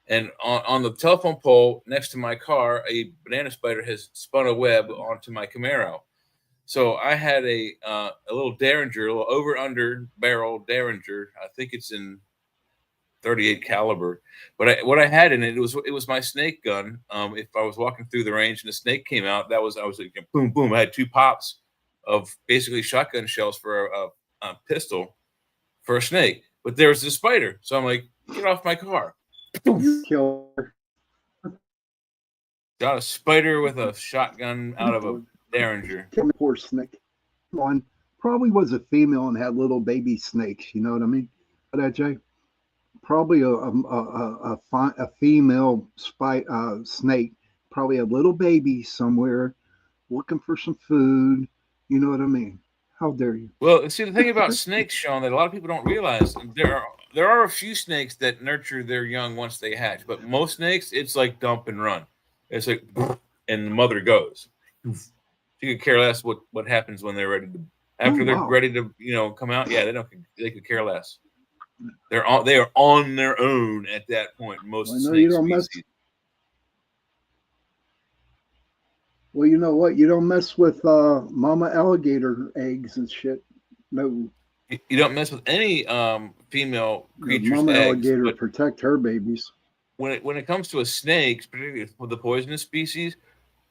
and on the telephone pole next to my car, a banana spider has spun a web onto my Camaro. So I had a little Derringer, a little over/under barrel Derringer. I think it's in 38 caliber. But what I had in it was my snake gun. If I was walking through the range and a snake came out, I was like boom boom. I had 2 pops of basically shotgun shells for a pistol for a snake. But there was a spider, so I'm like, get off my car. Killer. Got a spider with a shotgun out of a Derringer. Poor snake. One probably was a female and had little baby snakes. You know what I mean? That Jay? Probably a female snake. Probably a little baby somewhere, looking for some food. You know what I mean? How dare you? Well, see, the thing about snakes, Sean, that a lot of people don't realize, there are a few snakes that nurture their young once they hatch, but most snakes, it's like dump and run. It's like, and the mother goes. You could care less what happens when they're ready to. After they're ready to, come out. Yeah, they could care less. They are on their own at that point. Most snake species. Well, you know what? You don't mess with mama alligator eggs and shit. No. You don't mess with any female creatures' mama eggs, alligator protect her babies. When it comes to a snake, particularly with the poisonous species,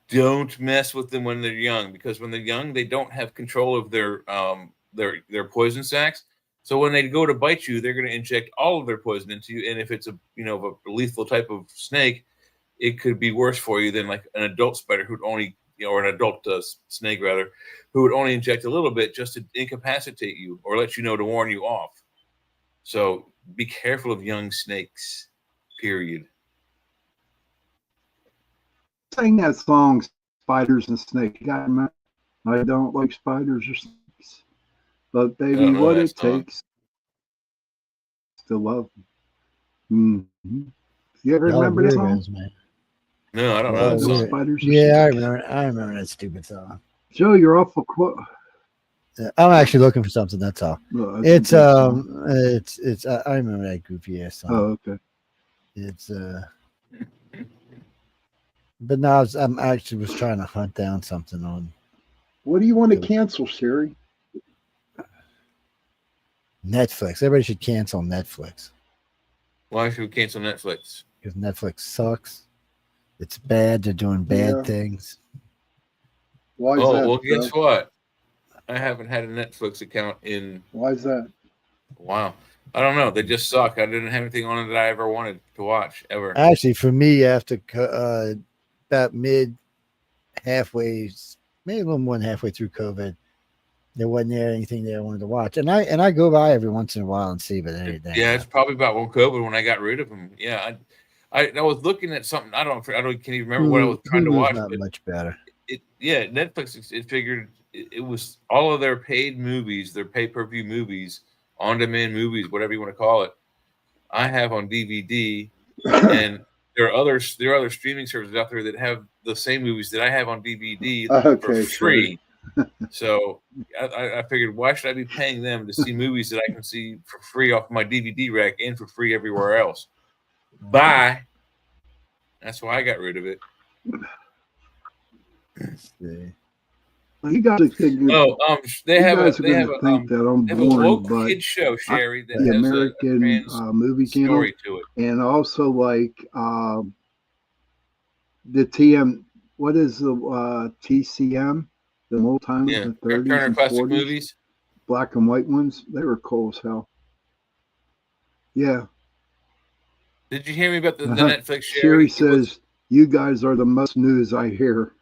don't mess with them when they're young, because when they're young, they don't have control of their poison sacs. So when they go to bite you, they're going to inject all of their poison into you. And if it's a lethal type of snake, it could be worse for you than like an adult spider who'd only, or an adult snake rather, who would only inject a little bit just to incapacitate you or let you know to warn you off. So be careful of young snakes, period. Sing that song, Spiders and Snakes. You got me? I don't like spiders or snakes, but baby, what it takes to love them. Mm-hmm. You ever remember that song? Man. No, I don't know. Spiders. Yeah, I remember that stupid song. Joe, you're awful quote. I'm actually looking for something. That's all. No, it's I remember that goofy ass song. Oh, okay. It's but now I'm actually was trying to hunt down something on. What do you want to cancel, Siri? Netflix. Everybody should cancel Netflix. Why should we cancel Netflix? Because Netflix sucks. It's bad. They're doing bad things. Why is that? Well, guess what? I haven't had a Netflix account in. Why is that? Wow. I don't know. They just suck. I didn't have anything on it that I ever wanted to watch, ever. Actually, for me, after about halfway, maybe a little more than halfway through COVID, there wasn't anything there I wanted to watch. And I go by every once in a while and see, but anything. Yeah, it's probably about COVID when I got rid of them. Yeah, I was looking at something. I can't even remember what I was trying to watch. Not much better. Netflix. It figured it was all of their paid movies, their pay-per-view movies, on-demand movies, whatever you want to call it. I have on DVD, and there are other streaming services out there that have the same movies that I have on DVD for free. So I figured, why should I be paying them to see movies that I can see for free off my DVD rack and for free everywhere else? Bye. That's why I got rid of it. Well, you guys think they have a woke but kid show, Sherry, that the has American movie channel story to it, and also like the TM. What is the TCM? The old times, the 30s Turner and Classic 40s, Movies, black and white ones. They were cool as hell. Yeah. Did you hear me about the Netflix? Sherry says You guys are the most news I hear.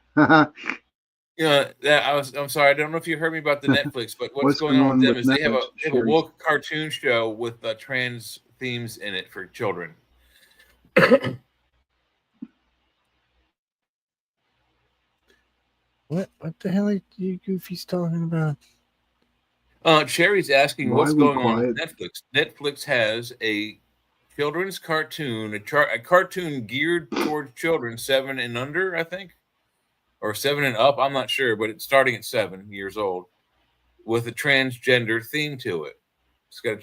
Yeah, I'm sorry. I don't know if you heard me about the Netflix, but what's going on with them is they have a woke cartoon show with trans themes in it for children. What the hell are you goofies talking about? Cherry's asking what's going on with Netflix. Netflix has a children's cartoon, a cartoon geared towards children 7 and under, I think, or 7 and up. I'm not sure, but it's starting at 7 years old with a transgender theme to it. It's got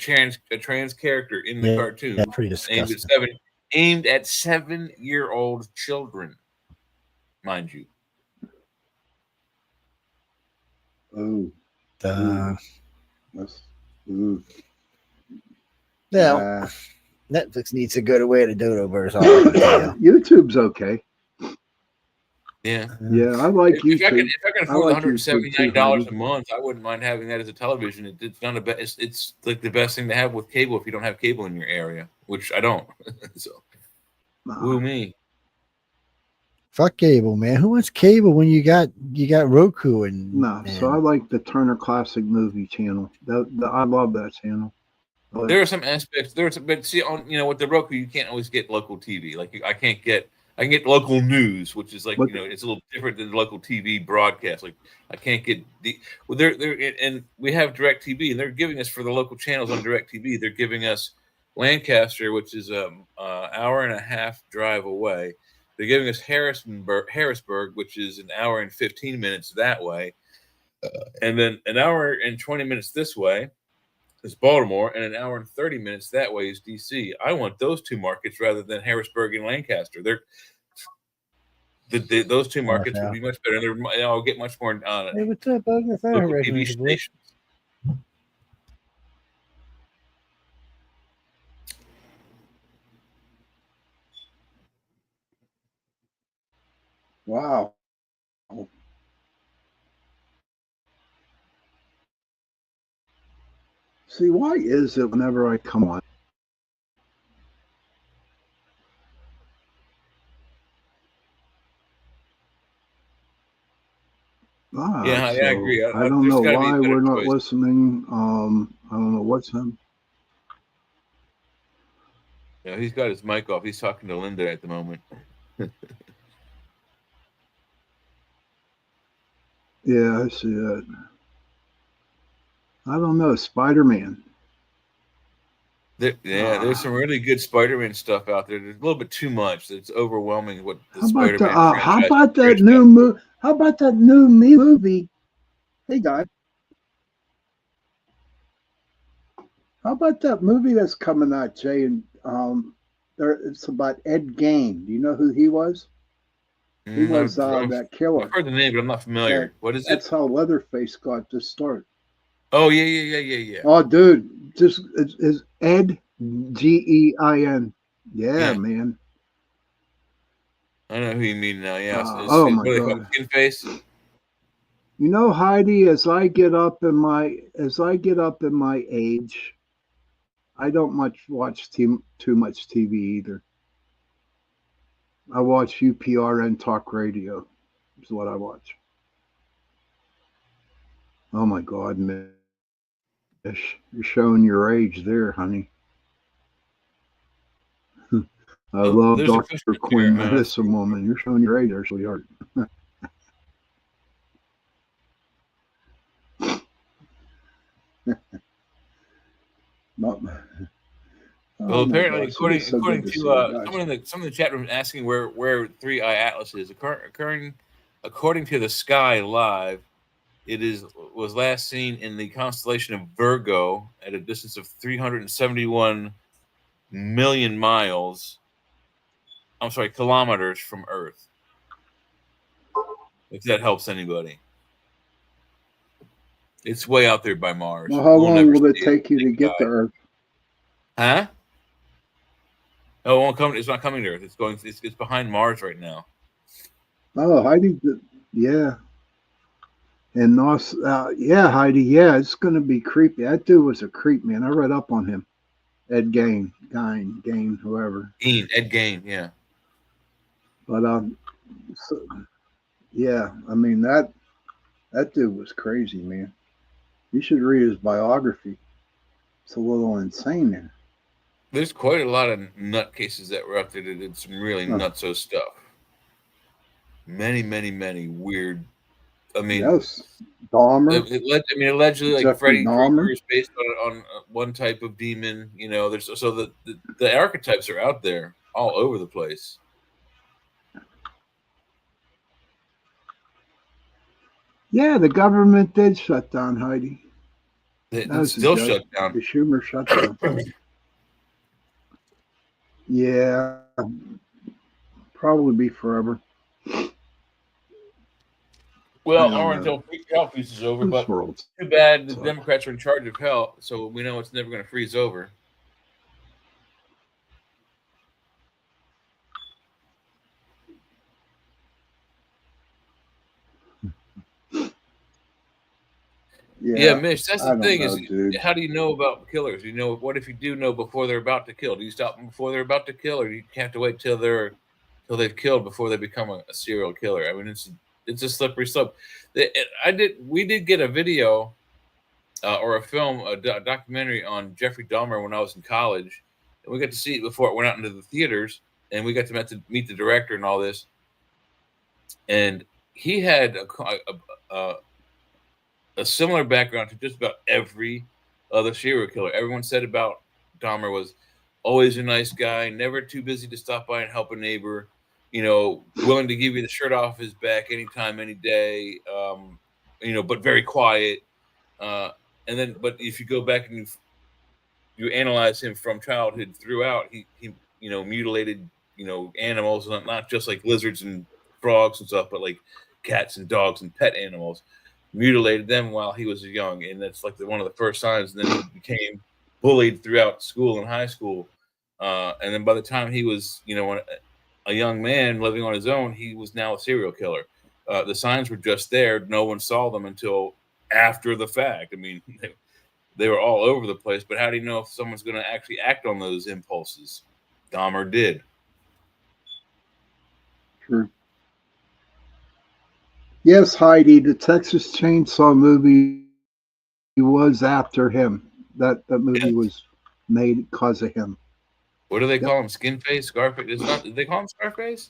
a trans character in the cartoon. Yeah, pretty disgusting. Aimed at 7-year-old children, mind you. Oh. Now, Netflix needs to go the way of the dodo birds. YouTube's okay. Yeah. Yeah, I like YouTube. If I can afford $179 a month, I wouldn't mind having that as a television. It's not it's like the best thing to have with cable if you don't have cable in your area, which I don't. So, woo me. Fuck cable, man. Who wants cable when you got Roku and So I like the Turner Classic Movie Channel. I love that channel. There are some aspects but see with the Roku you can't always get local TV. Like I can get local news, which is like it's a little different than local TV broadcast. Like I can't get and we have DirecTV, and they're giving us for the local channels on DirecTV. They're giving us Lancaster, which is an hour and a half drive away. They're giving us Harrisburg, which is an hour and 15 minutes that way, and then an hour and 20 minutes this way is Baltimore, and an hour and 30 minutes that way is DC. I want those two markets rather than Harrisburg and Lancaster. Those two markets would be much better, and I'll get much more hey, what's up, local TV stations. Wow. See, why is it whenever I come on? I agree. I don't know why we're not listening. I don't know what's him. Yeah, he's got his mic off. He's talking to Linda at the moment. Yeah, I see that. I don't know. Spider-Man. There's some really good Spider-Man stuff out there. There's a little bit too much. It's overwhelming. What the Spider-Man how about that new movie? How about that new movie? Hey, guys. How about that movie that's coming out, Jay? And it's about Ed Gein. Do you know who he was? He was that killer. I've heard the name, but I'm not familiar. What is it? That's how Leatherface got to start. Oh, yeah. Oh, dude, just it's Ed Gein. Yeah, man. I know who you mean now. Yeah. My God. Skin face. You know, Heidi, as I get up in my age, I don't watch too much TV either. I watch UPRN talk radio. Is what I watch. Oh my God, Mish, you're showing your age there, honey. I love Dr. Quinn, Medicine Woman. You're showing your age there, sweetheart. Well, apparently, according to someone in the chat room asking where Three Eye Atlas is, according to the Sky Live, it was last seen in the constellation of Virgo at a distance of 371 million miles. I'm sorry, kilometers from Earth. If that helps anybody. It's way out there by Mars. Well, how long will it take you to get to Earth? Huh? No, it won't come. It's not coming to Earth. It's behind Mars right now. Oh, Heidi, yeah. And Heidi, yeah, it's going to be creepy. That dude was a creep, man. I read up on him. Ed Gein, whoever. Ed Gein, yeah. But so, yeah, I mean that dude was crazy, man. You should read his biography. It's a little insane there. There's quite a lot of nutcases that were out there that did some really nutso stuff. Many, many, many weird. I mean, yes, Dahmer. I mean, allegedly, like Jeffrey Freddy Krueger is based on one type of demon. You know, there's so the archetypes are out there all over the place. Yeah, the government did shut down Heidi. It's still shut down. The Schumer shut down. Yeah, probably be forever. Well, or until hell freezes over, but too bad the Democrats are in charge of hell, so we know it's never going to freeze over. Yeah, Mitch, that's the thing is, how do you know about killers? You know, what if you do know before they're about to kill? Do you stop them before they're about to kill, or do you have to wait till they've killed before they become a serial killer? I mean, it's a slippery slope. We did get a video or a film, a documentary on Jeffrey Dahmer when I was in college, and we got to see it before it went out into the theaters, and we got to meet the director and all this. And he had a similar background to just about every other serial killer. Everyone said about Dahmer was always a nice guy, never too busy to stop by and help a neighbor, you know, willing to give you the shirt off his back anytime, any day, you know, but very quiet. And then, but if you go back and you analyze him from childhood throughout, he you know, mutilated, you know, animals, not just like lizards and frogs and stuff, but like cats and dogs and pet animals. Mutilated them while he was young, and that's like one of the first signs. And then he became bullied throughout school and high school, and then by the time he was, you know, a young man living on his own, he was now a serial killer. The signs were just there; no one saw them until after the fact. I mean, they were all over the place. But how do you know if someone's going to actually act on those impulses? Dahmer did. True. Yes, Heidi, the Texas Chainsaw movie was after him. That movie was made because of him. What do they call him? Skinface? Scarface? Did they call him Scarface?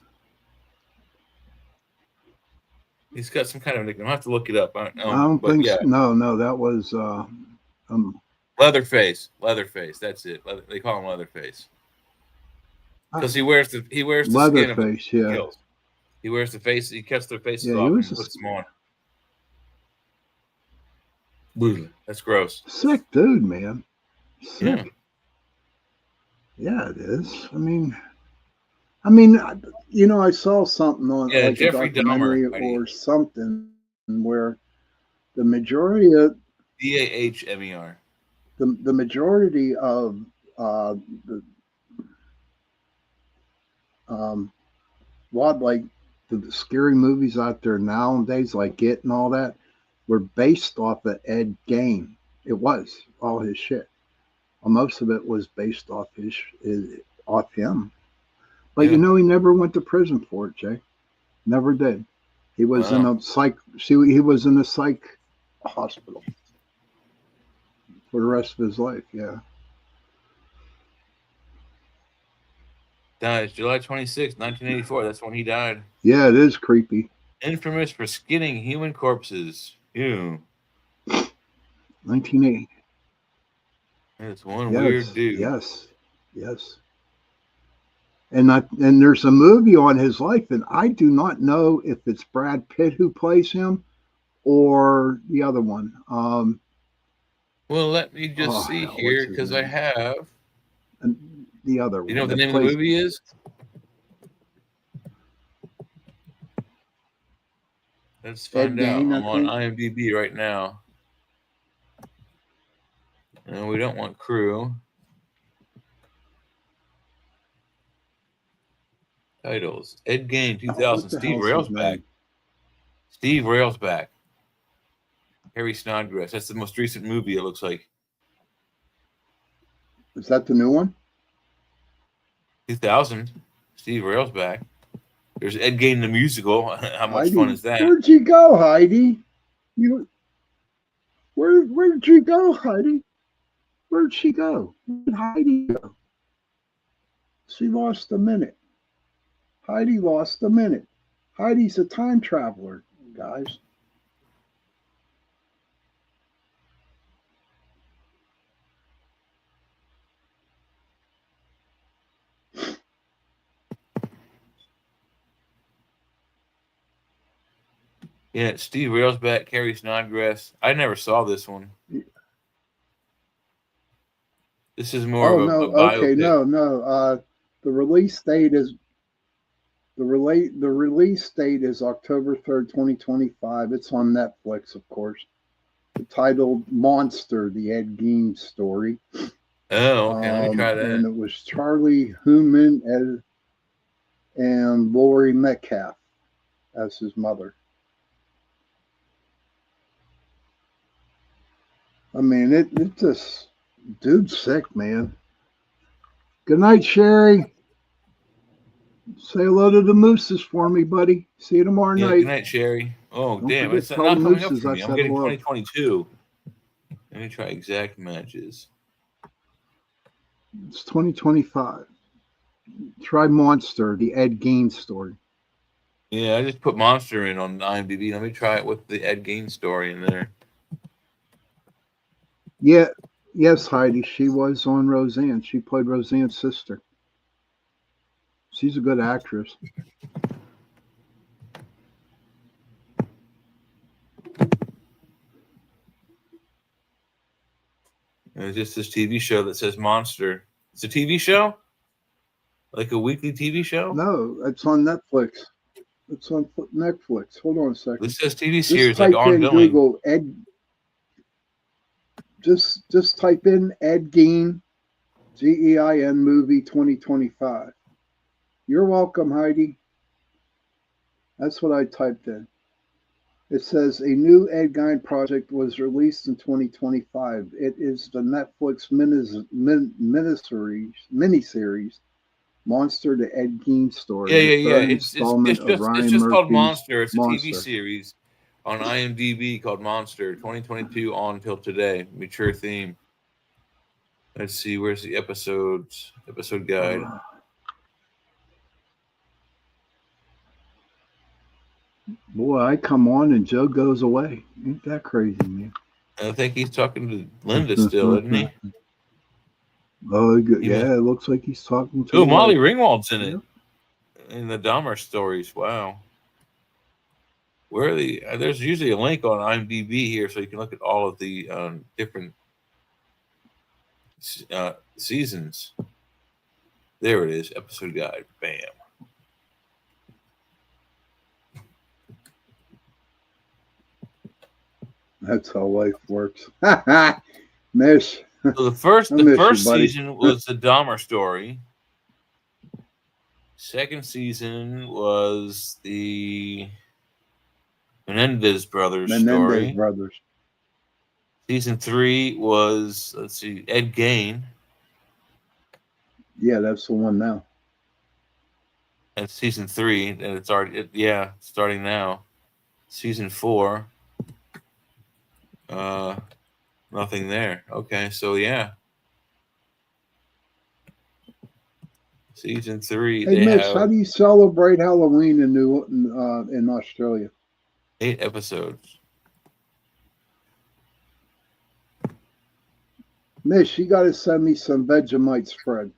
He's got some kind of nickname. I'll have to look it up. I don't think so. No, that was Leatherface. Leatherface. That's it. They call him Leatherface. Because he wears the Leatherface, skin of yeah. kills. He wears the face. He cuts their faces off and puts them on. That's gross. Sick dude, man. Sick. Yeah, it is. I mean, you know, I saw something on like Jeffrey a documentary Dahmer, or something where the majority of Dahmer. The majority of the scary movies out there nowadays, like It and all that, were based off of Ed Gein. It was all his shit. Most of it was based off off him. But you know, he never went to prison for it, Jay. Never did. He was in a psych. He was in a psych hospital for the rest of his life. Yeah. Died July 26, 1984. That's when he died. Yeah, it is creepy. Infamous for skinning human corpses. Ew. 1980. That's one weird dude. Yes. And there's a movie on his life, and I do not know if it's Brad Pitt who plays him or the other one. Well, let me just see here, because I have. And the other one. You know what the name of the movie is? Let's find out. I'm on IMDb right now. And we don't want crew. Titles. Ed Gein, 2000. Steve Railsback. Steve Railsback. Harry Snodgrass. That's the most recent movie, it looks like. Is that the new one? 2000. Steve Railsback. There's Ed Gein the musical. How much Heidi, fun is that? Where'd you go, Heidi? Where'd you go, Heidi? Where'd she go? Where'd Heidi go? She lost a minute. Heidi lost a minute. Heidi's a time traveler, guys. Yeah, Steve Railsback, Carrie Snodgrass. I never saw this one. This is more of a okay, biopic. no. The release date is October 3rd, 2025. It's on Netflix, of course. Titled Monster, the Ed Gein story. Oh, okay. Let me try that. And it was Charlie Hunnam and Laurie Metcalf as his mother. I mean, it just, dude's sick, man. Good night, Sherry. Say hello to the Mooses for me, buddy. See you tomorrow night. Good night, Sherry. Oh, Don't damn. forget It's to not tell the coming up Mooses for I me. I'm said getting hello. 2022. Let me try exact matches. It's 2025. Try Monster, the Ed Gein story. Yeah, I just put Monster in on IMDb. Let me try it with the Ed Gein story in there. Yeah, yes, Heidi. She was on Roseanne. She played Roseanne's sister. She's a good actress. It's just this TV show that says Monster. It's a TV show? Like a weekly TV show? No, it's on Netflix. It's on Netflix. Hold on a second. This says TV Just series, type like in ongoing. Google Ed. Just type in Ed Gein, Gein movie 2025. You're welcome, Heidi. That's what I typed in. It says a new Ed Gein project was released in 2025. It is the Netflix miniseries Monster, the Ed Gein story. Yeah. The third installment of Ryan It's just called Murphy's Monster. It's a Monster. TV series on IMDb called Monster, 2022 on until today. Mature theme. Let's see, where's the episode guide? Boy, I come on and Joe goes away. Ain't that crazy, man? I think he's talking to Linda still, isn't he? Oh, good. Yeah, it looks like he's talking to. Oh, Molly Ringwald's in it. In the Dahmer stories. Wow. Where are the? There's usually a link on IMDb here, so you can look at all of the different seasons. There it is, episode guide. Bam. That's how life works. Mish. So the first season was the Dahmer story. Second season was the Menendez brothers story. Season 3 was, let's see, Ed Gein. Yeah, that's the one now. And season 3, and it's already starting now. Season 4. Nothing there. Okay, so yeah. Season 3. Hey, Mitch, how do you celebrate Halloween in Australia? 8 episodes. Mitch, you got to send me some Vegemite spread.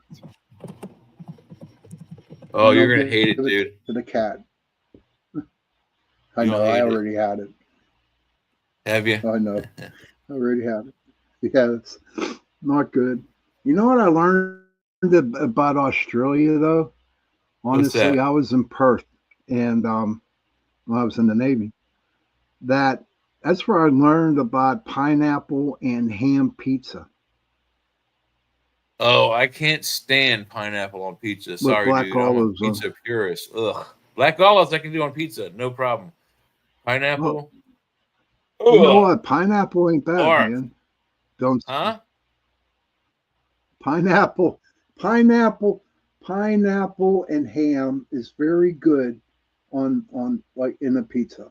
Oh, you're gonna hate it, dude. To the cat. I know. I already had it. Have you? I know. I already had it. Yeah, it's not good. You know what I learned about Australia, though? Honestly, I was in Perth, and I was in the Navy. That's where I learned about pineapple and ham pizza. Oh, I can't stand pineapple on pizza. Sorry, black dude. olives, I'm a pizza purist. Ugh. Black olives I can do on pizza, no problem. Pineapple. You know what? Pineapple ain't bad, man. Don't. Huh? Pineapple and ham is very good on like in a pizza.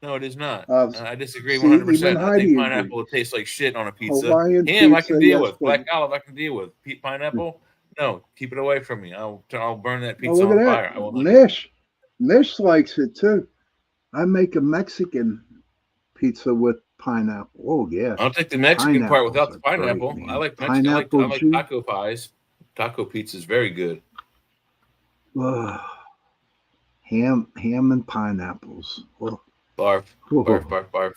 No, it is not. Uh, I disagree see, 100%. even I Heidi think pineapple agrees. tastes like shit on a pizza. Hawaiian Ham, I pizza, can deal yes, with. but- Black olive, I can deal with. Pineapple, no, keep it away from me. I'll burn that Oh, pizza look on at fire. I that. will not. Mish likes it too. I make a Mexican pizza with pineapple. Oh yeah. I'll take the Mexican part without the Pineapples are pineapple. great, I man. like Mexican. I Pineapple like juice. taco pies. Taco pizza is very good. Ugh. Ham and pineapples. Oh. Barf, barf, barf, barf.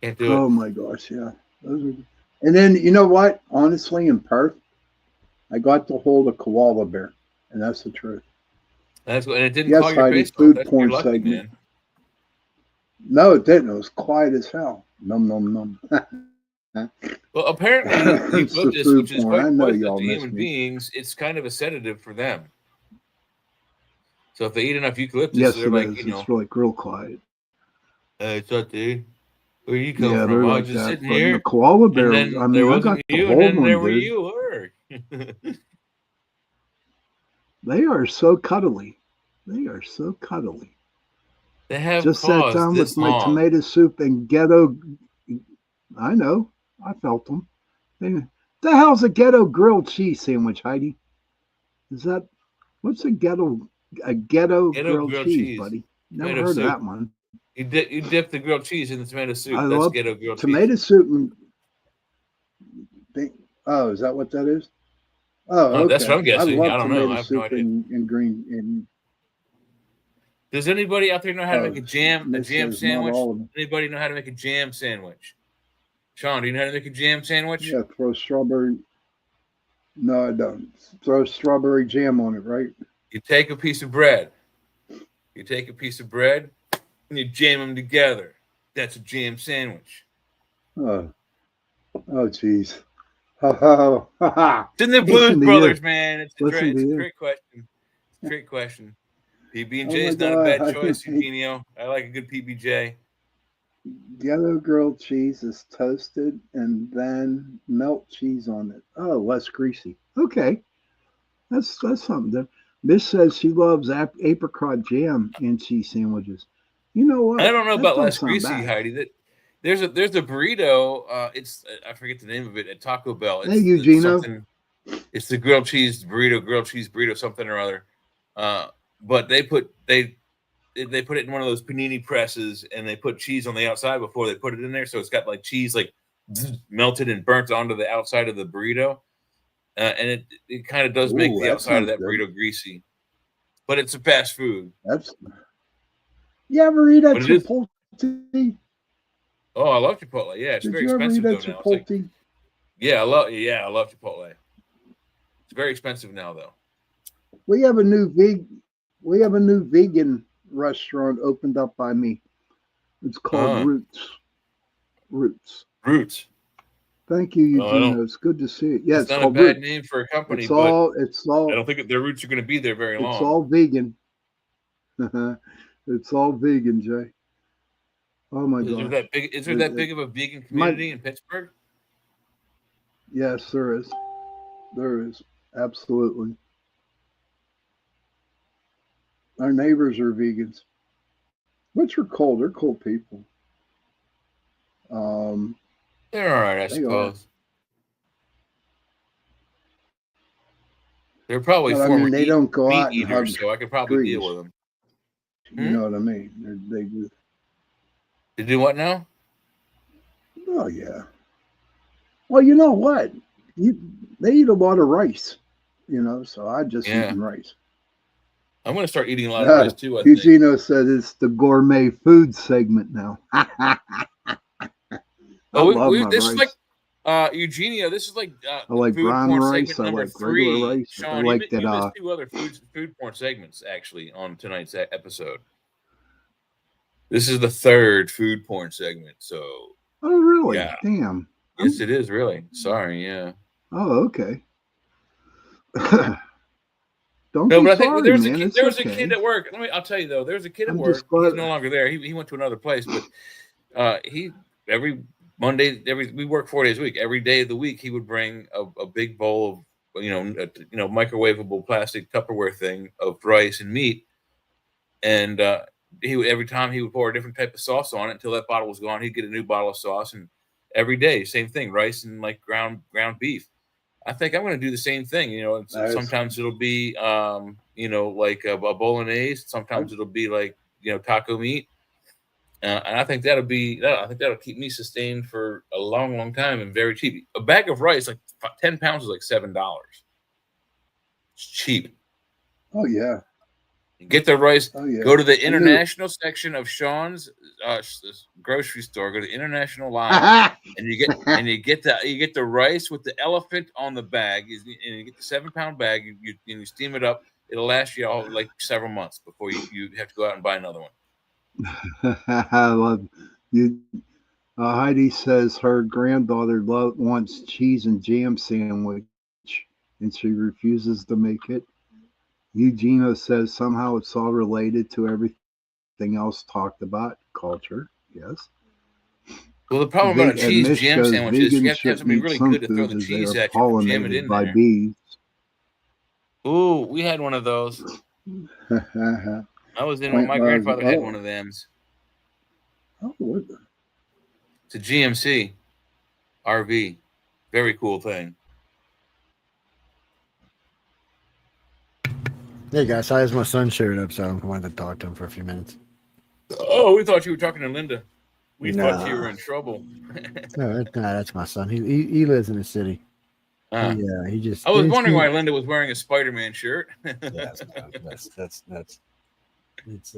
Can't do it. Oh my gosh, yeah. Those are, and then you know what? Honestly, in Perth, I got to hold a koala bear, and that's the truth. That's what, and it didn't Yes, call your Heidi, face. food That's porn you're lucky, segment. man. No, it didn't. It was quiet as hell. Num num num. Well, apparently, It's the eucalyptus, food which is porn. I quite know poisonous y'all to miss human me. beings, it's kind of a sedative for them. So if they eat enough eucalyptus, Yes, they're it like, is. you know, It's like real quiet. it's up there. Where you come Yeah, from? they're I was like just that. sitting But here. the koala bear, And then I mean, there I wasn't got to you, hold and then there one, were dude. you were. They are so cuddly. They are so cuddly. They have Just sat paws down this with my long. tomato soup and ghetto. I know. I felt them. The hell's a ghetto grilled cheese sandwich, Heidi? Is that what's a ghetto grilled cheese, buddy? Never Tomato heard soup. of that one. You dip the grilled cheese in the tomato soup. I That's love ghetto grilled tomato cheese. soup. Oh, is that what that is? Oh, okay. That's what I'm guessing. I love I don't know. tomato I have no soup idea. and green. Does anybody out there know how to Oh, make a jam this is not sandwich? all of them. Anybody know how to make a jam sandwich? Sean, do you know how to make a jam sandwich? Yeah, throw strawberry. No, I don't. Throw strawberry jam on it, right? You take a piece of bread. You take a piece of bread and you jam them together. That's a jam sandwich. Oh, jeez. Oh, It's in the Blues Brothers, man. It's a great question. Great question. PB&J is not a bad choice, Eugenio. I like a good PB&J. Ghetto grilled cheese is toasted and then melt cheese on it. Oh, less greasy. Okay, that's something. That Miss says she loves apricot jam and cheese sandwiches. You know what? I don't know That about don't less sound greasy, bad. Heidi. That there's a burrito. It's I forget the name of it at Taco Bell. It's Hey, Eugenio. It's the grilled cheese burrito, something or other. But they put it in one of those panini presses, and they put cheese on the outside before they put it in there, so it's got like cheese like melted and burnt onto the outside of the burrito, and it kind of does make Ooh, the that outside of sounds that burrito greasy. But it's a fast food. You ever eat at But it is- Chipotle? Oh, I love Chipotle. Yeah, it's Did very you ever expensive eat though at now. It's like- Chipotle? I love Chipotle. It's very expensive now though. We have a new vegan restaurant opened up by me. It's called Roots. Thank you, No, I don't- Eugene. It's good to see it. Yeah, it's it's not a called bad Roots. name for a company, It's but all I don't think their roots are going to be there very long. it's all vegan. It's all vegan, Jay. Oh my Is there gosh. that big? Is there that big of a vegan community in Pittsburgh? Yes, there is. There is. Absolutely. Our neighbors are vegans, which are cool. They're cool people. They're all right, I They are. suppose. They're probably But, I former mean, they don't go meat out and hug eaters, so I could probably deal trees. with them. You know what I mean? They do. They do what now? Oh yeah. Well, you know what? They eat a lot of rice. So I just Yeah. eat rice. I'm going to start eating a lot of rice too. I think. Eugenio said it's the gourmet food segment now. I love my This rice. is like Eugenio. This is like I like food brown porn rice. segment I number like 3. regular rice. I Sean, like you that. missed 2 other food porn segments actually on tonight's episode. This is the 3rd food porn segment. So. Oh really? Yeah. Damn. Yes, it is really. Sorry, yeah. Oh okay. Don't No, be but I think sorry, there's man. there was It's a kid okay. at work. I'll tell you though. There's a kid at I'm work. just He's glad- no longer there. He went to another place, but he every Monday, we work 4 days a week. Every day of the week, he would bring a big bowl microwavable plastic Tupperware thing of rice and meat, and every time he would pour a different type of sauce on it until that bottle was gone. He'd get a new bottle of sauce, and every day, same thing, rice and like ground beef. I think I'm going to do the same thing. Sometimes it'll be, like a bolognese. Sometimes it'll be like, taco meat. And I think that'll keep me sustained for a long, long time and very cheap. A bag of rice, like 10 pounds, is like $7. It's cheap. Oh yeah. Get the rice. Oh, yeah. Go to the international section of Sean's grocery store. Go to the international line, and you get the rice with the elephant on the bag. And you get the 7-pound bag. You steam it up. It'll last you all like several months before you have to go out and buy another one. I love you. Heidi says her granddaughter wants cheese and jam sandwich, and she refuses to make it. Eugenio says somehow it's all related to everything else talked about. Culture, yes. Well, the problem about a cheese jam sandwich is you have to have something really good to throw the cheese at you and jam it in there. Bees. Ooh, we had one of those. I was in when my grandfather had one of them. Oh, what? It's a GMC RV. Very cool thing. Hey guys, as my son showed up, so I wanted to talk to him for a few minutes. Oh, we thought you were talking to Linda. We thought you were in trouble. No, that's my son. He lives in the city. He just. I was wondering why Linda was wearing a Spider-Man shirt. That's it's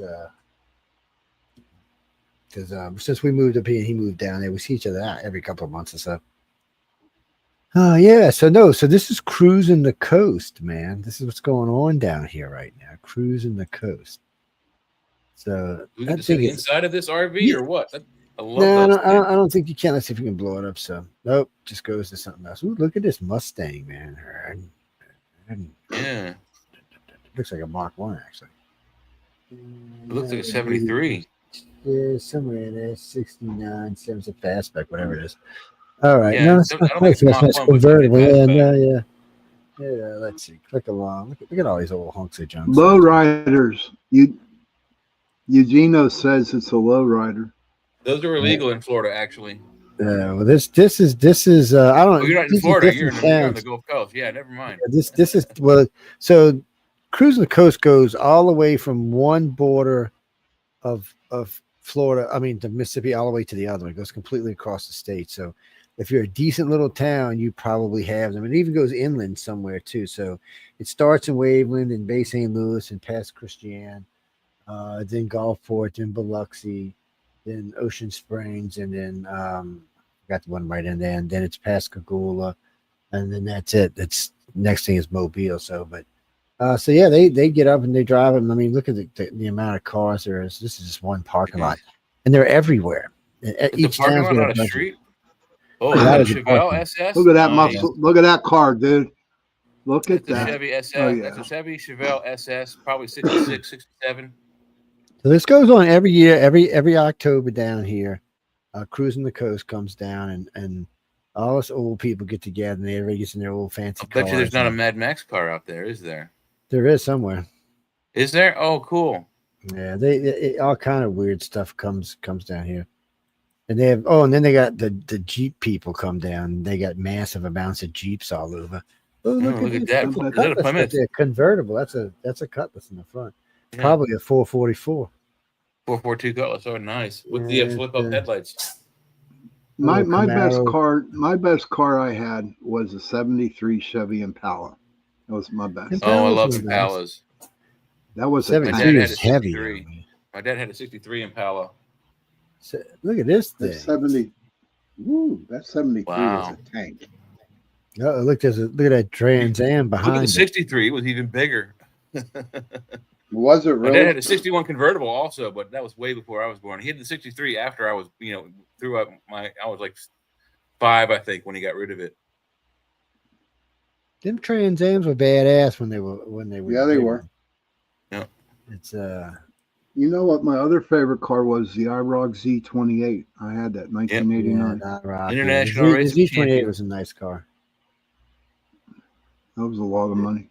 because since we moved up here and he moved down there, we see each other out every couple of months or so. Oh yeah, so this is cruising the coast, man. This is what's going on down here right now, cruising the coast. So we get to see the inside of this RV or what? I don't think you can. Let's see if we can blow it up. So nope, just goes to something else. Ooh, look at this Mustang, man. Yeah, it looks like a Mark 1 actually. It looks like a 73. Yeah, somewhere in there, 69, 70 fastback, whatever it is. All right, Yeah, no, it's it's convertible. Yeah. Let's see. Click along. Look at all these old hunks of junk. Lowriders. Eugenio says it's a lowrider. Those are illegal in Florida, actually. Well, this is I don't know. You're not in Florida. You're on the Gulf Coast. Yeah, never mind. This is so cruising the coast goes all the way from one border of Florida. I mean, to Mississippi, all the way to the other one. It goes completely across the state. So if you're a decent little town, you probably have them. It even goes inland somewhere too. So it starts in Waveland and Bay St. Louis and past Christian, then Gulfport, then Biloxi, then Ocean Springs, and then got the one right in there, and then it's Pascagoula, and then that's it. That's next thing is Mobile. So, but so yeah, they get up and they drive them. I mean, look at the amount of cars there is. This is just one parking lot, and they're everywhere. Each parking lot on a street. Oh, that is Chevelle SS. Look at that muscle. Look at that car, dude. Look at that. Chevy SS. Oh, yeah. That's a Chevy Chevelle SS, probably 66, 67. So this goes on every year, every October down here. Cruising the coast comes down, and all us old people get together, and everybody gets in their old fancy I bet cars. you there's not a Mad Max car out there, is there? There is somewhere. Is there? Oh, cool. Yeah, they all kind of weird stuff comes down here, and they have. Oh, and then they got the Jeep people come down. They got massive amounts of Jeeps all over. Oh, look at that! Is that a Plymouth? A convertible. That's a Cutlass in the front. Yeah. Probably a 444. 442 Cutlass. Oh, nice with the flip up headlights. My best car I had was a '73 Chevy Impala. That was my best. Oh, I love Impalas. That was a '73 tank. is heavy. My dad had a '63 Impala. So, look at this thing. That 73 Wow. is a tank. Oh, look at that Trans Am Look at behind the it. ~63. It was even bigger. Was it My really? dad had a '61 convertible also, but that was way before I was born. He had the '63 after I was, throughout I was like 5, I think, when he got rid of it. Them Trans Ams were badass when they were. Yeah, they were. Yeah. It's You know what? My other favorite car was the IROC Z28. I had that 1989. International the Racing Z28 Champion. was a nice car. That was a lot of money.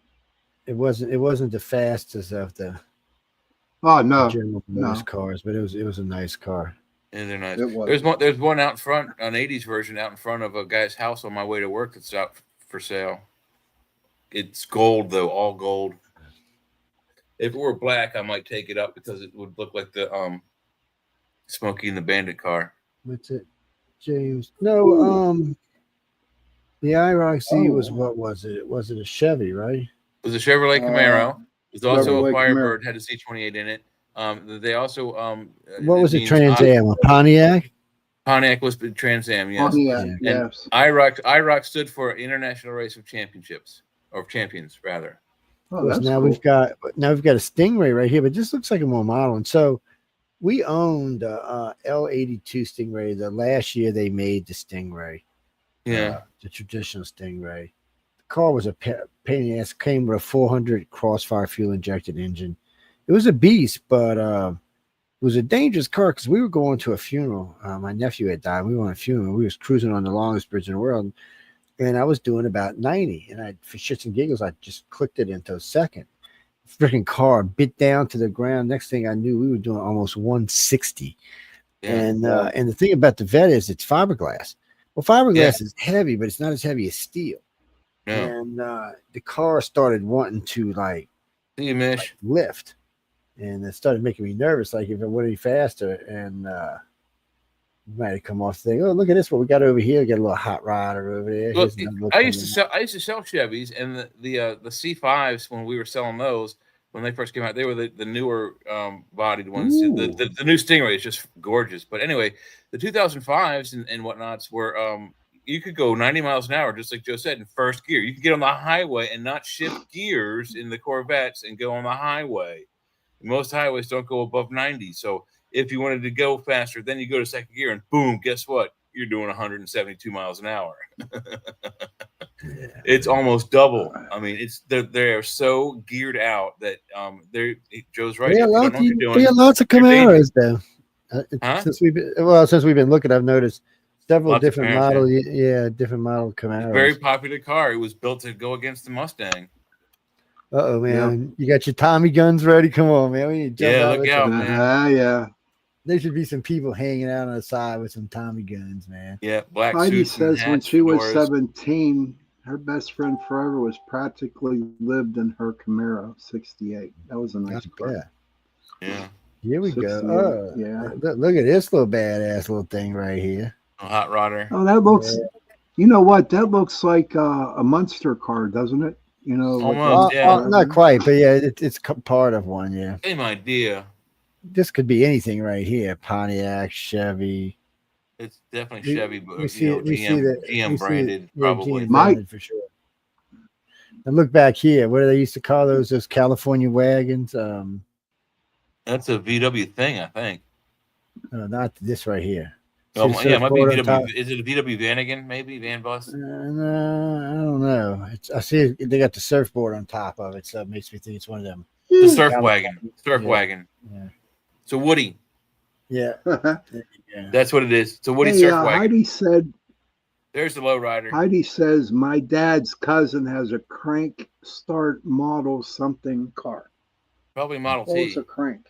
It wasn't the fastest of the General Motors cars, but it was a nice car. Yeah, they're nice. It was. There's one out front, an 80s version out in front of a guy's house on my way to work that's out for sale. It's gold though, all gold. If it were black, I might take it up because it would look like the Smokey and the Bandit car. What's it, James? No, the IROC was, what was it? Was it a Chevy, right? It was a Chevrolet Camaro. It was also Chevrolet a Firebird, Camaro. had a Z28 in it. They also What was it? Trans Am? A Pontiac? Pontiac was Trans Am, yes. Pontiac, And yes. IROC stood for International Race of Championships, or Champions rather. Oh, that's now cool. we've got a Stingray right here, but this looks like a more model. And so we owned L82 Stingray. The last year they made the Stingray, Yeah. the traditional Stingray. The car was a pain in the ass. Came with a 400 Crossfire fuel injected engine. It was a beast, but it was a dangerous car because we were going to a funeral. My nephew had died. We were on a funeral. We was cruising on the longest bridge in the world. And I was doing about 90, and for shits and giggles, I just clicked it into a second. Freaking car bit down to the ground. Next thing I knew, we were doing almost 160. Yeah. And the thing about the Vet is it's fiberglass. Well, fiberglass is heavy, but it's not as heavy as steel. No. And the car started wanting to lift, and it started making me nervous. Like if it went any faster, and might have come off saying, "Oh, look at this! What we got over here? We got a little hot rodder over there." Look, Here's another I used to sell Chevys, and the C5s when we were selling those when they first came out, they were the newer bodied ones. The new Stingray is just gorgeous. But anyway, the 2005s and whatnots were you could go 90 miles an hour, just like Joe said, in first gear. You could get on the highway and not shift gears in the Corvettes and go on the highway. Most highways don't go above 90. So if you wanted to go faster, then you go to second gear and boom, guess what? You're doing 172 miles an hour. It's almost double. I mean, they're so geared out that Joe's right. Yeah, lots of Camaros though. Since we've been looking, I've noticed several Lots of different Camaros, model, different model Camaros. Very popular car. It was built to go against the Mustang. Uh-oh, man. You got your Tommy guns ready? Come on, man. We need to jump Look out, man. Yeah. There should be some people hanging out on the side with some Tommy guns, man. Yeah, black Heidi suits and says when hats, she was fedoras. 17, her best friend forever was practically lived in her Camaro 68. That was a nice car. Yeah. Here we go. 68, Oh, yeah. Look at this little badass little thing right here. A hot rodder. Oh, that looks. You know what? That looks like a Munster car, doesn't it? You know, Almost, yeah. Not quite, but yeah, it's part of one. Yeah. Same idea. This could be anything right here: Pontiac, Chevy. It's definitely Chevy, but GM GM branded, probably. GM branded for sure. And look back here. What do they used to call those California wagons? That's a VW thing, I think. No, not this right here. Oh, yeah, it might be surfboard on top. VW. Is it a VW Vanagon? Maybe Van Bus. No, I don't know. I see they got the surfboard on top of it, so it makes me think it's one of them. The surf wagon. Surf wagon. Yeah. So Woody. Yeah. That's what it is. It's a Woody Hey, surf wagon. Heidi said. There's the lowrider. Heidi says my dad's cousin has a crank start model something car. Probably Model Oh, T. it's a crank.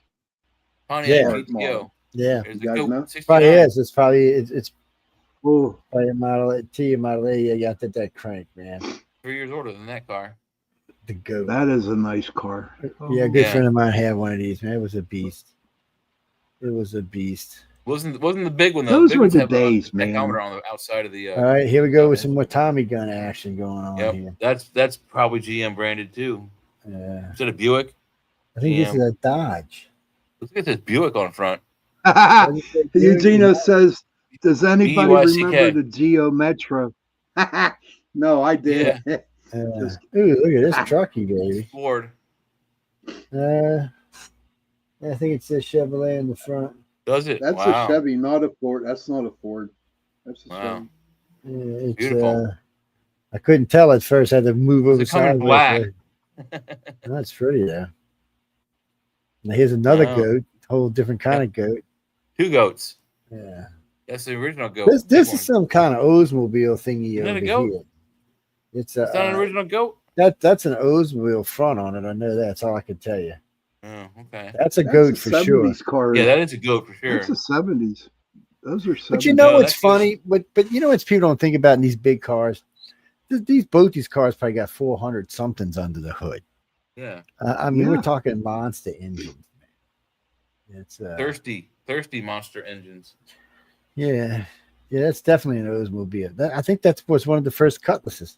Pontiac Yeah. GTO. Yeah. There's You the guys Goat know? 69. Probably is. It's probably it's Oh, probably a Model T, a Model A. You got that crank, man. 3 years older than that car. The goat. that is a nice car. Yeah, a good Yeah. friend of mine had one of these, man. It was a beast. It was a beast. Wasn't the big one though? Those big were ones the have days, a man. tachometer on the outside of the. All right, here we go with some more Tommy gun action going on Yep, here. that's probably GM branded too. Yeah. Is it a Buick? I think this GM. is a Dodge. Look at this Buick on front. Eugenia says, "Does anybody BUICK. remember the Geo Metro?" No, I did. Ooh, look at this trucky, baby. Ford. I think it says Chevrolet in the front. Does it? That's Wow. a Chevy, not a Ford. That's not a Ford. That's a Wow. Chevy. Yeah, it's, Beautiful. I couldn't tell at first. I had to move over Is it coming sideways. black? That's pretty though. Now here's another Wow. goat, whole different kind of goat. 2 goats. Yeah. That's the original goat. This one. is some kind of Oldsmobile thingy Isn't over it a goat? here. It's It's not an original goat. That's an Oldsmobile front on it. I know that's all I can tell you. Oh, okay. That's a goat for sure. 70s car. Yeah, that is a goat for sure. That's the 70s. Those are 70s. But you know No, what's that's funny? But you know what people don't think about in these big cars? Both these cars probably got 400 somethings under the hood. Yeah. I mean, we're talking monster engines. Man. It's thirsty monster engines. Yeah, that's definitely an Oldsmobile. I think that was one of the first Cutlasses.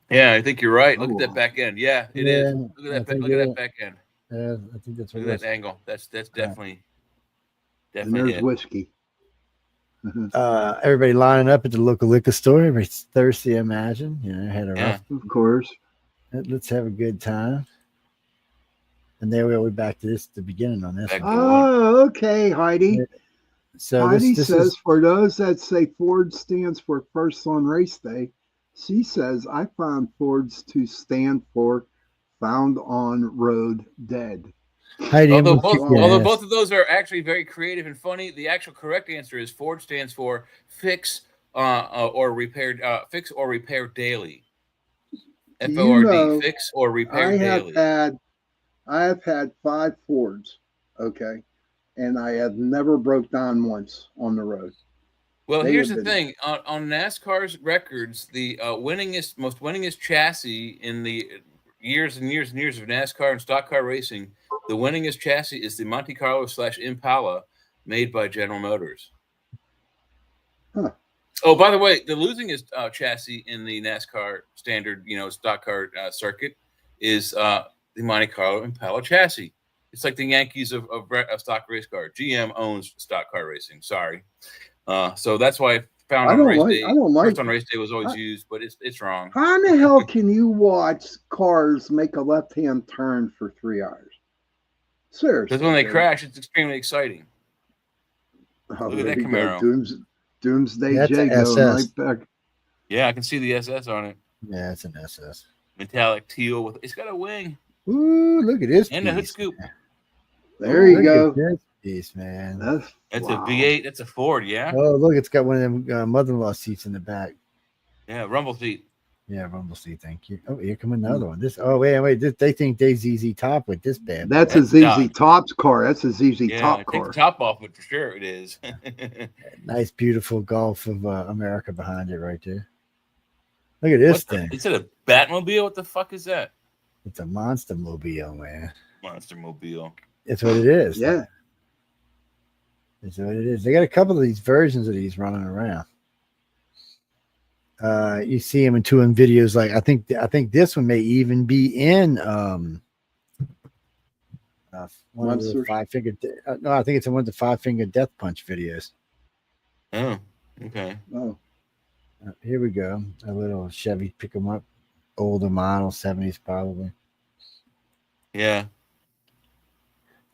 Yeah, I think you're right. Look at that back end. Yeah, it is. Yeah, Look at that. Look at that back end. Yeah, I think that's what Look it at was. that angle. That's definitely And there's it. whiskey. Everybody lining up at the local liquor store. Everybody's thirsty, I imagine. You know, had a rough. Of course. Let's have a good time. And there we'll be back to the beginning on this. one. Oh, okay, Heidi. So Heidi this says, is, for those that say Ford stands for first on race day, she says, I found Ford's to stand for found on road dead. Heidi, Although both of those are actually very creative and funny, the actual correct answer is Ford stands for fix or repair daily. FORD, fix or repair daily. I have had 5 Fords, okay, and I have never broke down once on the road. Well, here's the thing: on NASCAR's records, the most winningest chassis in the years and years and years of NASCAR and stock car racing, the winningest chassis is the Monte Carlo / Impala, made by General Motors. Huh. Oh, by the way, the losingest chassis in the NASCAR standard, stock car circuit is the Monte Carlo Impala chassis. It's like the Yankees of stock race car. GM owns stock car racing. Sorry. So that's why I found on race day. First on race day was always used, but it's wrong. How in the hell can you watch cars make a left-hand turn for 3 hours? Seriously. Because when they crash, it's extremely exciting. Oh, Look at that Camaro. Doomsday That's J an going SS. right back. Yeah, I can see the SS on it. Yeah, it's an SS. Metallic teal with it's got a wing. Ooh, look at this. And a hood scoop. There you go. Look at this piece, man. That's a V8. That's a Ford, yeah. Oh, look, it's got one of them mother-in-law seats in the back. Yeah, rumble seat. Yeah, rumble seat. Thank you. Oh, here come another one. Wait. They think they ZZ Top with this bad. That's a ZZ Top's car. That's a ZZ Top take car. the top off it for sure. It is. Nice, beautiful Gulf of America behind it, right there. Look at this thing. Is it a Batmobile? What the fuck is that? It's a monster mobile, man. Monster mobile. It's what it is. Yeah. It's what it is. They got a couple of these versions of these running around. You see them in two videos. Like I think this one may even be in one of the 5 finger. No, I think it's in one of the 5 finger death punch videos. Oh, okay. Oh, here we go. A little Chevy pick 'em up, older model, 70s probably. Yeah.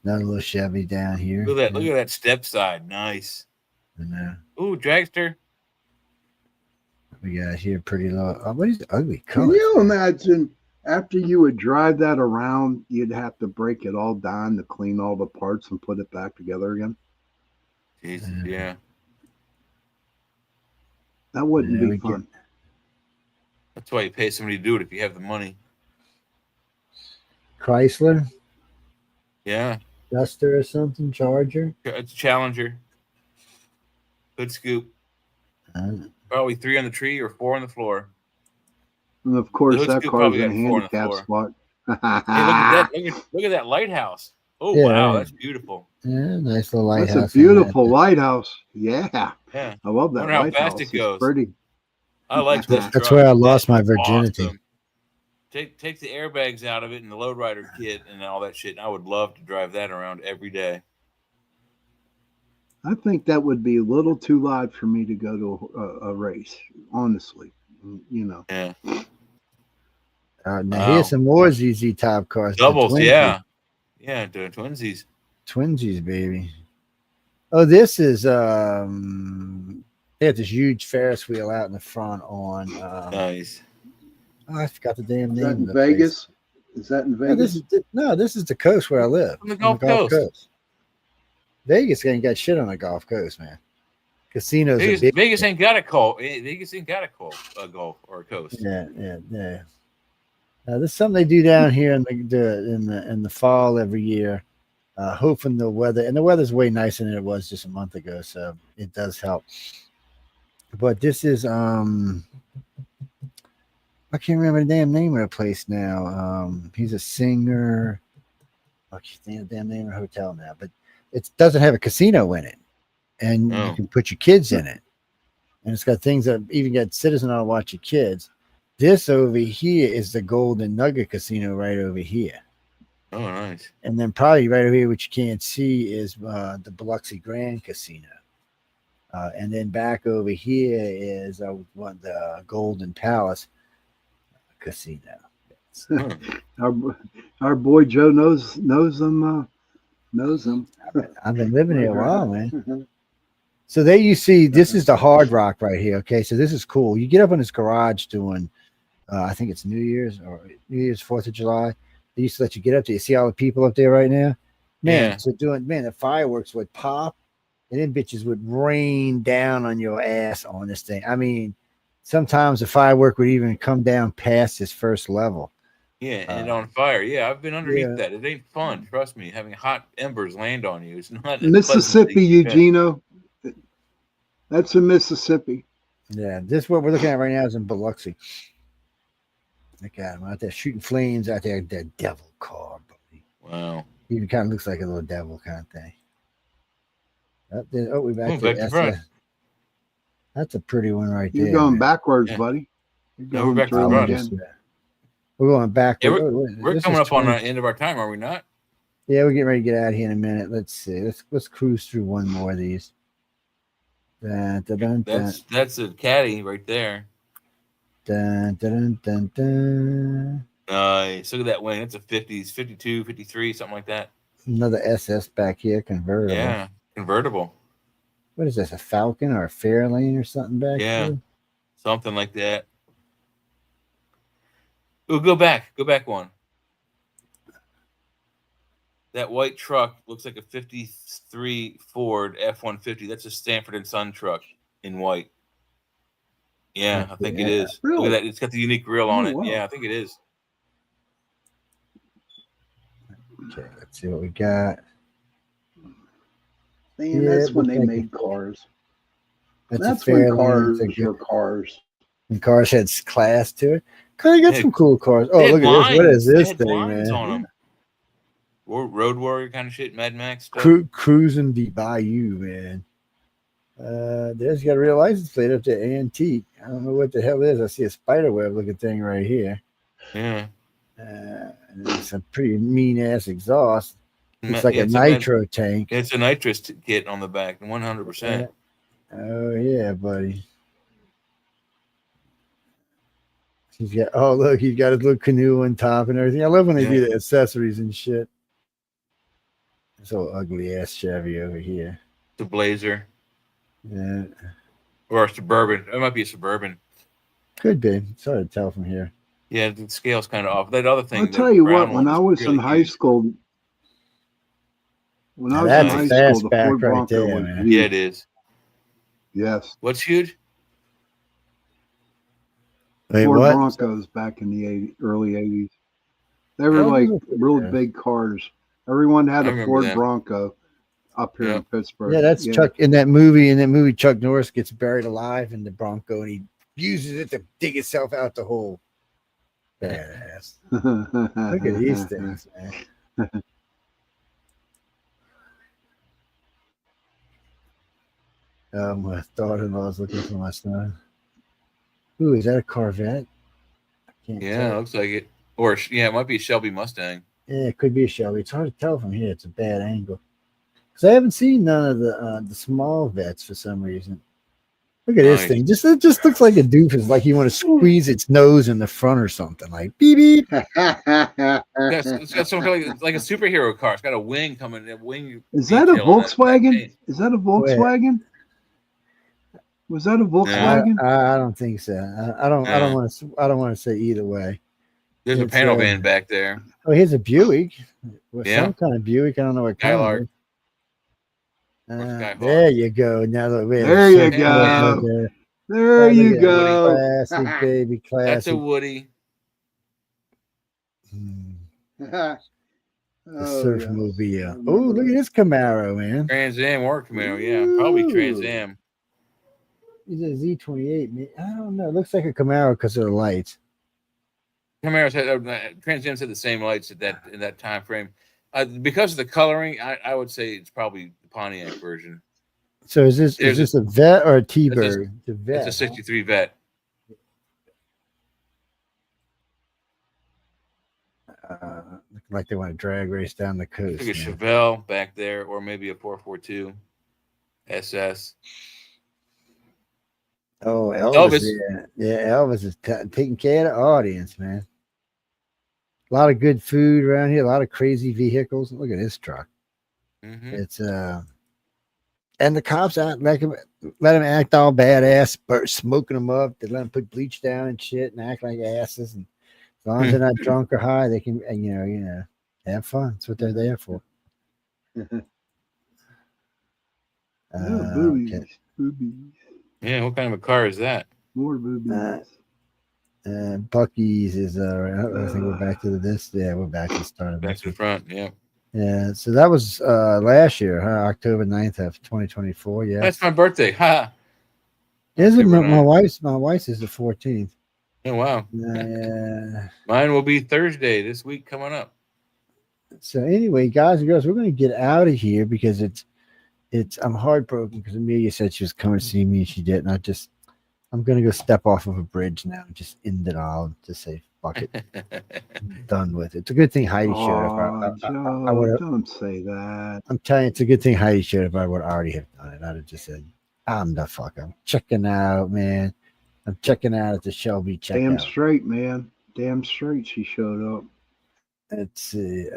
Another little Chevy down here. Look at that! Look at that step side. Nice. Ooh, dragster. We got here pretty low. Oh, what is the ugly can color? you imagine after you would drive that around, you'd have to break it all down to clean all the parts and put it back together again? Jesus, yeah. That wouldn't be fun. That's why you pay somebody to do it if you have the money. Chrysler, Yeah. Duster or something, Charger. It's a Challenger. Good scoop. Probably 3 on the tree or 4 on the floor. And of course, The hood that scoop car's probably in a got 4 on the handicap floor. spot. Hey, look at that! Look at that lighthouse. Oh Yeah, wow, right. that's beautiful. Yeah, nice little lighthouse. That's a beautiful lighthouse. Yeah. Yeah. I love that Wonder how lighthouse. fast it It's goes. pretty. I like that. That's truck. where I lost my That's virginity. awesome. Take the airbags out of it and the lowrider kit and all that shit. I would love to drive that around every day. I think that would be a little too loud for me to go to a race, honestly. You know. Yeah. Now here's some more ZZ Top cars. the Doubles, Twinsies. yeah. Yeah, the twinsies. Twinsies, baby. Oh, this is they have this huge Ferris wheel out in the front on Nice. oh, I forgot the damn Is name. that of in the place. Vegas? Is that in No, Vegas? this is the coast where I live. On the On Gulf Coast. Vegas ain't got shit on the Gulf Coast, man. Casinos. Vegas ain't got a call. Vegas ain't got a Gulf or a coast. Yeah. There's something they do down here in the fall every year, hoping the weather's way nicer than it was just a month ago, so it does help. But this is I can't remember the damn name of the place now. He's a singer. I can't think of the damn name of the hotel now, but it doesn't have a casino in it, and you can put your kids in it, and it's got things that even got Citizen on to watch your kids. This over here is the Golden Nugget Casino right over here. Oh, nice. And then probably right over here, which you can't see, is the Biloxi Grand Casino. And then back over here is the Golden Palace Casino. Our boy Joe knows them. I've been living here a while, man. So there you see, this is the Hard Rock right here. Okay, so this is cool. You get up in this garage doing, I think it's New Year's, 4th of July. They used to let you get up there. You see all the people up there right now? Man, Yeah. so the fireworks would pop, and then bitches would rain down on your ass on this thing. I mean, sometimes the firework would even come down past its first level. Yeah, and on fire. Yeah, I've been underneath that. It ain't fun. Trust me. Having hot embers land on you is not a Mississippi, pleasant thing. Eugenio. That's in Mississippi. Yeah, this what we're looking at right now is in Biloxi. Look at him out there shooting flames out there. That devil car, buddy. Wow. Even kind of looks like a little devil kind of thing. We're back back to front. That's a pretty one right there. You're going man. backwards, buddy. You're No, we're back to through front. again. We're going back. Yeah, we're coming up on the end of our time, are we not? Yeah, we're getting ready to get out of here in a minute. Let's see. Let's cruise through one more of these. Dun, dun, dun, dun. That's a caddy right there. Dun, dun, dun, dun. Nice. Look at that wing. It's a 50s, 52, 53, something like that. Another SS back here, convertible. Yeah, convertible. What is this? A Falcon or a Fairlane or something back Yeah, here? something like that. Oh, go back one. That white truck looks like a 53 Ford F-150. That's a Stanford and Son truck in white. Yeah, I think it is. Really? Look at that. It's got the unique grill on Oh, it. wow. Yeah, I think it is. Okay, let's see what we got. Man, Yeah, that's when looks they like made cars. That's That's a when Fairlane. cars It's a were cars. And cars had class to it. Kind of got some cool cars. Oh, They look had at this. What is lines. They this had thing, lines man? on 'em. Road Warrior kind of shit, Mad Max stuff. Cruising the Bayou, man. There's got a real license plate up there, antique. I don't know what the hell it is. I see a spider web looking thing right here. Yeah. And it's a pretty mean ass exhaust. It's like Yeah, a it's nitro tank. It's a nitrous kit on the back, 100%. Oh yeah, buddy. He's got look, he's got his little canoe on top and everything. I love when they do the accessories and shit. This old ugly ass Chevy over here. The Blazer. Yeah. Or a Suburban. It might be a Suburban. Could be. It's hard to tell from here. Yeah, the scale's kind of off. That other thing. I'll the tell you brown what, when one I was really in high huge. school, when I was That's in a high school, the fastback Ford right Bronco there, was man. huge. Yeah, it is. Yes. What's huge? Wait, Ford what? Broncos back in the early 80s. They were Oh, like yeah. real big cars. Everyone had I a remember Ford that. Bronco up here in Pittsburgh. Yeah, that's Chuck in that movie. In that movie, Chuck Norris gets buried alive in the Bronco and he uses it to dig itself out the hole. Badass. Look at these things, man. My daughter-in-law's looking for my son. Ooh, is that a Corvette? I can't Yeah, tell. looks like it. Or yeah, it might be a Shelby Mustang. Yeah, it could be a Shelby. It's hard to tell from here. It's a bad angle. Because I haven't seen none of the small vets for some reason. Look at this Nice. thing. It just looks like a doofus, like you want to squeeze its nose in the front or something. Like beep beep. It's got some kind of like a superhero car. It's got a wing coming. A wing. Is that a detail on that Volkswagen? paint. Is that a Volkswagen? Was that a Volkswagen? I don't think so. I don't No. want to say either way. There's a It's, panel van back there. Oh, here's a Buick. Well, Yeah. some kind of Buick. I don't know what kind. Skylark. There you go. Now look, There you go. There you go. Classic, baby, classic. That's a Woody. The Surfmobile. Oh, look at this Camaro, man. Trans Am or Camaro, yeah, probably Trans Am. He's a Z28, man. I don't know. It looks like a Camaro because of the lights. Camaros had Trans Am's had the same lights at that in that time frame. Because of the coloring, I would say it's probably the Pontiac version. So is this a Vet or a T-Bird? It's a 63 Vet. Looking like they want to drag race down the coast. I think a Chevelle back there, or maybe a 442 SS. Oh, Elvis. Yeah, Elvis is taking care of the audience, man. A lot of good food around here, a lot of crazy vehicles. Look at this truck. It's and the cops out let him act all badass, smoking them up. They let them put bleach down and shit and act like asses. And as long as they're not drunk or high, they can, you know, have fun. That's what they're there for. Boobies. Okay. Boobies. Yeah, what kind of a car is that? More boobies. Bucky's is I think we're back to this. Yeah, we're back to the start. Back to the front, yeah. Yeah, so that was last year, huh? October 9th of 2024. Yeah. That's my birthday. Ha. Is it my wife's is the 14th. Oh wow. Yeah. Mine will be Thursday this week coming up. So anyway, guys and girls, we're gonna get out of here because I'm heartbroken because Amelia said she was coming to see me and she didn't. I'm gonna go step off of a bridge now and just end it all. Just say fuck it. I'm done with it. It's a good thing Heidi showed up. I would've, don't say that. I'm telling you, it's a good thing Heidi showed up. I would already have done it. I'd have just said, I'm the fuck. I'm checking out, man. I'm checking out at the Shelby checkout. Damn straight, man. Damn straight she showed up. Let's see.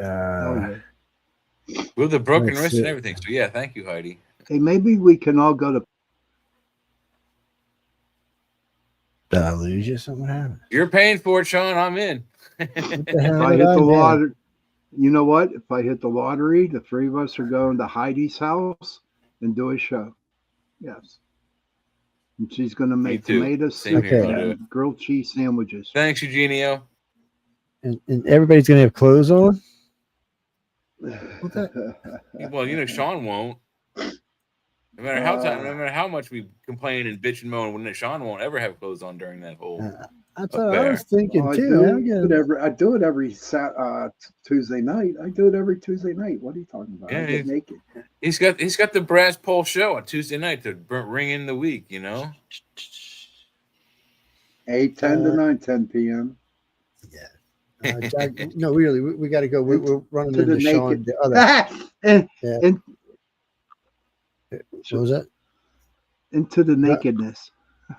With the broken wrist and everything. So yeah, thank you, Heidi. Hey, maybe we can all go to. Did I lose you? Something happened. You're paying for it, Sean. I'm in. If I hit the lottery, you know what? If I hit the lottery, the three of us are going to Heidi's house and do a show. Yes. And she's going to make tomato soup and grilled cheese sandwiches. Thanks, Eugenio. And everybody's going to have clothes on? Well, you know, Sean won't. No matter how much we complain and bitch and moan, Sean won't ever have clothes on during that whole. That's what I was thinking too. I do it every Tuesday night. I do it every Tuesday night. What are you talking about? Yeah, I get naked. He's got the brass pole show on Tuesday night to ring in the week. You know, 8:10 to 9:10 p.m. Jack, no, really, we got to go. We're running into Sean. The other. What was that? Into the nakedness.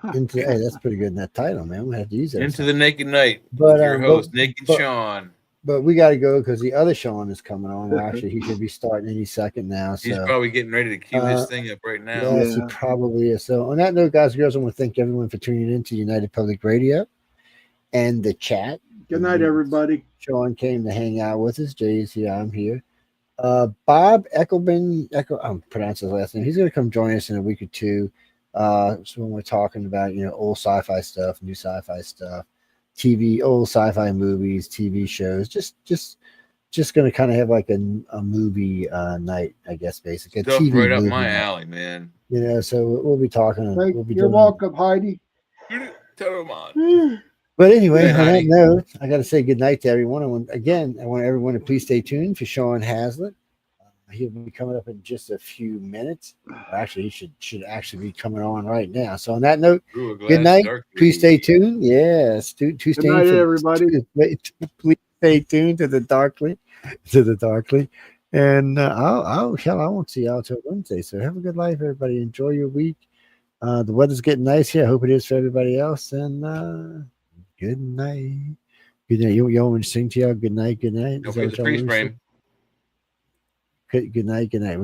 Hey, that's pretty good in that title, man. We have to use it. Into the Naked Night. But your host, Naked Sean. But we got to go because the other Sean is coming on. Well, actually, he should be starting any second now. So. He's probably getting ready to cue his thing up right now. Yes, he probably is. So on that note, guys and girls, I want to thank everyone for tuning in to United Public Radio and the chat. Good night, everybody. Sean came to hang out with us. Jay is here. I'm here. Bob Eckelman, I'm pronouncing his last name. He's going to come join us in a week or two. So when we're talking about, old sci-fi stuff, new sci-fi stuff, old sci-fi movies, TV shows, just going to kind of have like a movie night, I guess, basically. Stuff right up my alley, man. So we'll be talking. You're welcome, Heidi. Tell him on. But anyway, on that note, I got to say good night to everyone. I want everyone to please stay tuned for Sean Haslett. He'll be coming up in just a few minutes. Actually, he should actually be coming on right now. So on that note, good night. Please stay tuned. Yes, good night, everybody. Please stay tuned to the Darkly, and I won't see y'all till Wednesday. So have a good life, everybody. Enjoy your week. The weather's getting nice here. I hope it is for everybody else. And good night. Good night. You want me to sing to y'all? Good night. Good night. Don't forget the freeze frame. Good night. Good night.